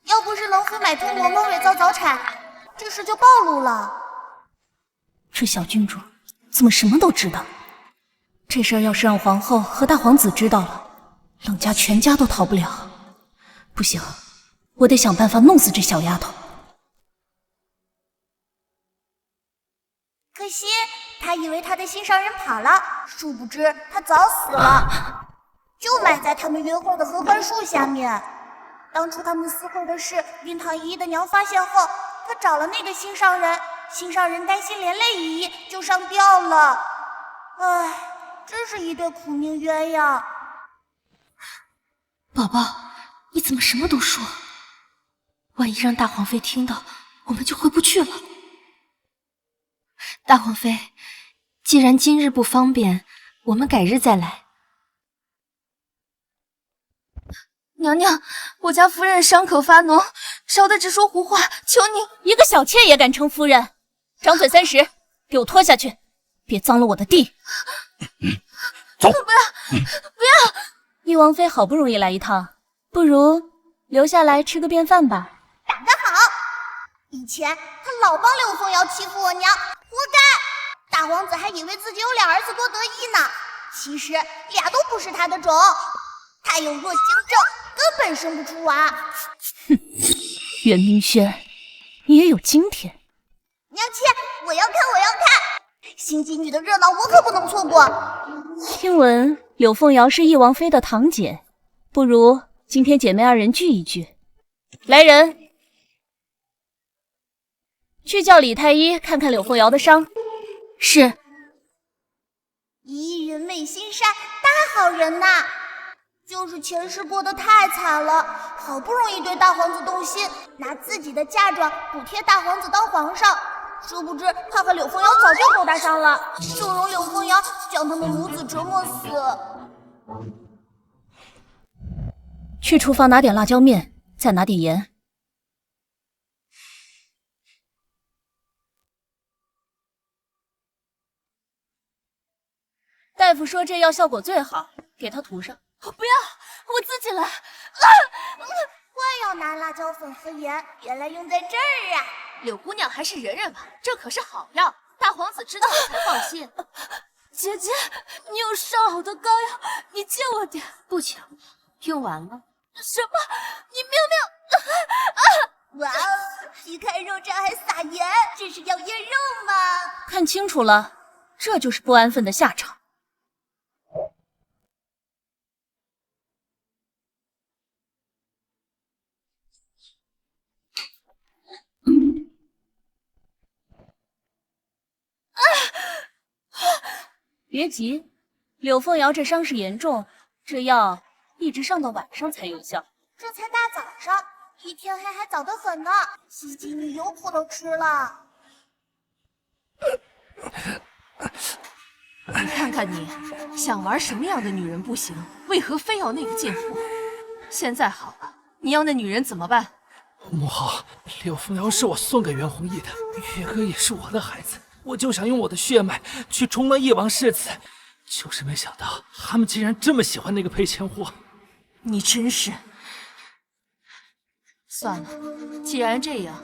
要不是冷府买通嬷嬷伪造早产，这事就暴露了。这小郡主怎么什么都知道？这事儿要是让皇后和大皇子知道了，冷家全家都逃不了。不行，我得想办法弄死这小丫头。可惜他以为他的心上人跑了，殊不知他早死了，就埋在他们约会的合欢树下面。当初他们私会的事，冰糖姨姨的娘发现后，她找了那个心上人，心上人担心连累姨姨，就上吊了。唉，真是一对苦命鸳鸯。宝宝，你怎么什么都说？万一让大皇妃听到，我们就回不去了。大皇妃，既然今日不方便，我们改日再来。娘娘，我家夫人伤口发脓，烧得直说胡话，求你！一个小妾也敢称夫人？张嘴30，给我拖下去，别脏了我的地！走！不要，不要！翼王妃好不容易来一趟，不如留下来吃个便饭吧。打得好！以前他老帮柳凤瑶欺负我娘，活该！大皇子还以为自己有2儿子多得意呢，其实俩都不是他的种。他有弱心症，根本生不出娃。哼，袁明轩，你也有今天。娘亲，我要看，我要看！心机女的热闹我可不能错过。听闻柳凤瑶是翼王妃的堂姐，不如今天姐妹2人聚一聚。来人，去叫李太医看看柳凤瑶的伤。是。姨人美心善，大好人呐！就是前世过得太惨了，好不容易对大皇子动心，拿自己的嫁妆补贴大皇子当皇上，殊不知他和柳凤瑶早就勾搭上了，纵容柳凤瑶将他们母子折磨死。去厨房拿点辣椒面，再拿点盐。大夫说这药效果最好，给他涂上。不要，我自己来。怪要拿辣椒粉和盐，原来用在这儿啊！柳姑娘还是忍忍吧，这可是好药，大皇子知道了才放心。姐姐，你有上好的膏药，你借我点。不请，用完了。什么？你哇哦，皮开肉绽还撒盐，这是要腌肉吗？看清楚了，这就是不安分的下场。别急，柳凤瑶这伤势严重，这药一直上到晚上才有效。这才大早上，离天黑还早得很呢。西吉，你油谱都吃了。你看看你，想玩什么样的女人不行，为何非要那个贱货？现在好了，你要那女人怎么办？母后，柳凤瑶是我送给袁弘毅的，月哥也是我的孩子，我就想用我的血脉去重温翼王世子，就是没想到他们竟然这么喜欢那个赔钱货。你真是……算了，既然这样，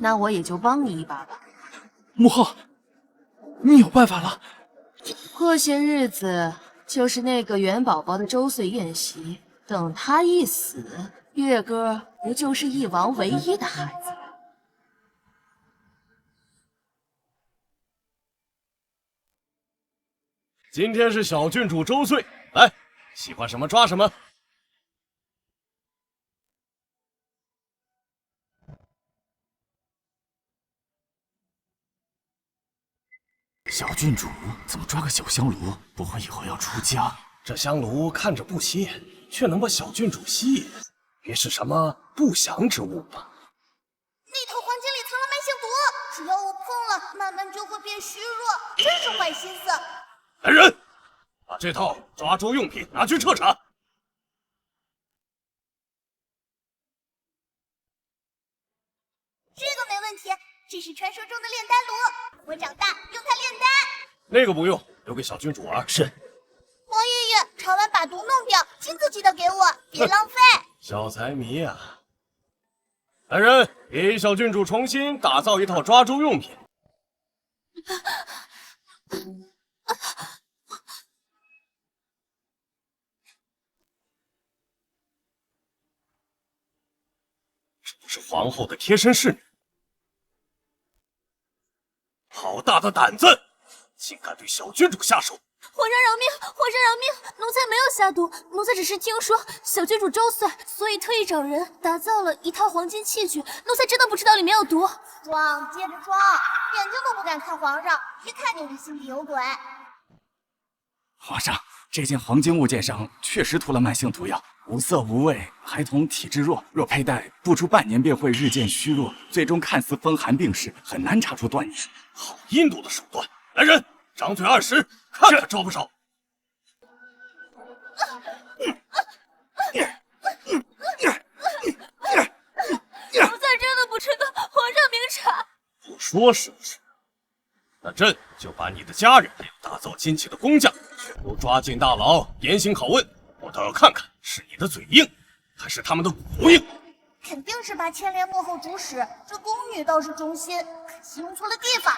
那我也就帮你一把吧。母后，你有办法了？过些日子就是那个元宝宝的周岁宴席，等他一死，月哥不就是翼王唯一的孩子？今天是小郡主周岁，来，喜欢什么抓什么。小郡主怎么抓个小香炉？不会以后要出家？这香炉看着不起眼，却能把小郡主吸引，别是什么不祥之物吧？那套黄金里藏了慢性毒，只要我碰了，慢慢就会变虚弱，真是坏心思。来人，把这套抓周用品拿去彻查。这个没问题，这是传说中的炼丹炉，我长大用它炼丹。那个不用，留给小郡主玩。是。王爷爷，查完把毒弄掉，亲自记得给我，别浪费。小财迷啊！来人，给小郡主重新打造一套抓周用品。这不是皇后的贴身侍女，好大的胆子，竟敢对小郡主下手！皇上饶命！皇上饶命！奴才没有下毒，奴才只是听说小郡主周岁，所以特意找人打造了一套黄金器具。奴才真的不知道里面有毒。装，接着装，眼睛都不敢看皇上，一看就是心里有鬼。皇上，这件黄金物件上确实涂了慢性毒药，无色无味，孩童体质弱，若佩戴，不出半年便会日渐虚弱，最终看似风寒病逝，很难查出端倪。好阴毒的手段！来人，张嘴20，看他招不招！奴才真的不知道，皇上明察。不说是不是？那朕就把你的家人还有打造金器的工匠全都抓进大牢，严刑拷问。我倒要看看是你的嘴硬，还是他们的骨硬。肯定是把牵连幕后主使，这宫女倒是忠心，可惜用错了地方。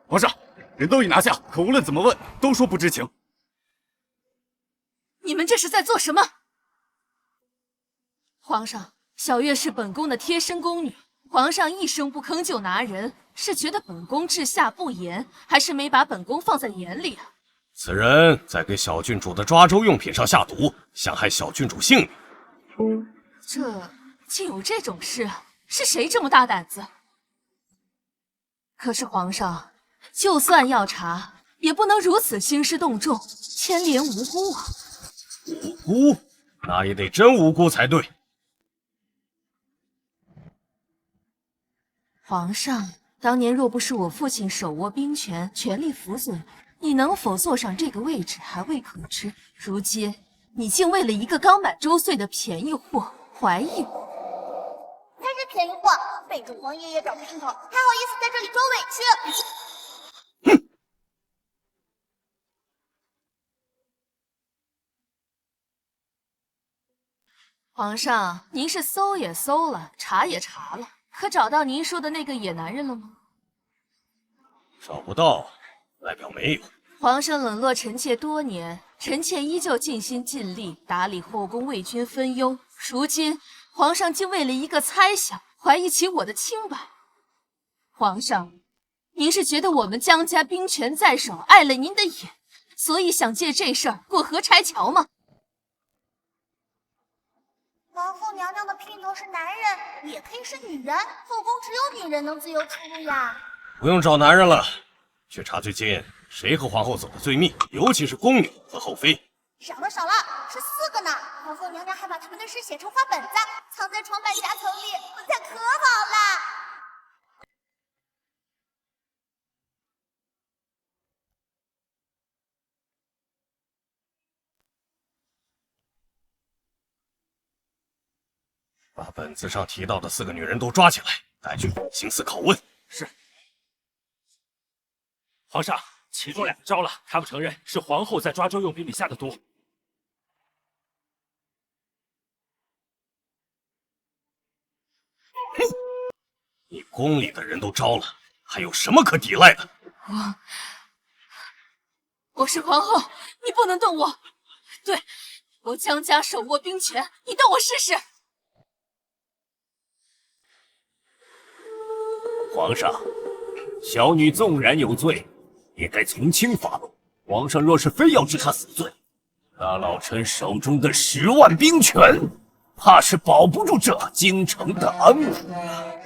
皇上，人都已拿下，可无论怎么问，都说不知情。你们这是在做什么？皇上，小月是本宫的贴身宫女，皇上一声不吭就拿人，是觉得本宫治下不严，还是没把本宫放在眼里啊？此人在给小郡主的抓周用品上下毒，想害小郡主性命。这竟有这种事？是谁这么大胆子？可是皇上，就算要查，也不能如此兴师动众，牵连无辜啊！无辜？那也得真无辜才对。皇上，当年若不是我父亲手握兵权，全力辅佐你能否坐上这个位置还未可知。如今你竟为了一个刚满周岁的便宜货怀疑我，才是便宜货，背着皇爷爷找茬头，还好意思在这里装委屈。皇上，您是搜也搜了，查也查了，可找到您说的那个野男人了吗？找不到，代表没有。皇上冷落臣妾多年，臣妾依旧尽心尽力打理后宫，为君分忧。如今皇上竟为了一个猜想，怀疑起我的清白。皇上，您是觉得我们江家兵权在手，碍了您的眼，所以想借这事儿过河拆桥吗？皇后娘娘的姘头是男人，也可以是女人，后宫只有女人能自由出入呀。不用找男人了，去查最近谁和皇后走的最密，尤其是宫女和后妃。少了，是4个呢。皇后娘娘还把他们的事写成花本子，藏在床板夹层里，我猜可好了。把本子上提到的4个女人都抓起来，带去刑事拷问。是。皇上，其中2个招了，他们承认是皇后在抓周用兵里下的毒。你宫里的人都招了，还有什么可抵赖的？我是皇后，你不能动我。对，我江家手握兵权，你动我试试。皇上，小女纵然有罪，也该从轻发落。皇上若是非要治她死罪，那老臣手中的10万兵权，怕是保不住这京城的安稳。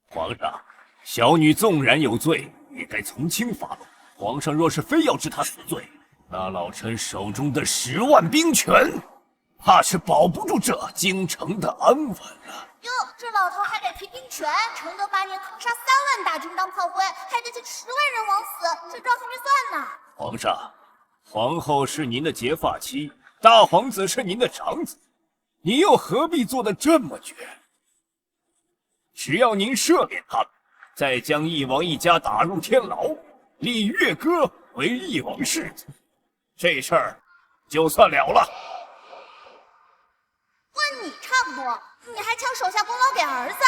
皇上，小女纵然有罪，也该从轻发落。皇上若是非要治她死罪，那老臣手中的10万兵权，怕是保不住这京城的安稳了。哟，这老头还得提兵权，承德8年坑杀3万大军当炮灰，还得请10万人枉死，这账还没算呢。皇上，皇后是您的结发妻，大皇子是您的长子，你又何必做得这么绝？只要您赦免他们，再将翼王一家打入天牢，立月歌为翼王世子，这事儿就算了了。问你差不多，你还抢手下功劳给儿子，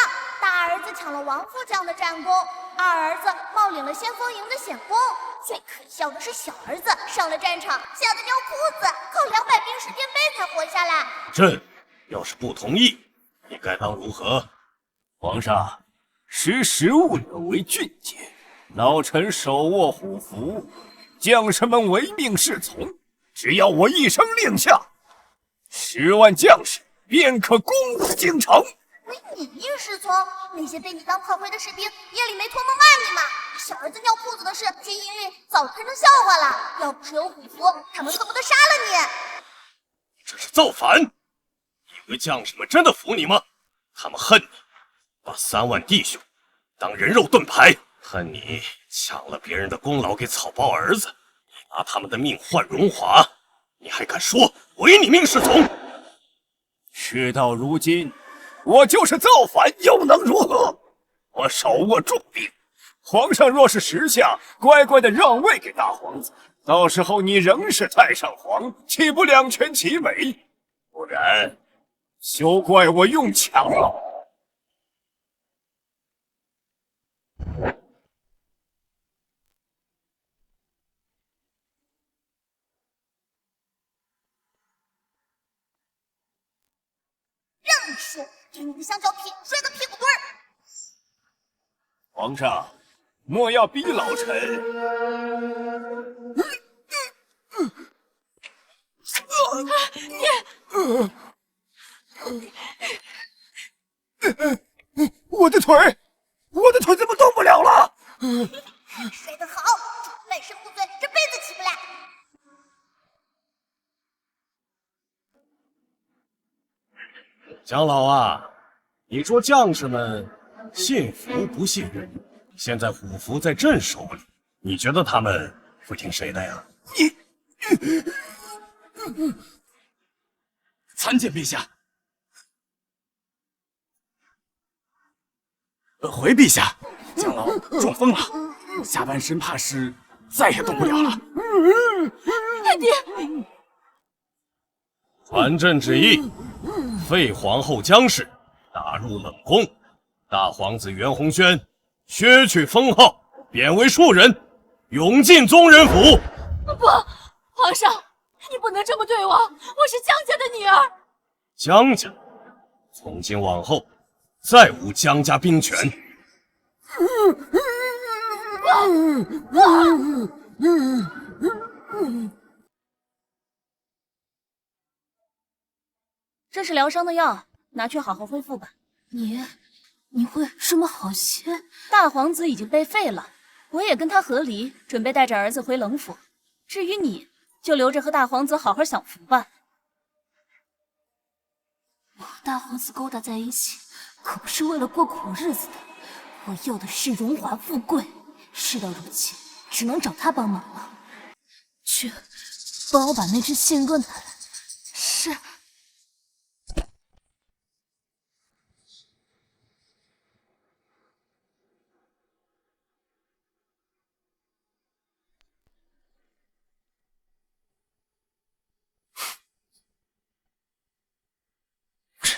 大儿子抢了王副将的战功，二儿子冒领了先锋营的显功，最可笑的是小儿子上了战场吓得尿裤子，靠200兵士垫背才活下来。朕要是不同意，你该当如何？皇上，识时务者为俊杰，老臣手握虎符，将士们唯命是从，只要我一声令下，10万将士便可攻入京城。唯你命是从？那些被你当炮灰的士兵夜里没托梦骂你吗？小儿子尿裤子的事，军营里早喷成笑话了。要不是有虎符，他们恨不得杀了你。这是造反！以为将士们真的服你吗？他们恨你，把3万弟兄当人肉盾牌，恨你抢了别人的功劳给草包儿子，你拿他们的命换荣华，你还敢说唯你命是从？事到如今，我就是造反又能如何？我手握重兵，皇上若是识相，乖乖的让位给大皇子，到时候你仍是太上皇，岂不两全其美？不然，休怪我用强了。让你说，给你的香蕉皮摔个屁股墩儿！皇上，莫要逼老臣。我的腿怎么动不了了？摔得好，半身不遂，这辈子起不来。蒋老啊，你说将士们信服不信任，现在虎符在朕手里，你觉得他们会听谁的呀？参见陛下。回陛下，蒋老中风了，下半身怕是再也动不了了。爹，传朕旨意，废皇后姜氏，打入冷宫。大皇子袁弘轩削去封号，贬为庶人，永进宗人府。不，皇上，你不能这么对我，我是江家的女儿。江家，从今往后，再无江家兵权。这是疗伤的药，拿去好好恢复吧。你会什么好心？大皇子已经被废了，我也跟他和离，准备带着儿子回冷府。至于你，就留着和大皇子好好享福吧。我和大皇子勾搭在一起，可不是为了过苦日子的。我要的是荣华富贵，事到如今，只能找他帮忙了。去，帮我把那只信鸽拿来。是。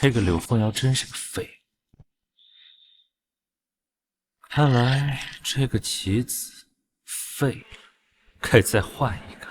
这个柳凤瑶真是个废物，看来这个棋子废了，该再换一个。